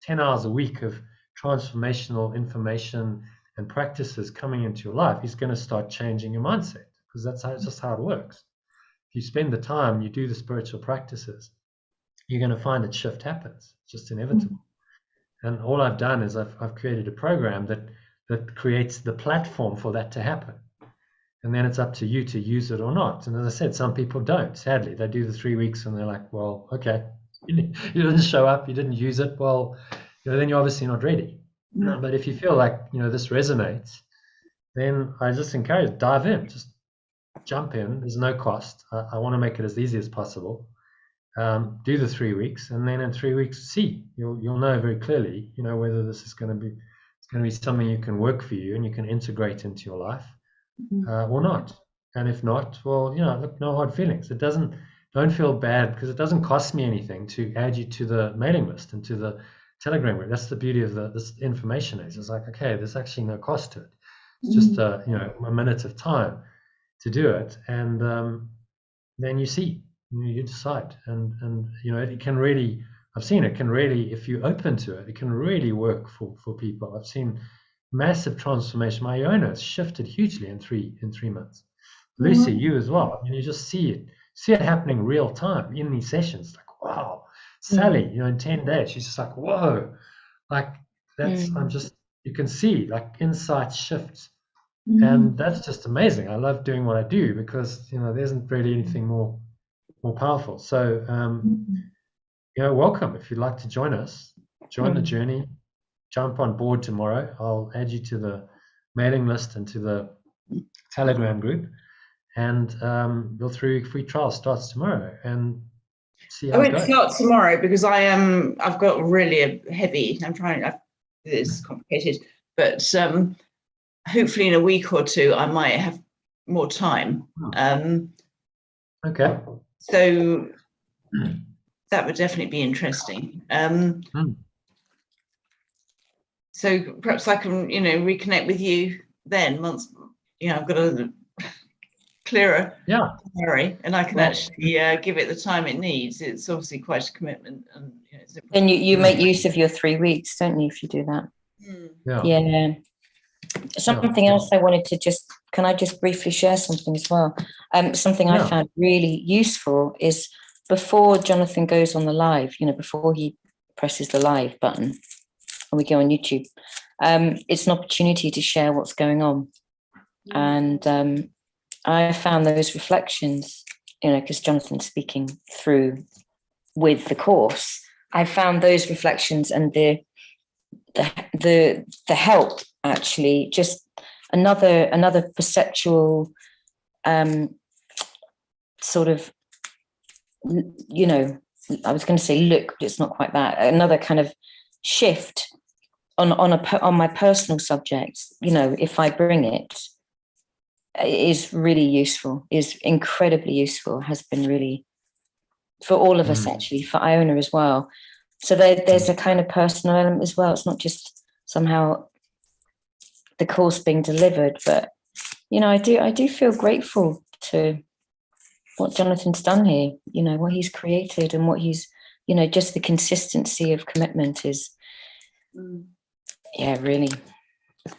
10 hours a week of transformational information and practices coming into your life is going to start changing your mindset, because that's just how it works. If you spend the time, you do the spiritual practices, you're going to find that shift happens. It's just inevitable. And all I've done is I've created a program that creates the platform for that to happen. And then it's up to you to use it or not. And as I said, some people don't. Sadly, they do the 3 weeks and they're like, well, okay, you didn't show up, you didn't use it. Well, then you're obviously not ready. But if you feel like this resonates, then I just encourage, dive in, just jump in. There's no cost. I want to make it as easy as possible. Do the 3 weeks, and then in 3 weeks, see, you'll know very clearly, whether this is going to be something you can work for you and you can integrate into your life or not. And if not, well, look, no hard feelings. It doesn't don't feel bad, because it doesn't cost me anything to add you to the mailing list and to the Telegram group. That's the beauty of this information age. It's like, okay, there's actually no cost to it. It's just a minute of time to do it, and then you see, you decide, and it can really. I've seen it can really, if you're open to it, it can really work for people. I've seen massive transformation. My owner has shifted hugely in three months. Lucy, you as well. I mean, you just see it happening real time in these sessions. Like, wow. Sally, in 10 days, she's just like, whoa. Like, that's, you can see like insight shifts. And that's just amazing. I love doing what I do, because, there isn't really anything more powerful. So, welcome. If you'd like to join us, join the journey, jump on board tomorrow. I'll add you to the mailing list and to the Telegram group, and your free trial starts tomorrow, and see how it goes. It's not tomorrow, because I've got really a heavy, it's complicated, but hopefully in a week or two I might have more time. Okay. So that would definitely be interesting. So perhaps I can, reconnect with you then once, I've got a clearer diary, and I can actually give it the time it needs. It's obviously quite a commitment. And you make use of your 3 weeks, don't you, if you do that? Yeah. Something else I wanted to can I just briefly share something as well? Something I found really useful is, before Jonathan goes on the live, before he presses the live button and we go on YouTube, it's an opportunity to share what's going on. And I found those reflections, because Jonathan's speaking through with the course, I found those reflections and the help, actually, just another perceptual sort of, I was going to say look, but it's not quite that. Another kind of shift on my personal subject, if I bring it, is really useful, is incredibly useful, has been really, for all of us, actually, for Iona as well. So there's a kind of personal element as well. It's not just somehow the course being delivered, but, I do feel grateful to what Jonathan's done here, what he's created, and what he's, just the consistency of commitment is, really,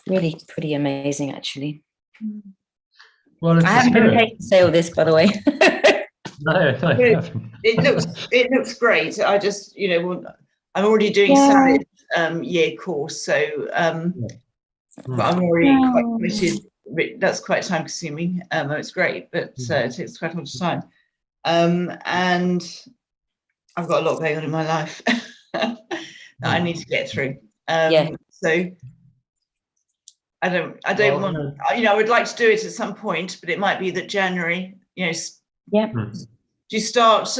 really pretty amazing, actually. Well, I haven't been paid to say all this, by the way. No, it looks great. I just, I'm already doing Sally's year course, so but I'm already quite committed. That's quite time consuming. It's great, but it takes quite a lot of time. And I've got a lot going on in my life that I need to get through. So I don't want, I would like to do it at some point, but it might be that January, do you start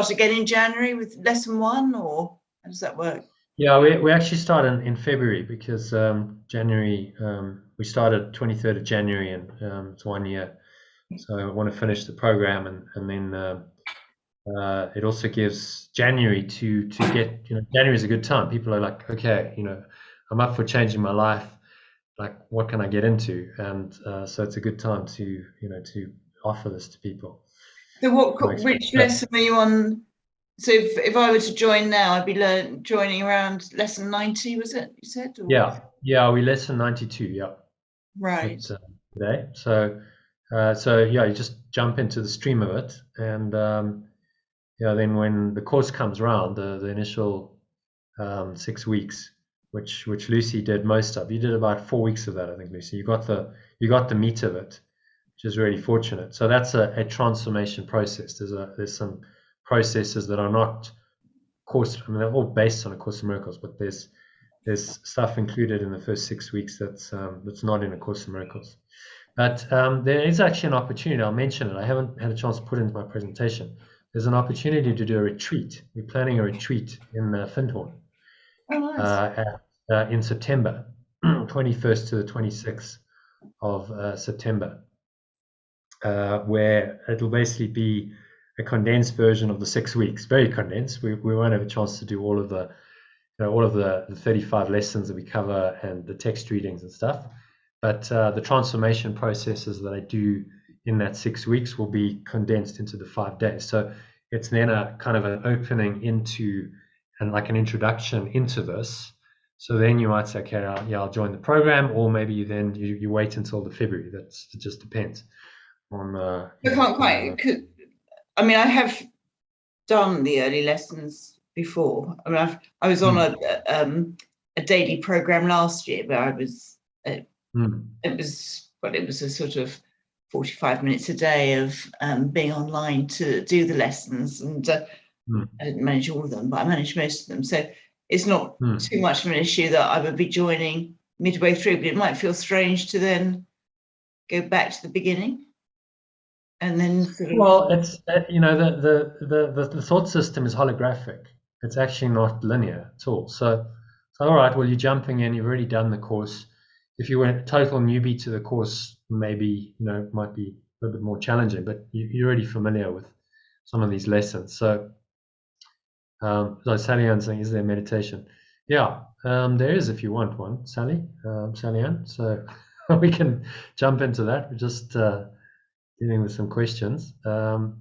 again in January with lesson 1, or how does that work? Yeah, we actually start in February, because January, we started 23rd of January, and it's 1 year. So I want to finish the program, and then it also gives January to get, January is a good time. People are like, okay, I'm up for changing my life. Like, what can I get into? And so it's a good time to offer this to people. So which lesson are you on? So if I were to join now, I'd be joining around lesson 90, was it, you said? Or? Yeah, we lesson 92, Right. Today. So you just jump into the stream of it, and then when the course comes around, the initial 6 weeks, which Lucy did most of. You did about 4 weeks of that, I think, Lucy. You got the meat of it, which is really fortunate. So that's a transformation process. There's some processes that are not course. I mean, they're all based on A Course in Miracles, but there's stuff included in the first 6 weeks that's not in A Course in Miracles. But there is actually an opportunity. I'll mention it. I haven't had a chance to put it into my presentation. There's an opportunity to do a retreat. We're planning a retreat in Findhorn. Oh, nice. In September, 21st to the 26th of September. where it'll basically be a condensed version of the 6 weeks, very condensed. We won't have a chance to do all of the, all of the 35 lessons that we cover and the text readings and stuff. But the transformation processes that I do in that 6 weeks will be condensed into the 5 days. So it's then a kind of an opening into and like an introduction into this. So then you might say, okay, I'll join the program, or maybe you wait until the February. It just depends on. I can't quite. I mean, I have done the early lessons before. I mean, I was on a daily program last year, but I was. It was a sort of 45 minutes a day of being online to do the lessons, and I didn't manage all of them, but I managed most of them. So it's not too much of an issue that I would be joining midway through, but it might feel strange to then go back to the beginning. And then sort of... Well, it's the thought system is holographic. It's actually not linear at all. So all right, well, you're jumping in. You've already done the course. If you were a total newbie to the course, maybe it might be a little bit more challenging. But you're already familiar with some of these lessons. So, Sally Ann saying, is there meditation? Yeah, there is if you want one, Sally Ann. So we can jump into that. We're just dealing with some questions. We're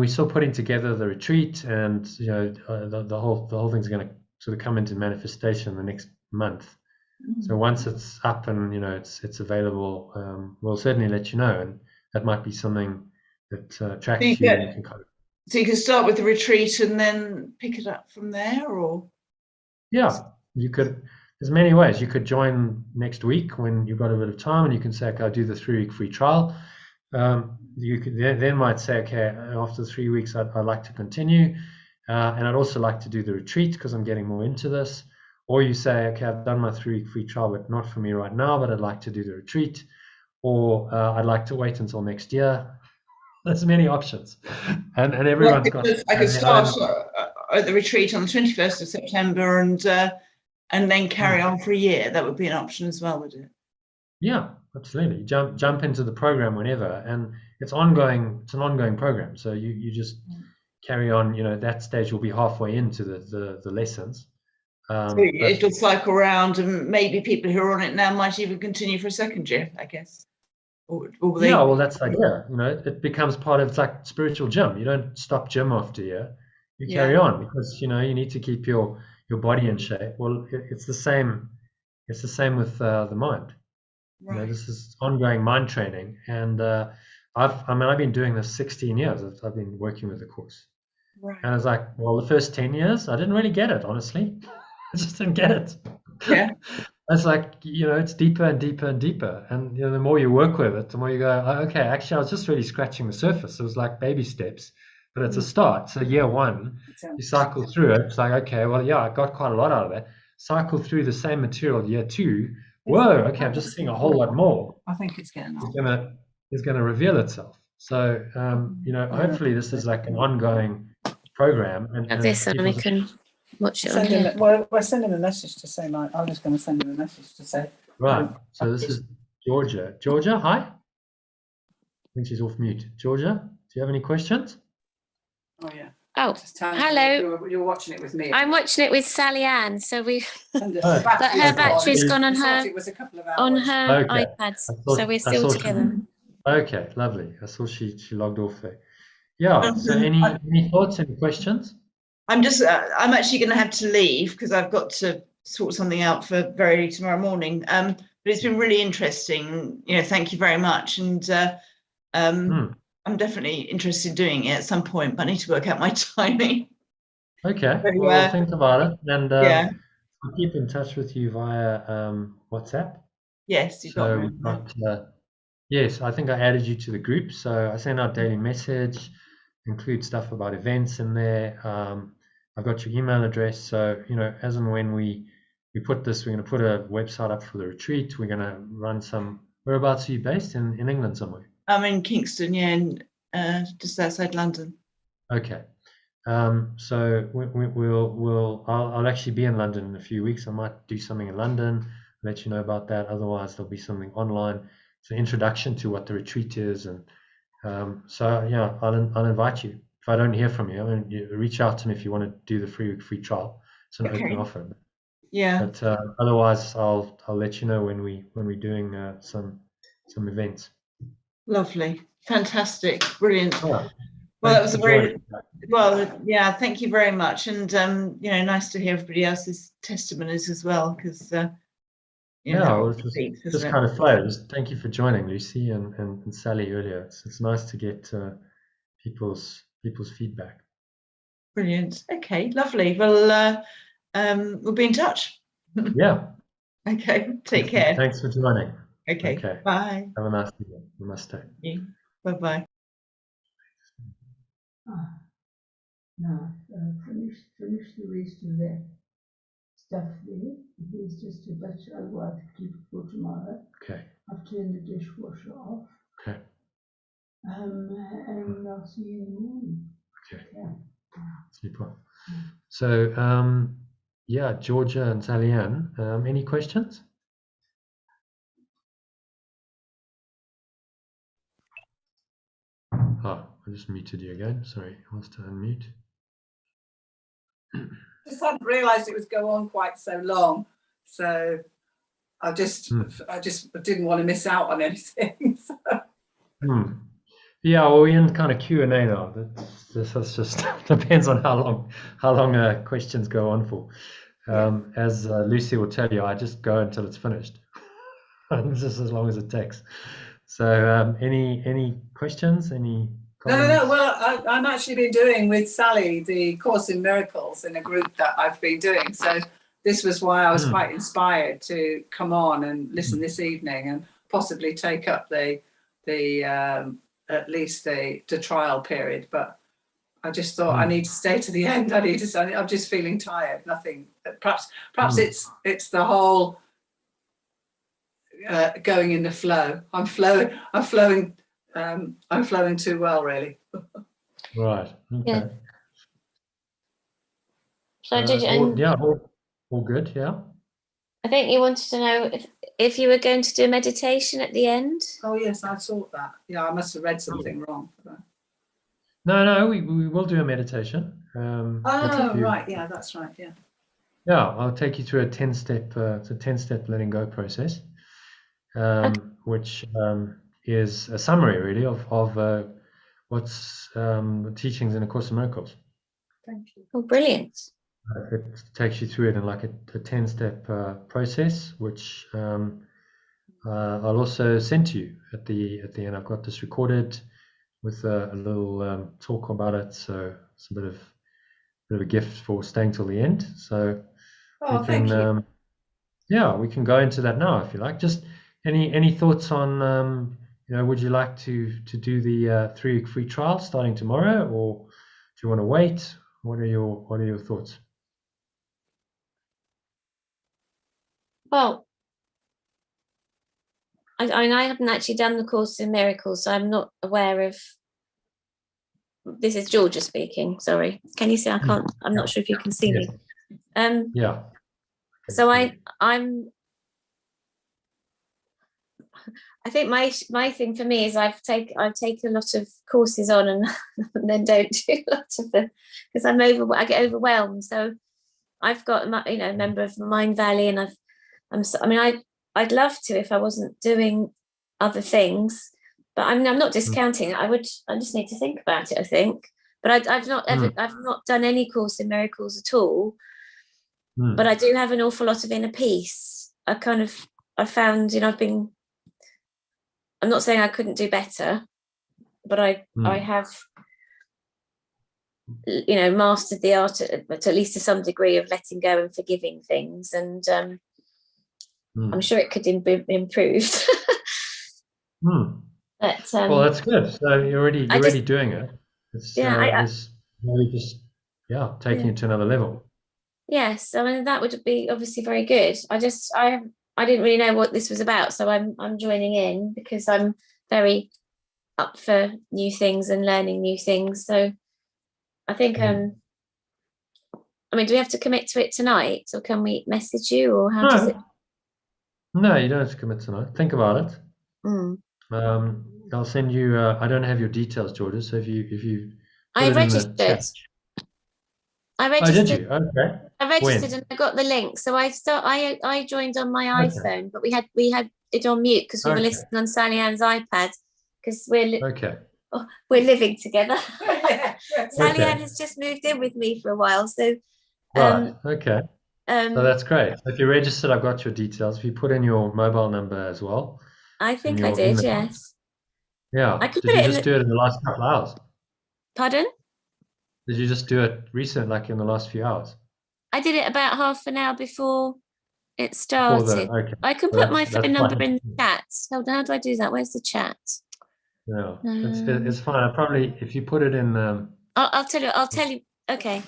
still putting together the retreat, and the whole thing's going to sort of come into manifestation the next month. So once it's up and it's available, we'll certainly let you know, and that might be something that attracts you. And you can so you can start with the retreat and then pick it up from there, or you could. There's many ways. You could join next week when you've got a bit of time, and you can say, okay, I'll do the 3-week free trial. You could then might say, okay, after 3 weeks, I'd like to continue, and I'd also like to do the retreat because I'm getting more into this. Or you say, okay, I've done my 3-week free trial, but not for me right now, but I'd like to do the retreat, or I'd like to wait until next year. There's many options, and everyone's got. I could start at the retreat on the 21st of September and then carry on for a year. That would be an option as well, would it? Yeah, absolutely. Jump into the program whenever, and it's ongoing. It's an ongoing program, so you just carry on. That stage will be halfway into the lessons. So it'll cycle around, and maybe people who are on it now might even continue for a second year, I guess. Well, that's the idea. It becomes part of, it's like spiritual gym. You don't stop gym after a year. You carry on because you need to keep your body in shape. Well, it's the same. It's the same with the mind. Right. This is ongoing mind training, and I've been doing this 16 years. I've been working with the course, right. And I was like, well, the first 10 years, I didn't really get it, honestly. I just didn't get it. Yeah. It's like, it's deeper and deeper and deeper. And, the more you work with it, the more you go, oh, okay, actually, I was just really scratching the surface. It was like baby steps, but it's a start. So year one, you cycle through it. It's like, okay, well, yeah, I got quite a lot out of it. Cycle through the same material year two. Whoa, okay, I'm just seeing a whole lot more. I think it's getting It's going to reveal itself. So, hopefully this is like an ongoing program. And this, and we can watch it on here. We're sending a message to say, I'm just going to send him a message to say. Right. So this is Georgia. Georgia, hi. I think she's off mute. Georgia, do you have any questions? Oh, yeah. Oh, hello. You're watching it with me. I'm watching it with Sally Ann. So but her battery's gone on her it was a couple of hours. iPad. So we're still together. Okay, lovely. I saw she logged off there. Yeah. So any thoughts, any questions? I'm actually going to have to leave because I've got to sort something out for very early tomorrow morning. But it's been really interesting. Thank you very much. And I'm definitely interested in doing it at some point, but I need to work out my timing. Okay. So, well, think about it, and I'll keep in touch with you via WhatsApp. Yes, you got me. Yes, I think I added you to the group, so I send out daily message, include stuff about events in there. I've got your email address, so as and when we put this, we're going to put a website up for the retreat. We're going to run some. Whereabouts are you based? In England somewhere? I'm in Kingston, just outside London. Okay. So I'll actually be in London in a few weeks. I might do something in London, let you know about that. Otherwise, there'll be something online. an introduction to what the retreat is. And so yeah, I'll invite you. If I don't hear from you, I mean, you reach out to me if you want to do the free trial. It's an open offer. Yeah. But otherwise, I'll let you know when we're doing some events. Lovely, fantastic, brilliant. Oh, well, that was a very yeah. Thank you very much, and you know, nice to hear everybody else's testimonies as well, because you know, well, it was just kind of flows. Thank you for joining, Lucy and Sally earlier. It's nice to get people's feedback. Brilliant. Okay, lovely. Well, we'll be in touch. Yeah. Okay. Take care. Thanks for joining. Okay. Bye. Have a nice evening. Namaste. Bye bye. Now, finish the rest of that stuff there. There's just a batch I'll have to keep it for tomorrow. Okay. I've turned the dishwasher off. Okay. And I'll see you in the morning. Okay. Super. So, yeah, Georgia and Sally-Ann, any questions? Oh, I just muted you again. Sorry, I was to unmute. Just hadn't realised it was go on quite so long, so I just didn't want to miss out on anything. So. Yeah, well, we're in kind of Q&A now. This is just depends on how long questions go on for. As Lucy will tell you, I just go until it's finished. Just as long as it takes. So, any questions? Any comments? No. Well, I'm actually been doing with Sally the Course in Miracles in a group that I've been doing. So this was why I was quite inspired to come on and listen this evening and possibly take up the at least the trial period. But I just thought I need to stay to the end. I'm just feeling tired. Nothing. Perhaps it's the whole. Going in the flow. I'm flowing too well, really. Right. Okay. Yeah. So did you? All good. Yeah. I think you wanted to know if you were going to do meditation at the end. Oh yes, I thought that. Yeah, I must have read something wrong. No, we will do a meditation. Right. Yeah, that's right. Yeah. Yeah, I'll take you through a 10-step. It's a 10-step letting go process. Which is a summary really of what's the teachings in A Course in Miracles. Thank you. Oh, brilliant. It takes you through it in like a 10-step process, which I'll also send to you at the end. I've got this recorded with a little talk about it, so it's a bit of a gift for staying till the end. So thank you. We can go into that now if you like. Just any thoughts on would you like to do the 3-week free trial starting tomorrow, or do you want to wait? What are your thoughts? Well, I haven't actually done the Course in Miracles, so I'm not aware of. This is Georgia speaking. Sorry, can you see? I'm not sure if you can see me. Yeah. So I think my thing for me is I've taken a lot of courses on and then don't do a lot of them because I get overwhelmed. So I've got a member of Mind Valley, and I'd love to if I wasn't doing other things, but I'm not discounting it. I just need to think about it, I think. But I've not done any Course in Miracles at all. But I do have an awful lot of inner peace. I found, I'm not saying I couldn't do better, but I have, mastered the art at least to some degree of letting go and forgiving things. And I'm sure it could be improved. But, well, that's good. So you're already doing it. It's maybe just taking it to another level. Yes, I mean that would be obviously very good. I didn't really know what this was about, so I'm joining in because I'm very up for new things and learning new things. So I think do we have to commit to it tonight, or can we message you, or how does it? No, you don't have to commit tonight. Think about it. I'll send you. I don't have your details, Georgia. So if you put I it in the registered. chat. I registered. Oh, did you? Okay. I registered When? and I got the link. So I joined on my iPhone, but we had it on mute because we were listening on Sally Ann's iPad because we're living together. Sally Ann has just moved in with me for a while, so right. Okay. So that's great. So if you registered, I've got your details. If you put in your mobile number as well. I think I did. Yes. Yeah. Did you just do it in the last couple of hours? Pardon? Did you just do it recent, like in the last few hours? I did it about half an hour before it started. I can put my phone number in the chat. Hold on, how do I do that? Where's the chat? Yeah, it's fine. I probably, if you put it in. I'll tell you. Okay.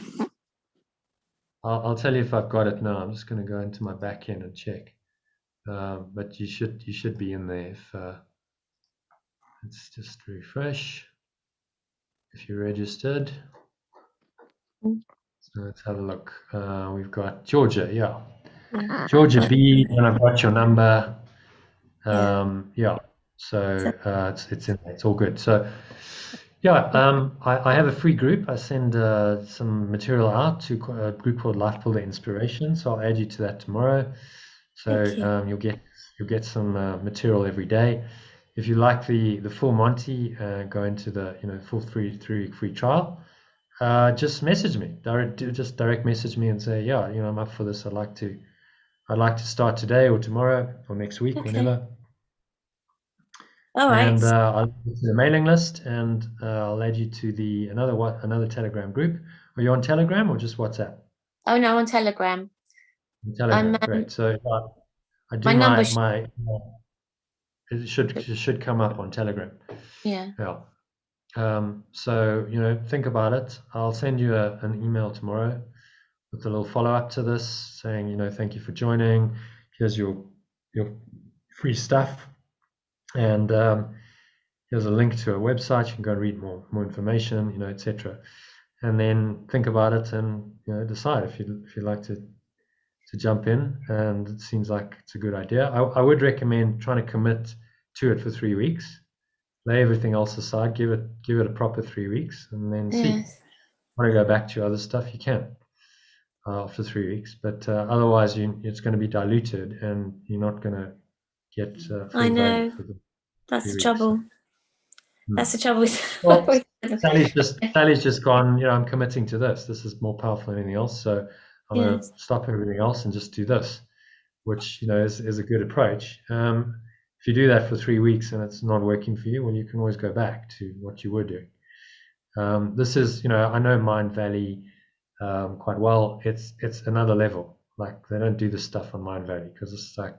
I'll tell you if I've got it now. I'm just going to go into my back end and check. But you should be in there. If let's just refresh. If you registered. So let's have a look. We've got Georgia, yeah. Georgia B, and I've got your number. Yeah. So it's in there. It's all good. So yeah, I have a free group. I send some material out to a group called Life Builder Inspiration. So I'll add you to that tomorrow. So you'll get some material every day. If you like the full Monty, go into the full 3-week free trial. Just message me. Direct message me and say, yeah, I'm up for this. I'd like to start today or tomorrow or next week, whenever. All right. And I'll add you to the mailing list, and I'll add you to another Telegram group. Are you on Telegram or just WhatsApp? Oh no, on Telegram. Telegram, great. So I do my it should come up on Telegram. Yeah. Yeah. So think about it. I'll send you an email tomorrow with a little follow-up to this, saying thank you for joining. Here's your free stuff, and here's a link to a website. You can go and read more information, etc. And then think about it and decide if you like to jump in. And it seems like it's a good idea. I would recommend trying to commit to it for 3 weeks. Lay everything else aside. Give it a proper 3 weeks, and then see. If you want to go back to your other stuff, you can after 3 weeks. But otherwise, it's going to be diluted, and you're not going to get. I know. That's the trouble. That's the trouble with. Well, Sally's just gone. I'm committing to this. This is more powerful than anything else. So I'm going to stop everything else and just do this, which is a good approach. If you do that for 3 weeks and it's not working for you, well, you can always go back to what you were doing. This is, I know Mind Valley quite well. It's another level. Like, they don't do this stuff on Mind Valley because it's like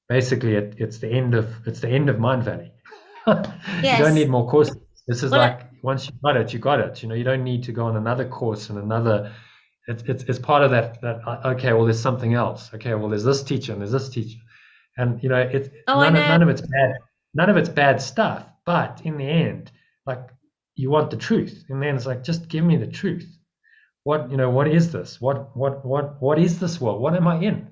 basically it's the end of Mind Valley. You don't need more courses. This is once you got it, you got it. You don't need to go on another course and another. It's part of that. Okay, well, there's something else. Okay, well, there's this teacher and there's this teacher. And none of it's bad. None of it's bad stuff. But in the end, like, you want the truth. In the end, it's like, just give me the truth. What is this? What is this world? What am I in?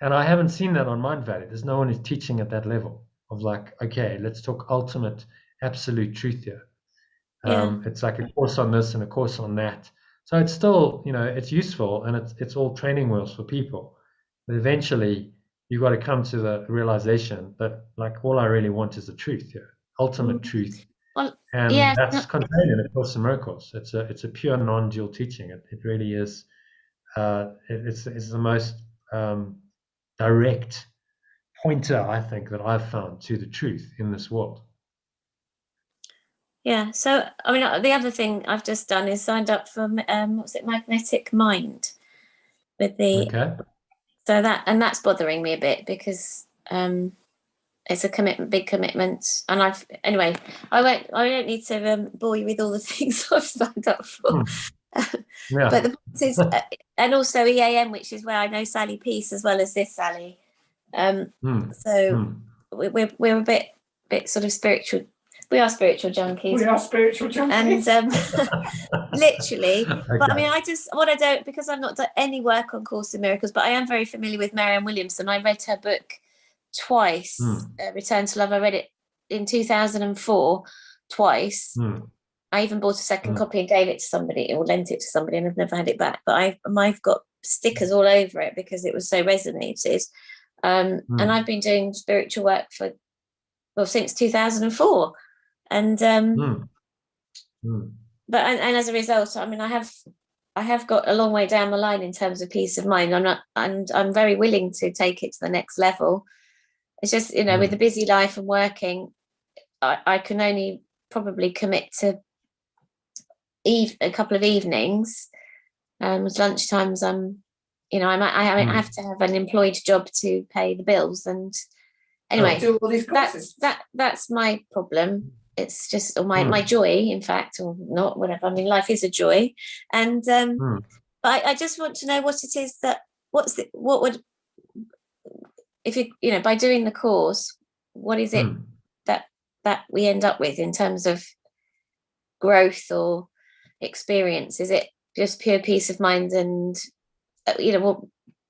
And I haven't seen that on Mind Valley. There's no one who's teaching at that level of like, okay, let's talk ultimate, absolute truth here. It's like a course on this and a course on that. So it's still, it's useful, and it's all training wheels for people. But eventually, you've got to come to the realization that, like, all I really want is the truth here, ultimate truth. Well, and that's contained in A Course in Miracles. It's a pure non-dual teaching. It really is. It's the most direct pointer, I think, that I've found to the truth in this world. Yeah. So, I mean, the other thing I've just done is signed up for Magnetic Mind with the. Okay. So that's bothering me a bit because it's a big commitment, and I don't need to bore you with all the things I've signed up for. But the point is, and also EAM, which is where I know Sally Peace as well as this Sally. So we're a bit sort of spiritual. We are spiritual junkies. And literally, okay. But I mean, because I've not done any work on Course in Miracles, but I am very familiar with Marianne Williamson. I read her book twice. Return to Love. I read it in 2004 twice. I even bought a second copy and gave it to somebody, or lent it to somebody, and I've never had it back. But I've got stickers all over it because it was so resonated. And I've been doing spiritual work since 2004. And but as a result, I mean, I have got a long way down the line in terms of peace of mind. I'm very willing to take it to the next level. It's just, with the busy life and working, I can only probably commit to a couple of evenings. With lunchtimes, I have to have an employed job to pay the bills. And anyway, do all these courses. That's my problem. It's just, or my joy, in fact, or not, whatever. I mean, life is a joy. And but I just want to know what it is if you, by doing the course, what is it that we end up with in terms of growth or experience? Is it just pure peace of mind? And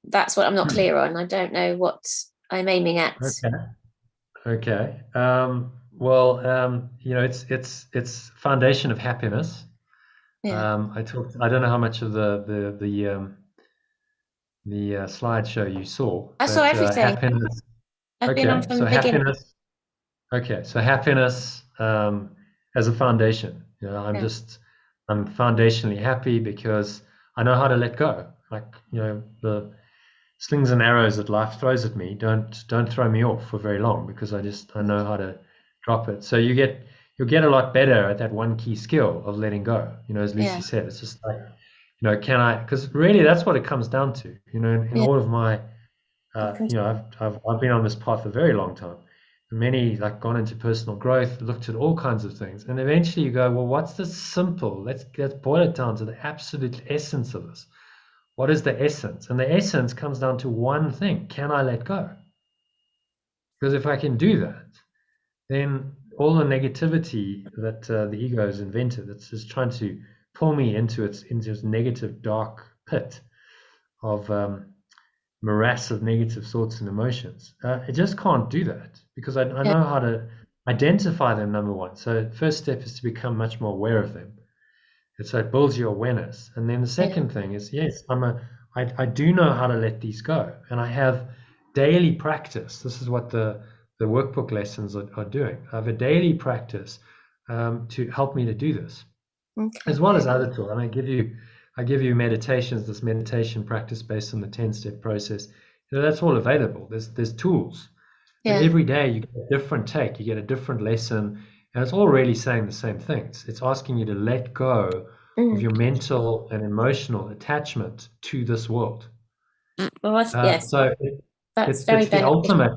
that's what I'm not clear on. I don't know what I'm aiming at. Okay. Well, it's foundation of happiness. Yeah. I don't know how much of the slideshow you saw. I saw everything. Happiness. I've been on from the beginning. Happiness. Okay, so happiness as a foundation. I'm foundationally happy because I know how to let go. Like, the slings and arrows that life throws at me don't throw me off for very long, because I know how to drop it. So you'll get a lot better at that one key skill of letting go. As Lucy said, it's just like, because really that's what it comes down to. In all of my, I've been on this path a very long time. Many gone into personal growth, looked at all kinds of things, and eventually you go, well, what's the simple? Let's boil it down to the absolute essence of this. What is the essence? And the essence comes down to one thing: can I let go? Because if I can do that, then all the negativity that the ego has invented, it's just trying to pull me into its negative dark pit of morass of negative thoughts and emotions. It just can't do that, because I know how to identify them, number one. So first step is to become much more aware of them. So it builds your awareness. And then the second thing is, yes, I do know how to let these go. And I have daily practice. This is what the workbook lessons are doing. I have a daily practice to help me to do this, as well as other tools. And I give you meditations, this meditation practice based on the 10-step process. That's all available. There's tools. And every day you get a different take, you get a different lesson, and it's all really saying the same things. It's asking you to let go of your mental and emotional attachment to this world. Well, yes. So it's the ultimate.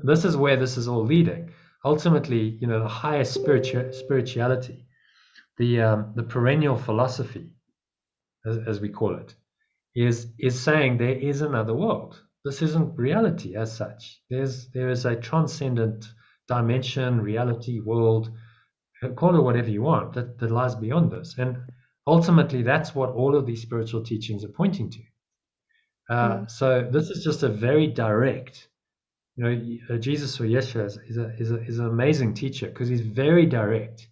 This is where this is all leading. Ultimately, the highest spirituality, the perennial philosophy, as we call it, is saying there is another world. This isn't reality as such. There is a transcendent dimension, reality, world, call it whatever you want, that lies beyond this. And ultimately, that's what all of these spiritual teachings are pointing to. So this is just a very direct, Jesus or Yeshua is an amazing teacher, because he's very direct,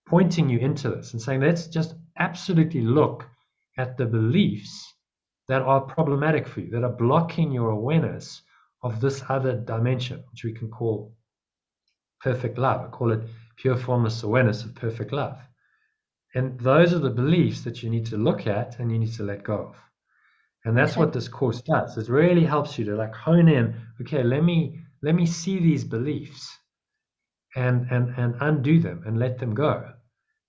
pointing you into this and saying, let's just absolutely look at the beliefs that are problematic for you, that are blocking your awareness of this other dimension, which we can call perfect love. I call it pure formless awareness of perfect love. And those are the beliefs that you need to look at and you need to let go of. And that's what this course does. It really helps you to hone in, okay, let me see these beliefs and undo them and let them go.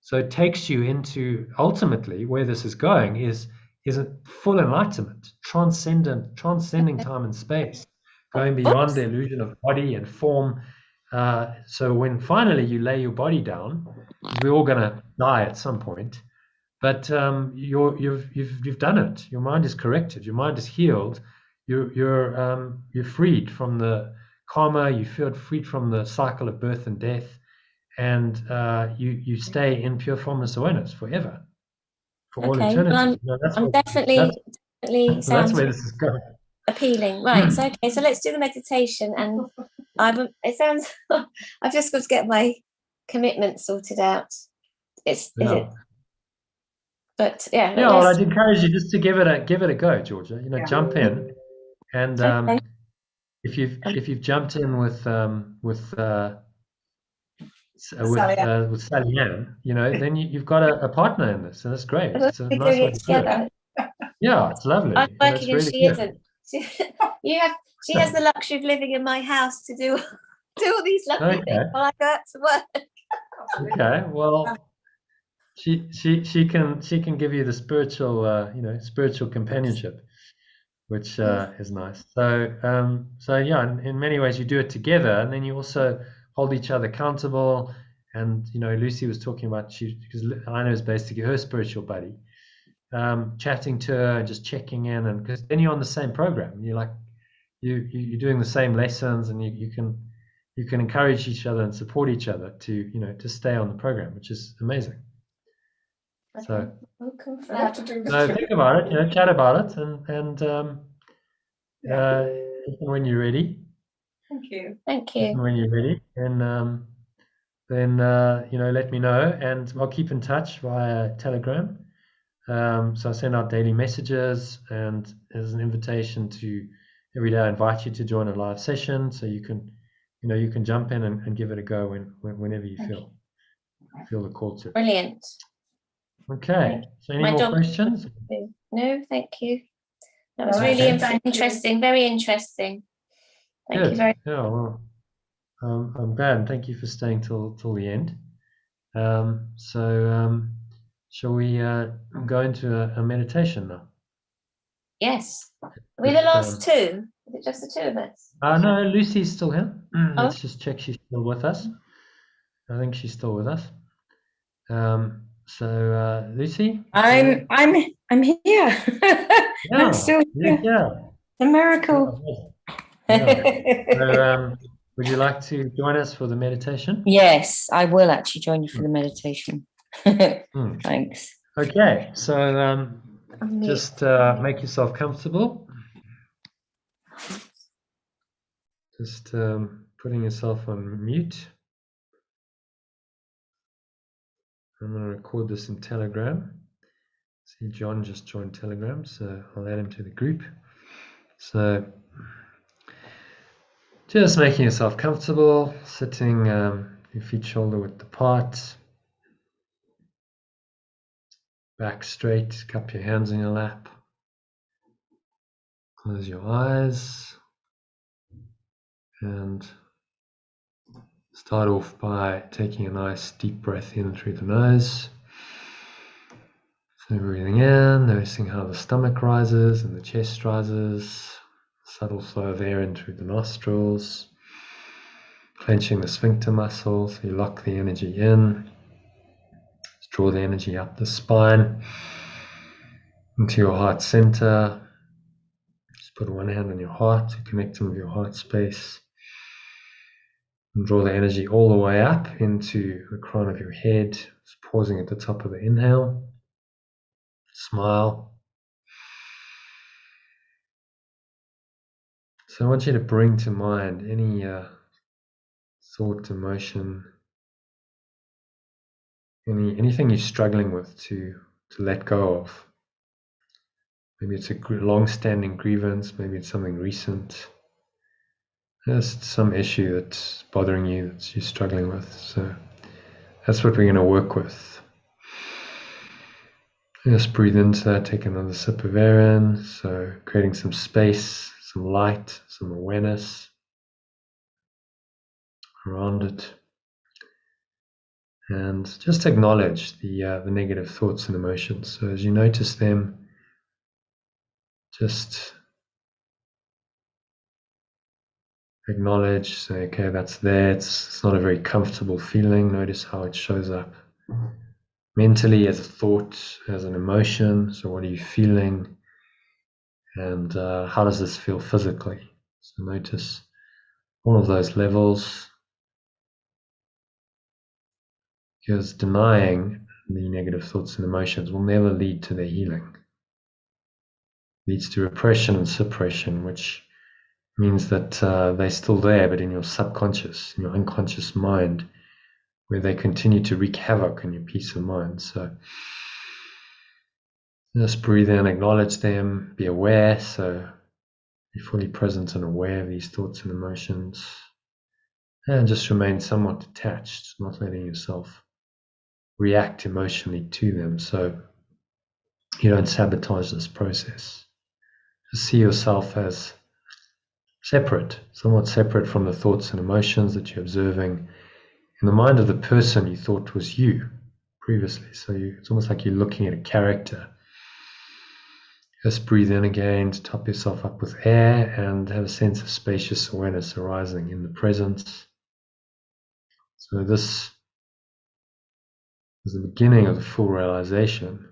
So it takes you into, ultimately, where this is going is a full enlightenment, transcending time and space, going beyond the illusion of body and form. So when finally you lay your body down, we're all going to die at some point, but you've done it. Your mind is corrected. Your mind is healed. You're freed from the karma. You're freed from the cycle of birth and death, and you stay in pure formless awareness forever. For all eternity. Well, I'm definitely so that's where this is going. appealing. Right. So okay. So let's do the meditation, and it sounds. I've just got to get my commitment sorted out. Is it? But yeah. Yeah. Well, I'd encourage you just to give it a go, Georgia. Jump in, and okay. if you've jumped in with Sally Ann, then you've got a partner in this, and it's great. It's a nice way to do it. Yeah, it's lovely. I'm working and really she isn't. She has the luxury of living in my house to do all these lovely things while I go out to work. Okay, well, she can give you the spiritual companionship, which is nice. So yeah, in many ways you do it together, and then you also hold each other accountable. And Lucy was talking about because Ina is basically her spiritual buddy, chatting to her and just checking in, and because then you're on the same program. You're doing the same lessons, and you can encourage each other and support each other to stay on the program, which is amazing. Okay. So think about it, chat about it, and when you're ready. Thank you. When you're ready, and then let me know, and I'll keep in touch via Telegram. So I send out daily messages, and there's an invitation to every day I invite you to join a live session, so you can jump in and give it a go whenever you feel the call to. Brilliant. Okay. So any more questions? No, thank you. That was really interesting. Very interesting. Thank you very much. Yeah, well, I'm glad, and thank you for staying till the end. Shall we go into a meditation now? Yes. Are we the last two? Is it just the two of us? No, Lucy's still here. Let's just check she's still with us. I think she's still with us. Lucy? I'm here. I'm still here. Yeah. The miracle. So, would you like to join us for the meditation? Yes, I will actually join you for the meditation. Thanks. Okay, so just make yourself comfortable. Just putting yourself on mute. I'm going to record this in Telegram. See, John just joined Telegram, so I'll add him to the group. So just making yourself comfortable, sitting your feet shoulder width apart, back straight, cup your hands in your lap, close your eyes, and start off by taking a nice deep breath in through the nose. So breathing in, noticing how the stomach rises and the chest rises, subtle flow of air in through the nostrils, clenching the sphincter muscles, so you lock the energy in. Just draw the energy up the spine into your heart center. Just put one hand on your heart to connect with your heart space. And draw the energy all the way up into the crown of your head, just pausing at the top of the inhale. Smile. So I want you to bring to mind any thought, emotion, anything you're struggling with to let go of. Maybe it's a long-standing grievance, maybe it's something recent. Just some issue that's bothering you, that you're struggling with. So that's what we're going to work with. Just breathe into that, take another sip of air in. So creating some space, some light, some awareness around it. And just acknowledge the negative thoughts and emotions. So as you notice them, just acknowledge, say, okay, that's there. It's not a very comfortable feeling. Notice how it shows up mentally as a thought, as an emotion. So what are you feeling? And how does this feel physically? So notice all of those levels. Because denying the negative thoughts and emotions will never lead to their healing. leads to repression and suppression, which means that they're still there, but in your subconscious, in your unconscious mind, where they continue to wreak havoc on your peace of mind. So just breathe in, acknowledge them, be aware, so be fully present and aware of these thoughts and emotions, and just remain somewhat detached, not letting yourself react emotionally to them, so you don't sabotage this process. Just see yourself as separate, somewhat separate from the thoughts and emotions that you're observing in the mind of the person you thought was you previously. So it's almost like you're looking at a character. Just breathe in again to top yourself up with air and have a sense of spacious awareness arising in the present. So this is the beginning of the full realization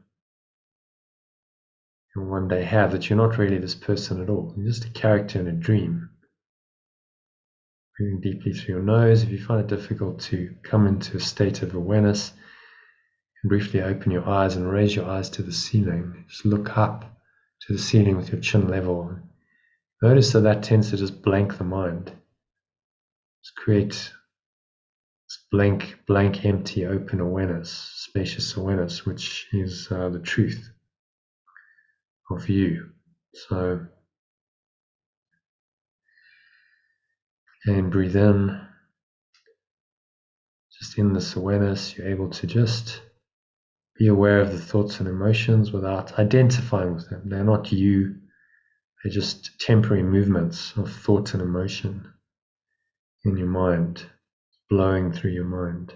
you'll one day have, that you're not really this person at all. You're just a character in a dream. Breathing deeply through your nose. If you find it difficult to come into a state of awareness, you can briefly open your eyes and raise your eyes to the ceiling. Just look up to the ceiling with your chin level. Notice that tends to just blank the mind. Just create this blank, empty, open awareness, spacious awareness, which is the truth of you. So, and breathe in. Just in this awareness, you're able to just be aware of the thoughts and emotions without identifying with them. They're not you. They're just temporary movements of thought and emotion in your mind, blowing through your mind.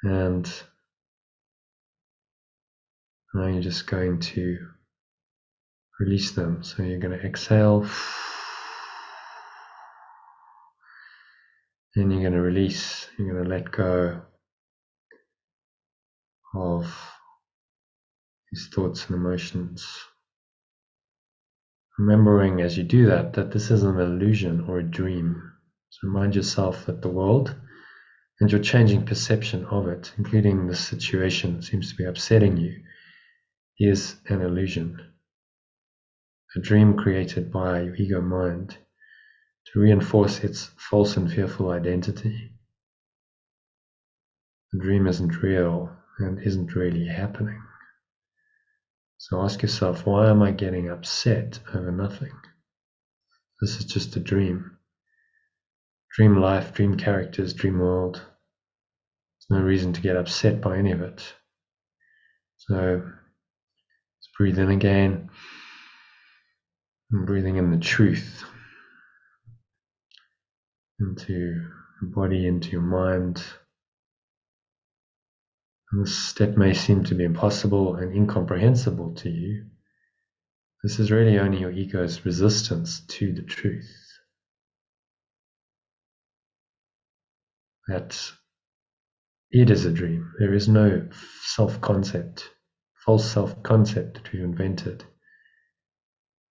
And now you're just going to release them. So you're going to exhale. And you're going to release. You're going to let go of these thoughts and emotions. Remembering as you do that this is an illusion or a dream. So remind yourself that the world and your changing perception of it, including the situation that seems to be upsetting you, is an illusion. A dream created by your ego mind to reinforce its false and fearful identity. The dream isn't real and isn't really happening. So ask yourself, why am I getting upset over nothing? This is just a dream. Dream life, dream characters, dream world. There's no reason to get upset by any of it. So let's breathe in again. And breathing in the truth into your body, into your mind. And this step may seem to be impossible and incomprehensible to you. This is really only your ego's resistance to the truth. That it is a dream. There is no self-concept, false self-concept that we've invented.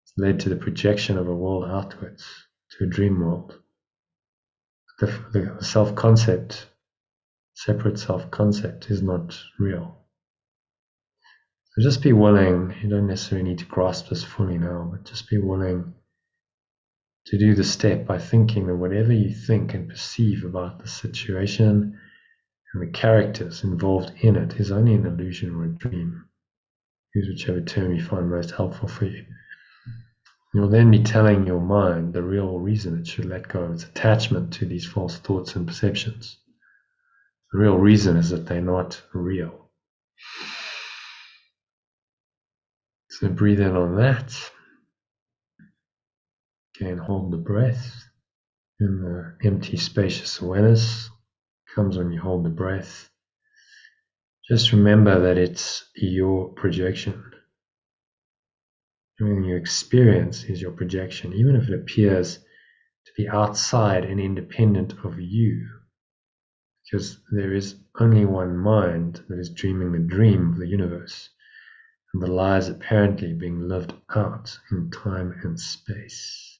It's led to the projection of a world outwards, to a dream world. The self-concept, separate self-concept, is not real. So just be willing. You don't necessarily need to grasp this fully now, but just be willing to do the step by thinking that whatever you think and perceive about the situation and the characters involved in it is only an illusion or a dream. Use whichever term you find most helpful for you. You'll then be telling your mind the real reason it should let go of its attachment to these false thoughts and perceptions. The real reason is that they're not real. So breathe in on that. Again, hold the breath. And the empty, spacious awareness comes when you hold the breath. Just remember that it's your projection. Everything you experience is your projection, even if it appears to be outside and independent of you, because there is only one mind that is dreaming the dream of the universe, and the lie is apparently being lived out in time and space.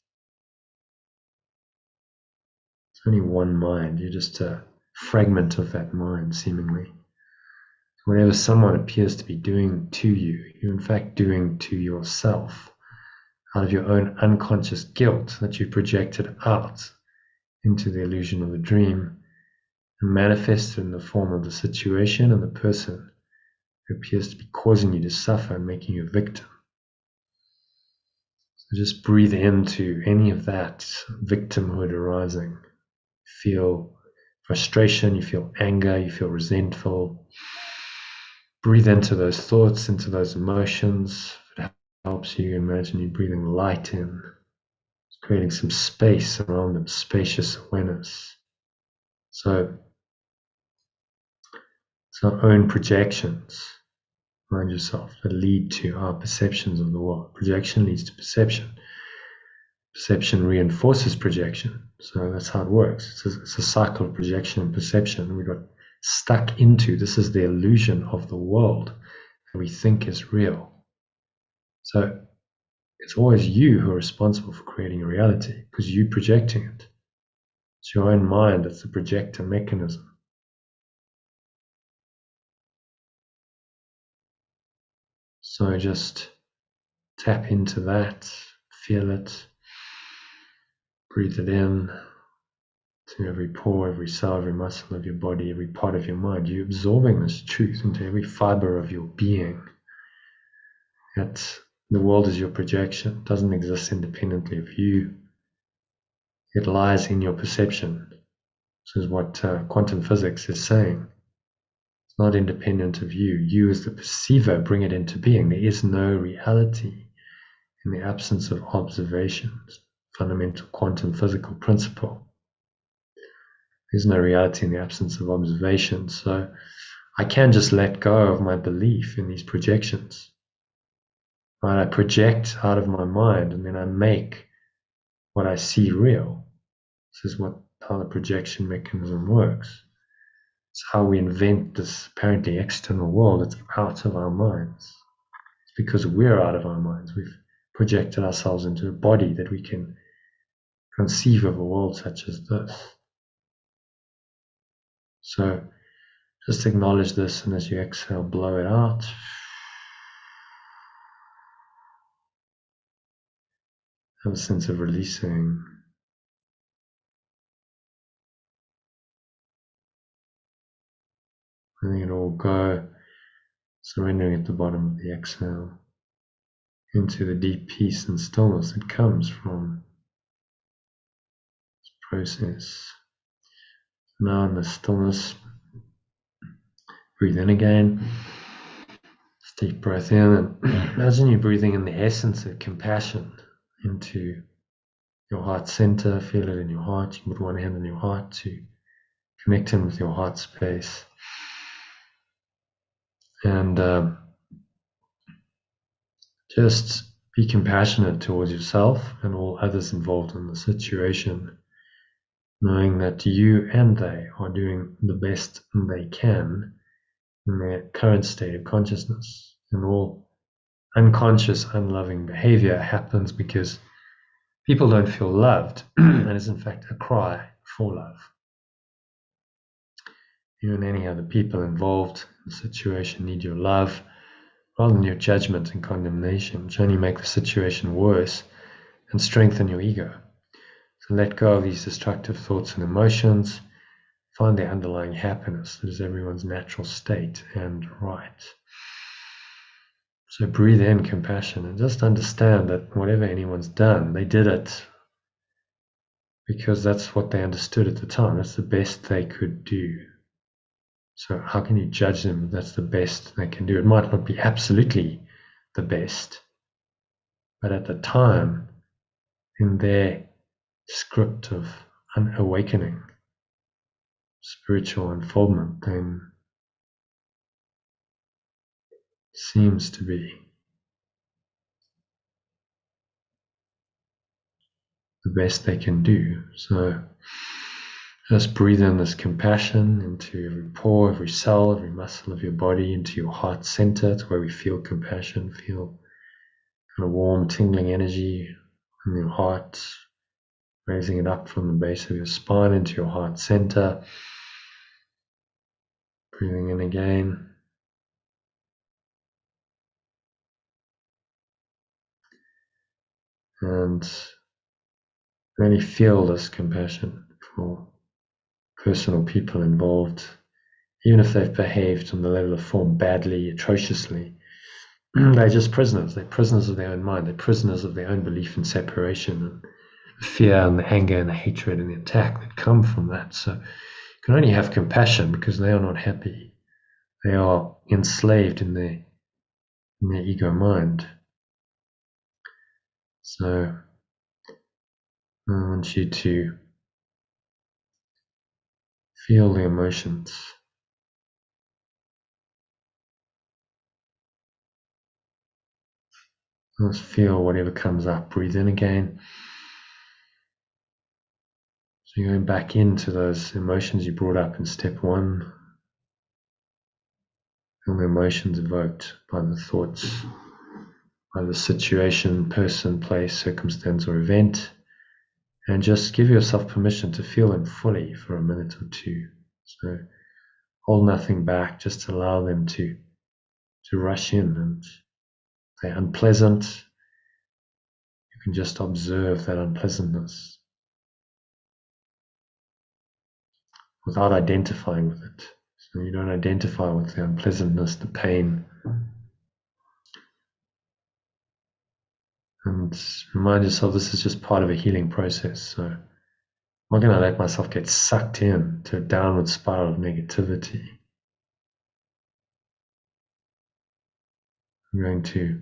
It's only one mind. You're just a fragment of that mind, seemingly. Whatever someone appears to be doing to you, you're in fact doing to yourself out of your own unconscious guilt that you projected out into the illusion of the dream and manifested in the form of the situation and the person who appears to be causing you to suffer and making you a victim. So just breathe into any of that victimhood arising. Feel frustration, you feel anger, you feel resentful. Breathe into those thoughts, into those emotions. If it helps you, imagine you breathing light in, creating some space around them, spacious awareness. So it's our own projections, mind yourself, that lead to our perceptions of the world. Projection leads to perception. Perception reinforces projection. So that's how it works. It's a cycle of projection and perception. We got stuck into, this is the illusion of the world that we think is real. So it's always you who are responsible for creating a reality because you're projecting it. It's your own mind that's the projector mechanism. So just tap into that, feel it, breathe it in to every pore, every cell, every muscle of your body, every part of your mind. You're absorbing this truth into every fiber of your being. That the world is your projection, it doesn't exist independently of you. It lies in your perception. This is what quantum physics is saying. It's not independent of you. You as the perceiver bring it into being. There is no reality in the absence of observations. Fundamental quantum physical principle. There's no reality in the absence of observation. So I can just let go of my belief in these projections. Right? I project out of my mind and then I make what I see real. This is how the projection mechanism works. It's how we invent this apparently external world. It's out of our minds. It's because we're out of our minds. We've projected ourselves into a body that we can conceive of a world such as this. So just acknowledge this, and as you exhale, blow it out. Have a sense of releasing. Letting it all go, surrendering at the bottom of the exhale into the deep peace and stillness that comes from this process. Now in the stillness, breathe in again. Deep breath in, and imagine you breathing in the essence of compassion into your heart center. Feel it in your heart. You can put one hand on your heart to connect in with your heart space. And just be compassionate towards yourself and all others involved in the situation, knowing that you and they are doing the best they can in their current state of consciousness. And all unconscious, unloving behavior happens because people don't feel loved, and is in fact a cry for love. You and any other people involved in the situation need your love rather than your judgment and condemnation, which only make the situation worse and strengthen your ego. So let go of these destructive thoughts and emotions. Find the underlying happiness that is everyone's natural state and right. So breathe in compassion and just understand that whatever anyone's done, they did it because that's what they understood at the time. That's the best they could do. So how can you judge them? That's the best they can do. It might not be absolutely the best, but at the time, in their script of awakening, spiritual unfoldment, then seems to be the best they can do. So just breathe in this compassion into every pore, every cell, every muscle of your body, into your heart center. It's where we feel compassion, feel kind of warm, tingling energy in your heart, raising it up from the base of your spine into your heart center. Breathing in again. and really feel this compassion for personal people involved, even if they've behaved on the level of form badly, atrociously. They're just prisoners. They're prisoners of their own mind. They're prisoners of their own belief in separation and the fear and the anger and the hatred and the attack that come from that. So you can only have compassion because they are not happy. They are enslaved in their ego mind. So I want you to feel the emotions. Just feel whatever comes up. Breathe in again. So you're going back into those emotions you brought up in step one. Feel the emotions evoked by the thoughts, by the situation, person, place, circumstance, or event. And just give yourself permission to feel them fully for a minute or two. So hold nothing back, just allow them to rush in. And if they're unpleasant, you can just observe that unpleasantness without identifying with it. So you don't identify with the unpleasantness, the pain. And remind yourself this is just part of a healing process. So I'm not going to let myself get sucked in to a downward spiral of negativity. I'm going to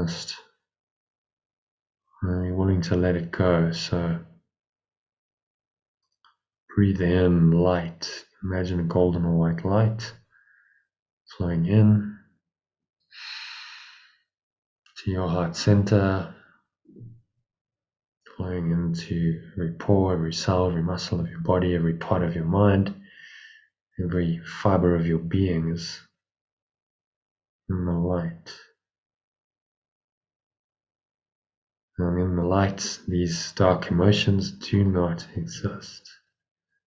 just be willing to let it go. So breathe in light. Imagine a golden or white light flowing in to your heart center, flowing into every pore, every cell, every muscle of your body, every part of your mind, every fiber of your being is in the light. And in the light, these dark emotions do not exist.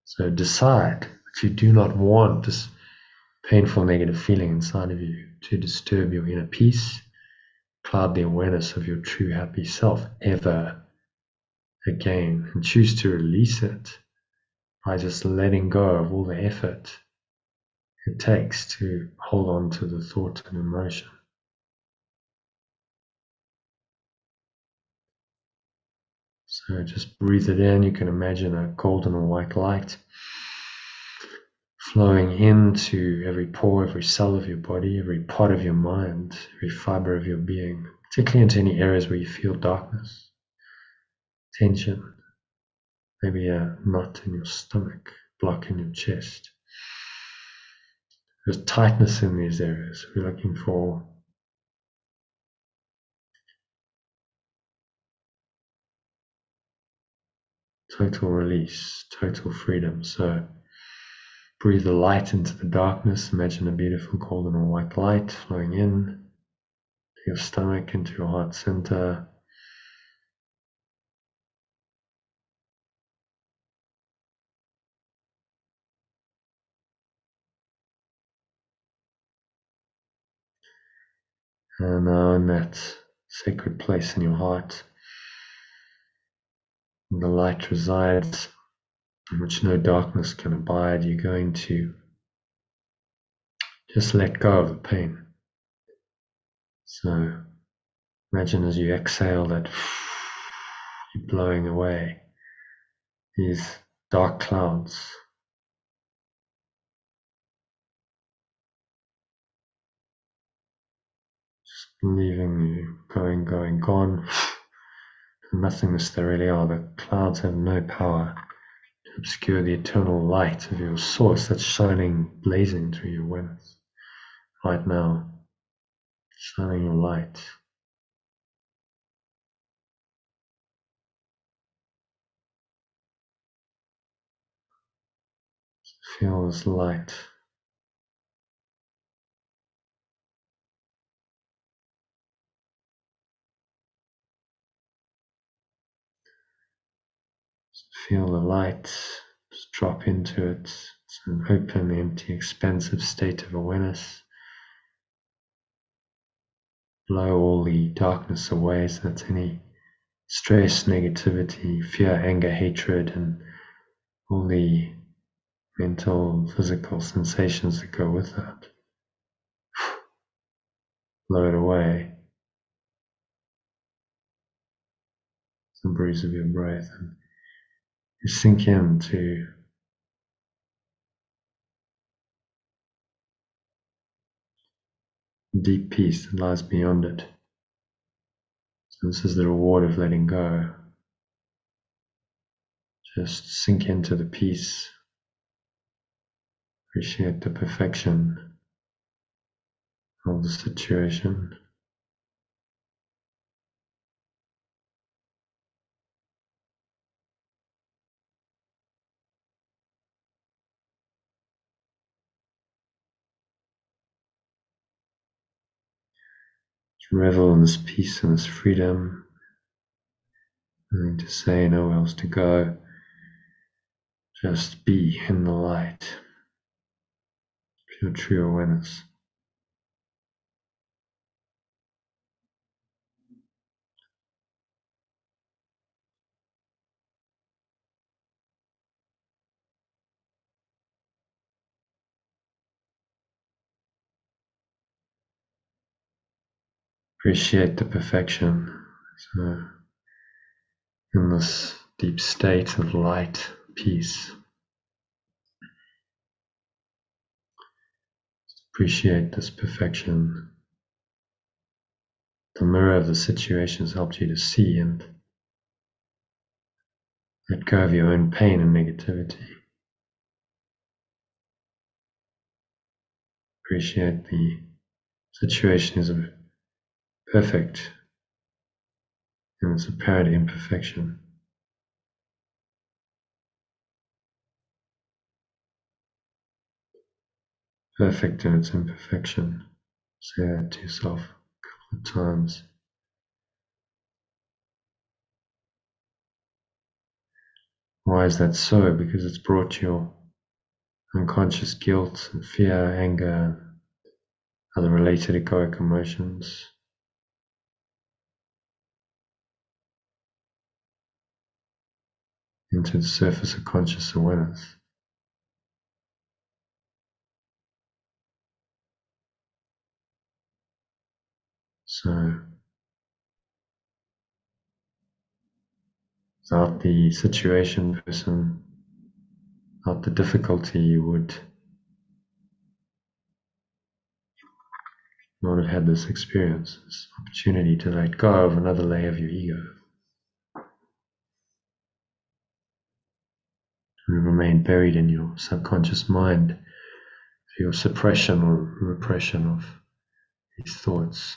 So decide that you do not want this painful negative feeling inside of you to disturb your inner peace, cloud the awareness of your true happy self ever again, and choose to release it by just letting go of all the effort it takes to hold on to the thought and emotion. So just breathe it in. You can imagine a golden or white light flowing into every pore, every cell of your body, every part of your mind, every fiber of your being, particularly into any areas where you feel darkness, tension, maybe a knot in your stomach, block in your chest. There's tightness in these areas. We're looking for total release, total freedom. So breathe the light into the darkness. Imagine a beautiful golden or white light flowing in to your stomach, into your heart center. And now in that sacred place in your heart, the light resides, in which no darkness can abide, you're going to just let go of the pain. So imagine as you exhale that you're blowing away these dark clouds. Just leaving you going, gone. Nothingness they really are. The clouds have no power to obscure the eternal light of your source that's shining, blazing through your awareness right now, shining your light. Feel this light. Feel the light. Just drop into it. It's an open, empty, expansive state of awareness. Blow all the darkness away, so that's any stress, negativity, fear, anger, hatred, and all the mental, physical sensations that go with that. Blow it away. Some breeze of your breath, and you sink into deep peace that lies beyond it. So this is the reward of letting go. Just sink into the peace. Appreciate the perfection of the situation. Revel in this peace and this freedom. Nothing to say, nowhere else to go. Just be in the light. Pure true awareness. Appreciate the perfection. So, in this deep state of light, peace, appreciate this perfection. The mirror of the situation has helped you to see and let go of your own pain and negativity. Appreciate the situation is perfect in its apparent imperfection. Perfect in its imperfection. Say that to yourself a couple of times. Why is that so? Because it's brought your unconscious guilt and fear, anger, other related egoic emotions into the surface of conscious awareness. So, without the situation, person, without the difficulty, you would not have had this experience, this opportunity to let go of another layer of your ego. To remain buried in your subconscious mind, your suppression or repression of these thoughts.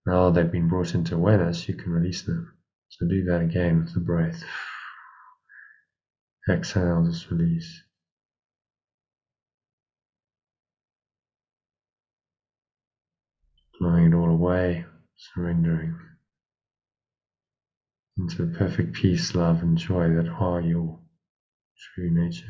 Now they've been brought into awareness, you can release them. So do that again with the breath. Exhale, just release. Blowing it all away, surrendering into the perfect peace, love, and joy that are your true nature.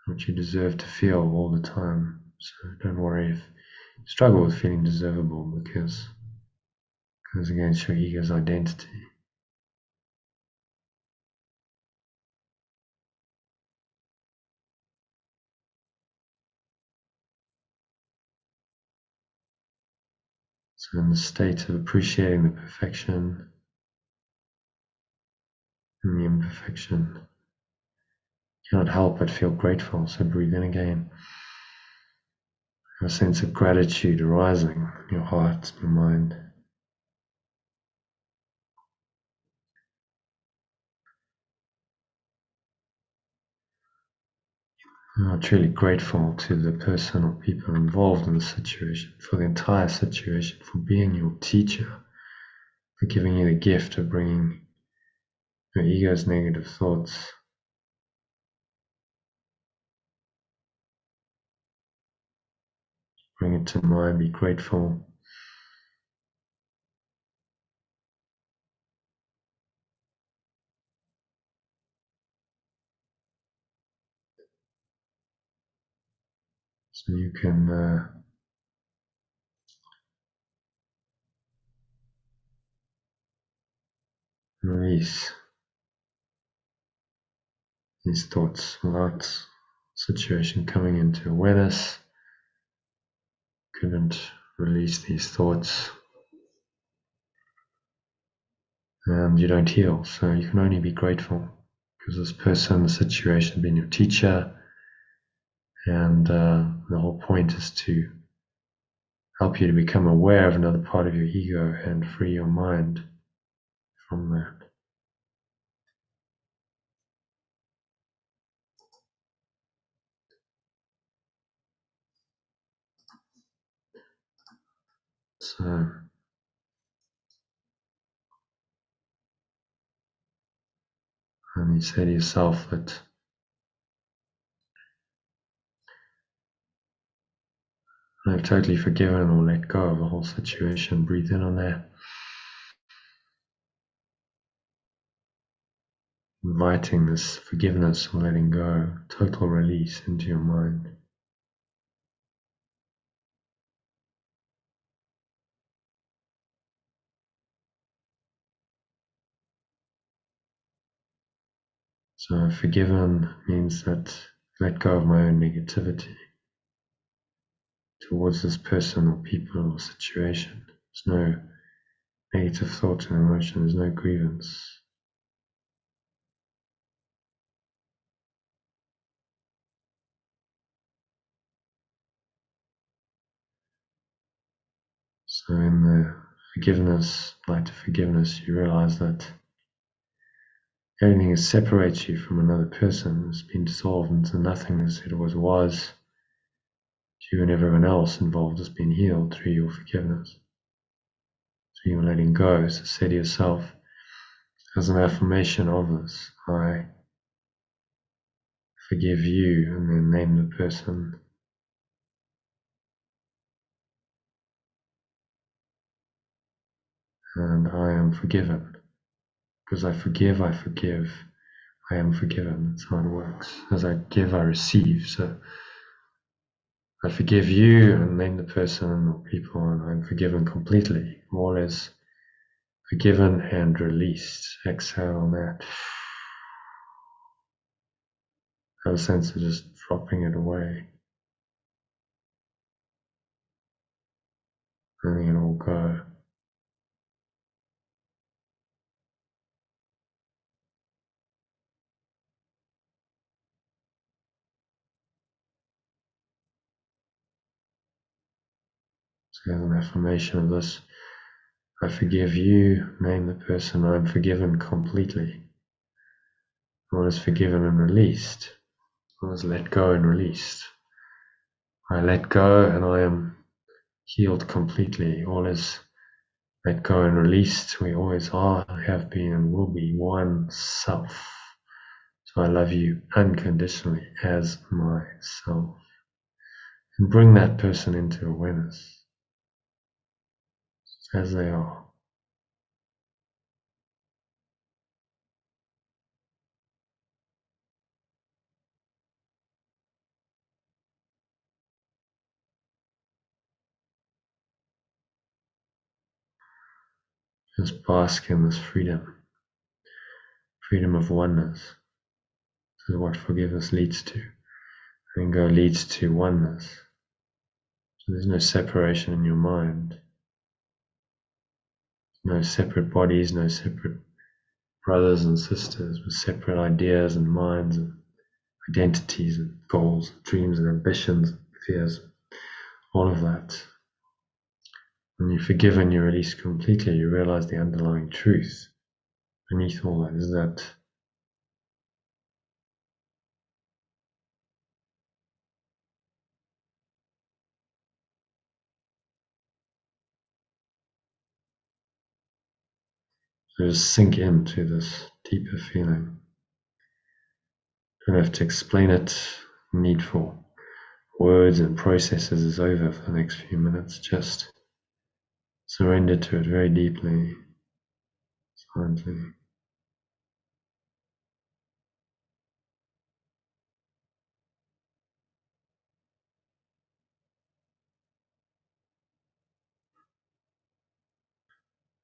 What you deserve to feel all the time. So don't worry if you struggle with feeling deservable, because it goes against your ego's identity. So in the state of appreciating the perfection and the imperfection, you cannot help but feel grateful. So breathe in again. A sense of gratitude arising in your heart and mind. I'm truly grateful to the person or people involved in the situation, for the entire situation, for being your teacher, for giving you the gift of bringing your ego's negative thoughts bring it brought to mind, be grateful. So you can release these thoughts without situation coming into awareness. Couldn't release these thoughts, and you don't heal. So you can only be grateful because this person, the situation, has been your teacher, and the whole point is to help you to become aware of another part of your ego and free your mind from that. So and you say to yourself that I've totally forgiven or let go of the whole situation. Breathe in on that. Inviting this forgiveness or letting go, total release into your mind. So forgiven means that let go of my own negativity towards this person or people or situation. There's no negative thought and emotion, there's no grievance. So in the forgiveness, light of forgiveness, you realize that everything that separates you from another person has been dissolved into nothingness. It was. You and everyone else involved has been healed through your forgiveness. So you're letting go. So say to yourself, as an affirmation of this, I forgive you, and then name the person. And I am forgiven. Because I forgive, I am forgiven. That's how it works. As I give, I receive. So I forgive you, and name the person or people, and I'm forgiven completely. All is forgiven and released. Exhale on that. Have a sense of just dropping it away. Letting it all go. So as an affirmation of this, I forgive you, name the person, I'm forgiven completely. All is forgiven and released. All is let go and released. I let go and I am healed completely. All is let go and released. We always are, have been, and will be one self. So I love you unconditionally as myself. And bring that person into awareness as they are. Just bask in this freedom of oneness. This is what forgiveness leads to. And go leads to oneness. So there's no separation in your mind. No separate bodies, no separate brothers and sisters with separate ideas and minds and identities and goals, dreams and ambitions, and fears, all of that. When you forgive and you release completely, you realize the underlying truth beneath all that is that you just sink into this deeper feeling. You don't have to explain it, need for words and processes is over for the next few minutes. Just surrender to it very deeply, silently.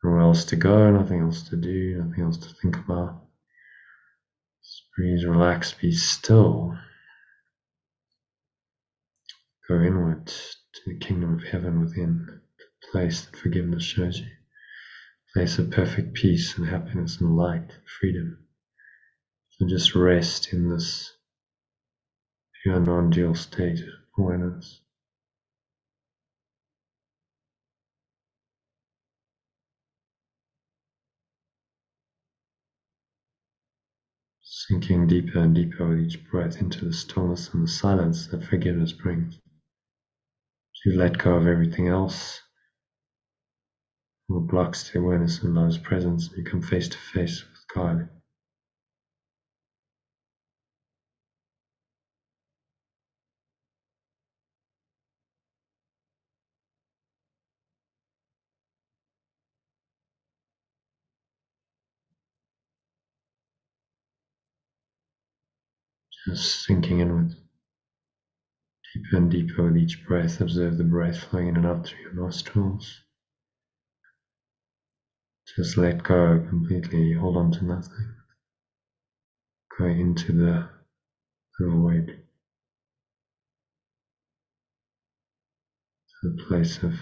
Nowhere else to go, nothing else to do, nothing else to think about. Just breathe, relax, be still. Go inward to the kingdom of heaven within, the place that forgiveness shows you. Place of perfect peace and happiness and light, freedom. So just rest in this pure non-dual state of awareness. Sinking deeper and deeper with each breath into the stillness and the silence that forgiveness brings. So you let go of everything else, all blocks to awareness and love's presence, and you come face to face with God. Just sinking inward, deeper and deeper with each breath. Observe the breath flowing in and out through your nostrils. Just let go completely, hold on to nothing. Go into the void, to the place of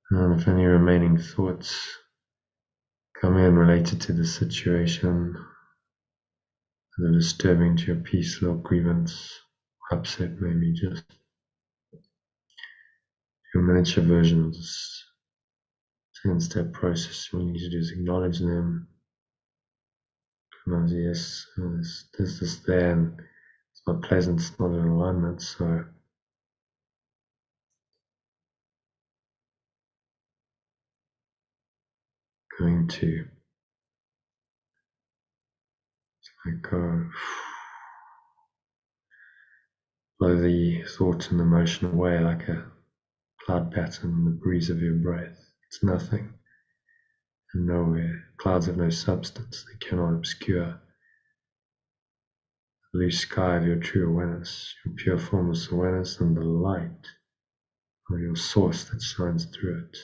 and if any remaining thoughts come in related to the situation that are disturbing to your peace, or grievance, upset, maybe just a miniature version of this 10-step process. All you need to do is acknowledge them. Yes, this, there, and it's not pleasant, it's not in alignment, so going to let go, blow the thought and emotion away like a cloud pattern in the breeze of your breath. It's nothing and nowhere. Clouds have no substance, they cannot obscure the blue sky of your true awareness, your pure formless awareness, and the light of your source that shines through it.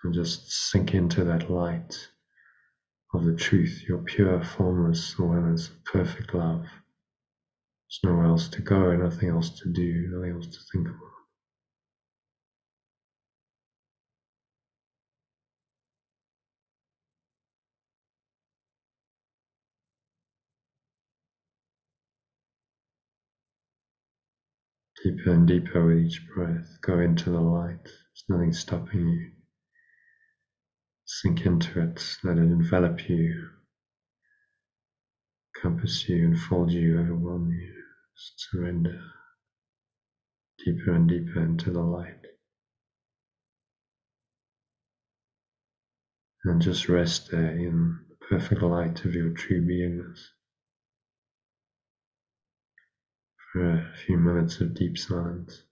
So just sink into that light of the truth, your pure formless awareness of perfect love. There's nowhere else to go, nothing else to do, nothing else to think about. Deeper and deeper with each breath, go into the light. There's nothing stopping you. Sink into it, let it envelop you, encompass you, enfold you, overwhelm you. Just surrender deeper and deeper into the light. And just rest there in the perfect light of your true beingness for a few minutes of deep silence.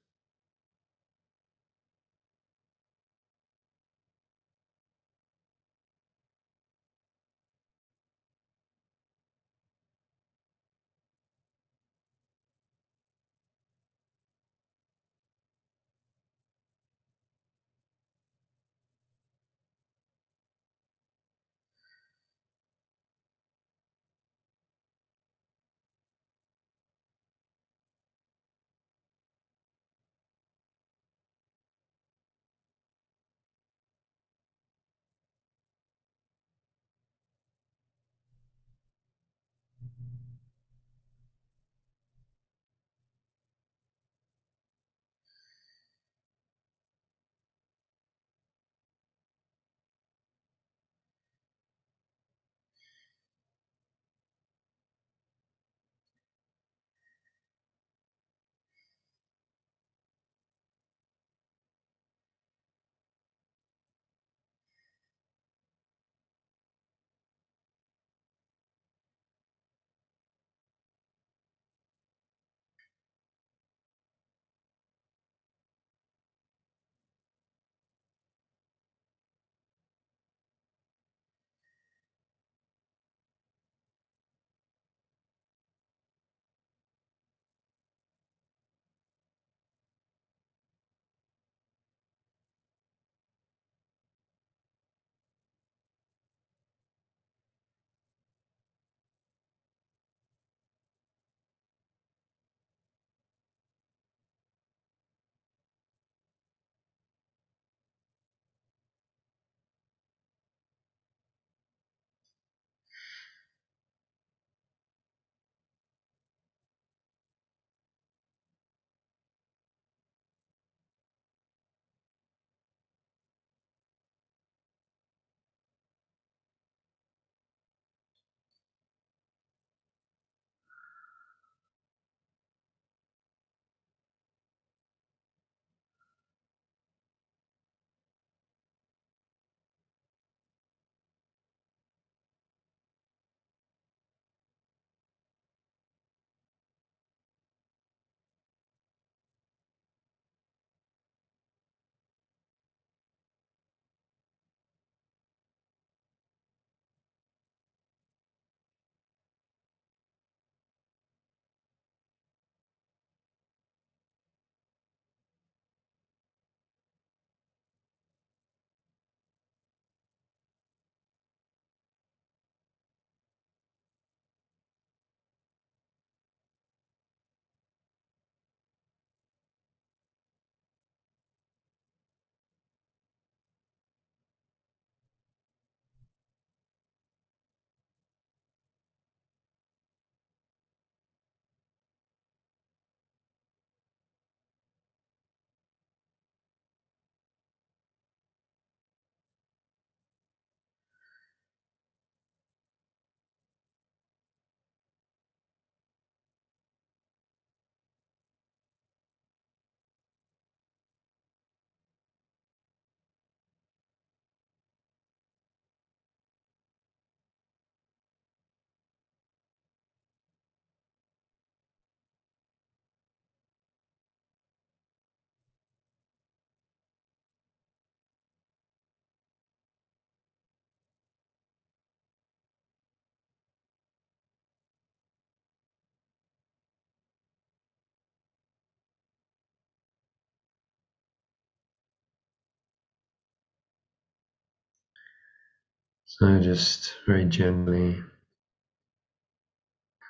So just very gently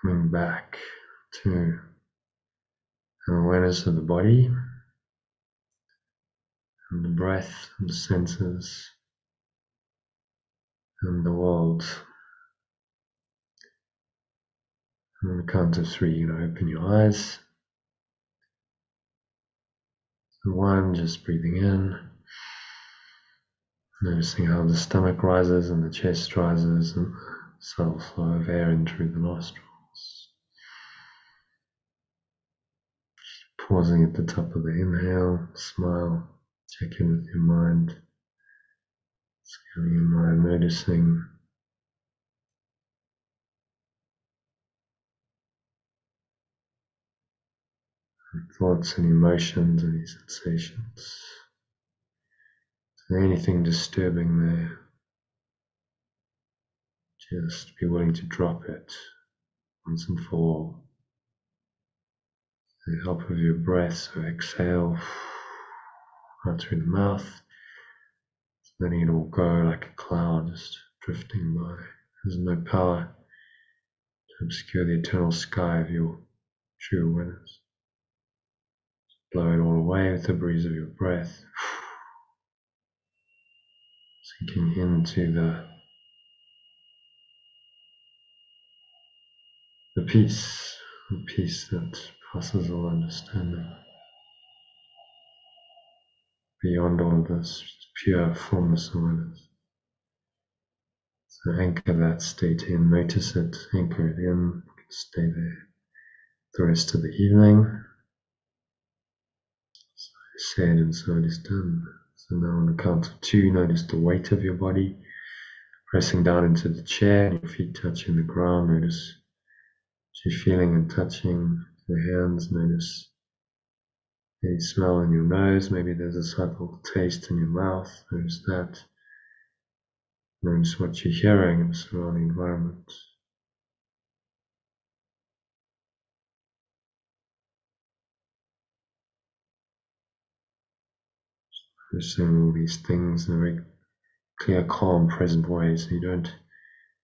coming back to an awareness of the body and the breath and the senses and the world. And on the count of 3, you know, open your eyes. So 1, just breathing in, noticing how the stomach rises and the chest rises and the subtle flow of air in through the nostrils. Pausing at the top of the inhale, smile, check in with your mind. Scanning your mind, noticing thoughts and emotions, any sensations. Is there anything disturbing there? Just be willing to drop it once and for all. With the help of your breath, so exhale out through the mouth, letting it all go like a cloud just drifting by. There's no power to obscure the eternal sky of your true awareness. Blow it all away with the breeze of your breath, sinking into the the peace that passes all understanding. Beyond all of this, pure formless awareness. So anchor that state in, notice it, anchor it in, stay there the rest of the evening. So said and so it is done. So now on the count of 2, notice the weight of your body, pressing down into the chair, and your feet touching the ground. Notice what you're feeling and touching your hands. Notice any smell in your nose, maybe there's a subtle taste in your mouth. Notice that. Notice what you're hearing in the surrounding environment. Noticing all these things in a very clear, calm, present way, so you don't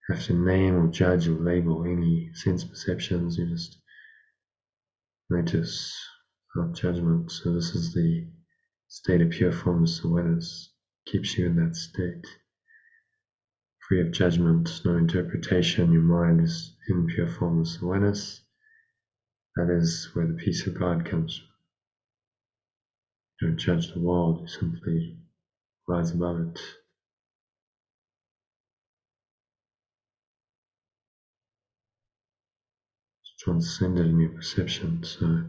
have to name or judge or label any sense perceptions. You just notice without judgment. So this is the state of pure formless awareness. Keeps you in that state, free of judgment, no interpretation. Your mind is in pure formless awareness. That is where the peace of God comes from. You don't judge the world, you simply rise above it. It's transcended in your perception. So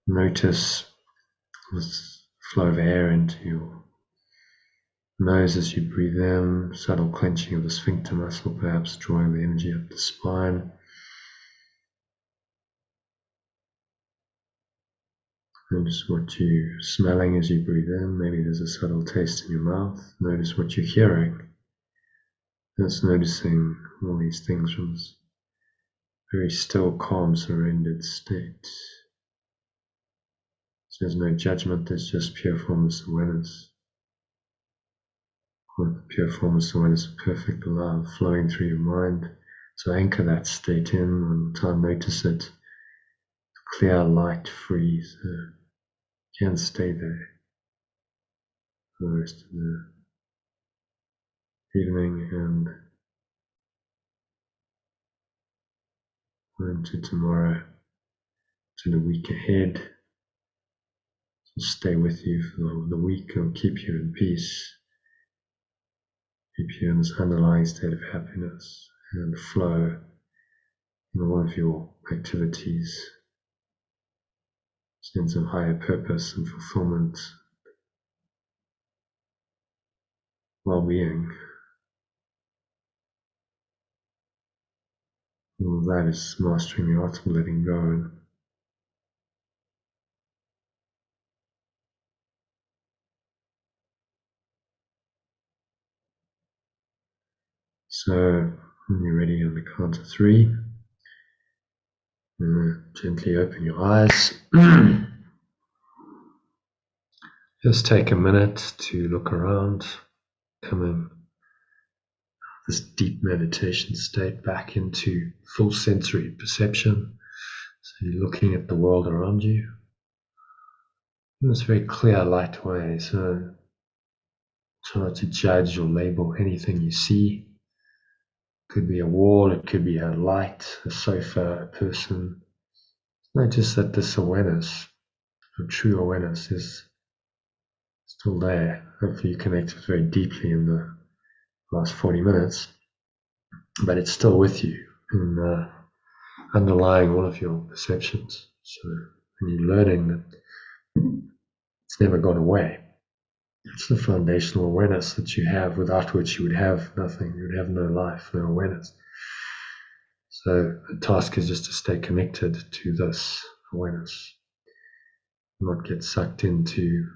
notice this flow of air into your nose as you breathe in, subtle clenching of the sphincter muscle, perhaps drawing the energy up the spine. Notice what you're smelling as you breathe in. Maybe there's a subtle taste in your mouth. Notice what you're hearing. Just noticing all these things from this very still, calm, surrendered state. So there's no judgment, there's just pure formless awareness. With pure formless awareness of perfect love flowing through your mind. So anchor that state in, and time notice it. Clear, light, free. So you can stay there for the rest of the evening and into tomorrow, to the week ahead. It'll stay with you for the week. It'll keep you in peace. Keep you in this underlying state of happiness and flow in all of your activities. Sense of higher purpose and fulfillment, well-being. All of that is mastering the art of letting go. So when you're ready on the count of 3, gently open your eyes. Just take a minute to look around, coming this deep meditation state back into full sensory perception. So you're looking at the world around you in this very clear, light way. So try not to judge or label anything you see. It could be a wall, it could be a light, a sofa, a person. Notice that this awareness, or true awareness, is still there. Hopefully you connected very deeply in the last 40 minutes, but it's still with you and underlying all of your perceptions. So when you're learning that it's never gone away, it's the foundational awareness that you have, without which you would have nothing. You would have no life, no awareness. So the task is just to stay connected to this awareness, not get sucked into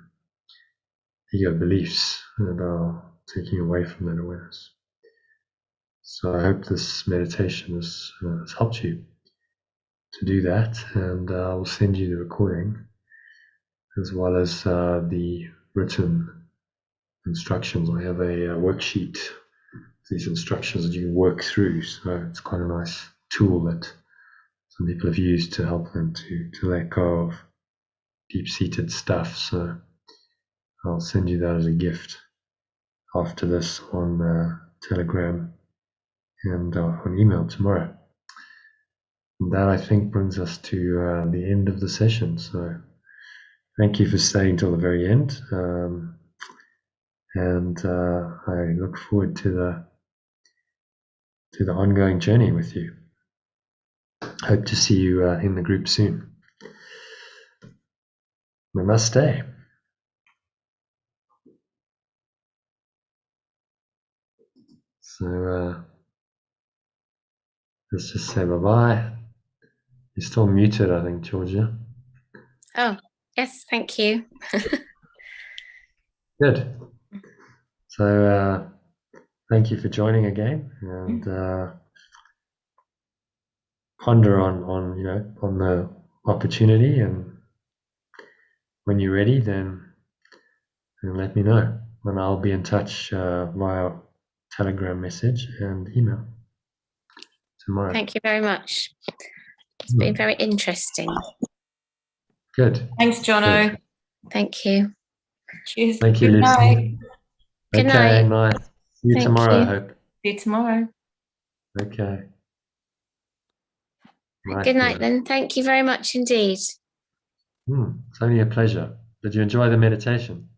ego beliefs that are taking away from that awareness. So I hope this meditation has helped you to do that, and I will send you the recording as well as the written instructions. I have a worksheet, these instructions that you can work through, so it's quite a nice tool that some people have used to help them to let go of deep-seated stuff. So I'll send you that as a gift after this on Telegram and on email tomorrow. And that, I think, brings us to the end of the session. So thank you for staying till the very end. And I look forward to the ongoing journey with you. Hope to see you in the group soon. Namaste. So let's just say bye-bye. You're still muted, I think, Georgia. Oh, yes, thank you. Good. So thank you for joining again, and ponder on the opportunity, and when you're ready, then let me know, and I'll be in touch via Telegram message and email tomorrow. Thank you very much. It's been very interesting. Good. Thanks, Jono. Good. Thank you. Cheers. Thank you, Good Lucy. night. Good Okay, night. nice. See you Thank tomorrow, you. I hope. See you tomorrow. Okay. Good night then. Thank you very much indeed. It's only a pleasure. Did you enjoy the meditation?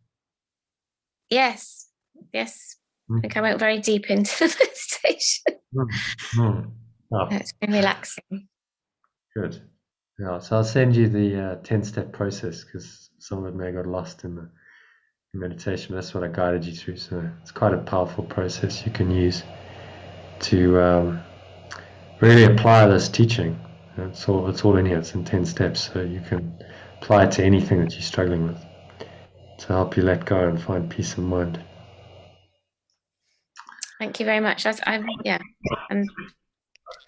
Yes. Yes. I think I went very deep into the meditation. Oh, It's been relaxing. good. Yeah, so I'll send you the 10-step process, because some of it may have got lost in the meditation. That's what I guided you through. So it's quite a powerful process you can use to really apply this teaching. It's all in here. It's in 10 steps, so you can apply it to anything that you're struggling with to help you let go and find peace of mind. Thank you very much. I'm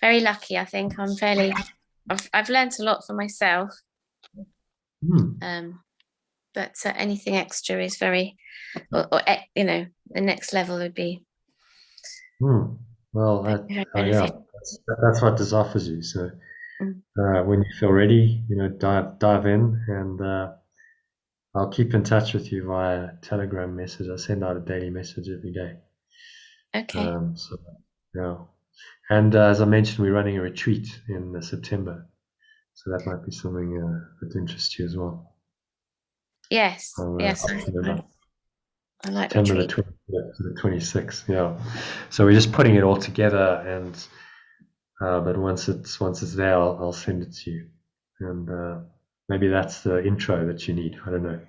very lucky. I think I've learned a lot for myself. But anything extra is very, or the next level would be. Well, that's what this offers you. So when you feel ready, dive in, and I'll keep in touch with you via Telegram message. I send out a daily message every day. Okay. So yeah, and as I mentioned, we're running a retreat in September, so that might be something that interests you as well. Yes. Yes. I like September retreat. the 26th. Yeah. So we're just putting it all together, and but once it's there, I'll send it to you, and maybe that's the intro that you need. I don't know.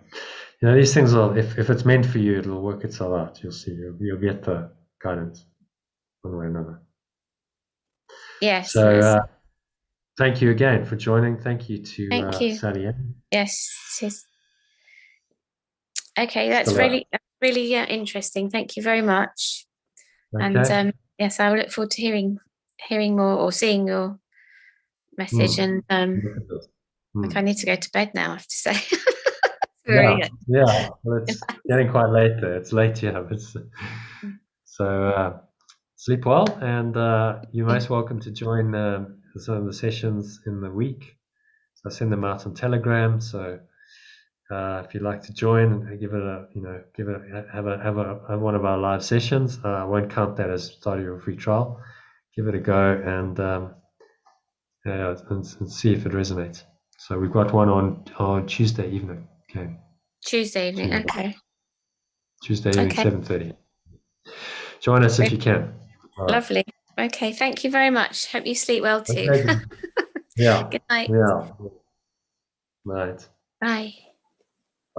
These things will, if it's meant for you, it'll work itself out. You'll see. You'll get the guidance one way or another. Yes. So thank you again for joining. Thank you to Thank you. Sally. Yes. Okay, that's really interesting. Thank you very much. Okay. And yes, I will look forward to hearing more or seeing your message. And I need to go to bed now, I have to say. Yeah. Well, it's getting quite late there. It's late, yeah. So sleep well, and you're most welcome to join some of the sessions in the week. So I send them out on Telegram. So if you'd like to join and have one of our live sessions, I won't count that as starting your free trial. Give it a go and see if it resonates. So we've got one on Tuesday evening. Okay. Tuesday evening. Okay. Tuesday evening, 7:30. Join us if you can. Right. Lovely. Okay. Thank you very much. Hope you sleep well too. Okay. Yeah. Good night. Yeah. Night. Bye.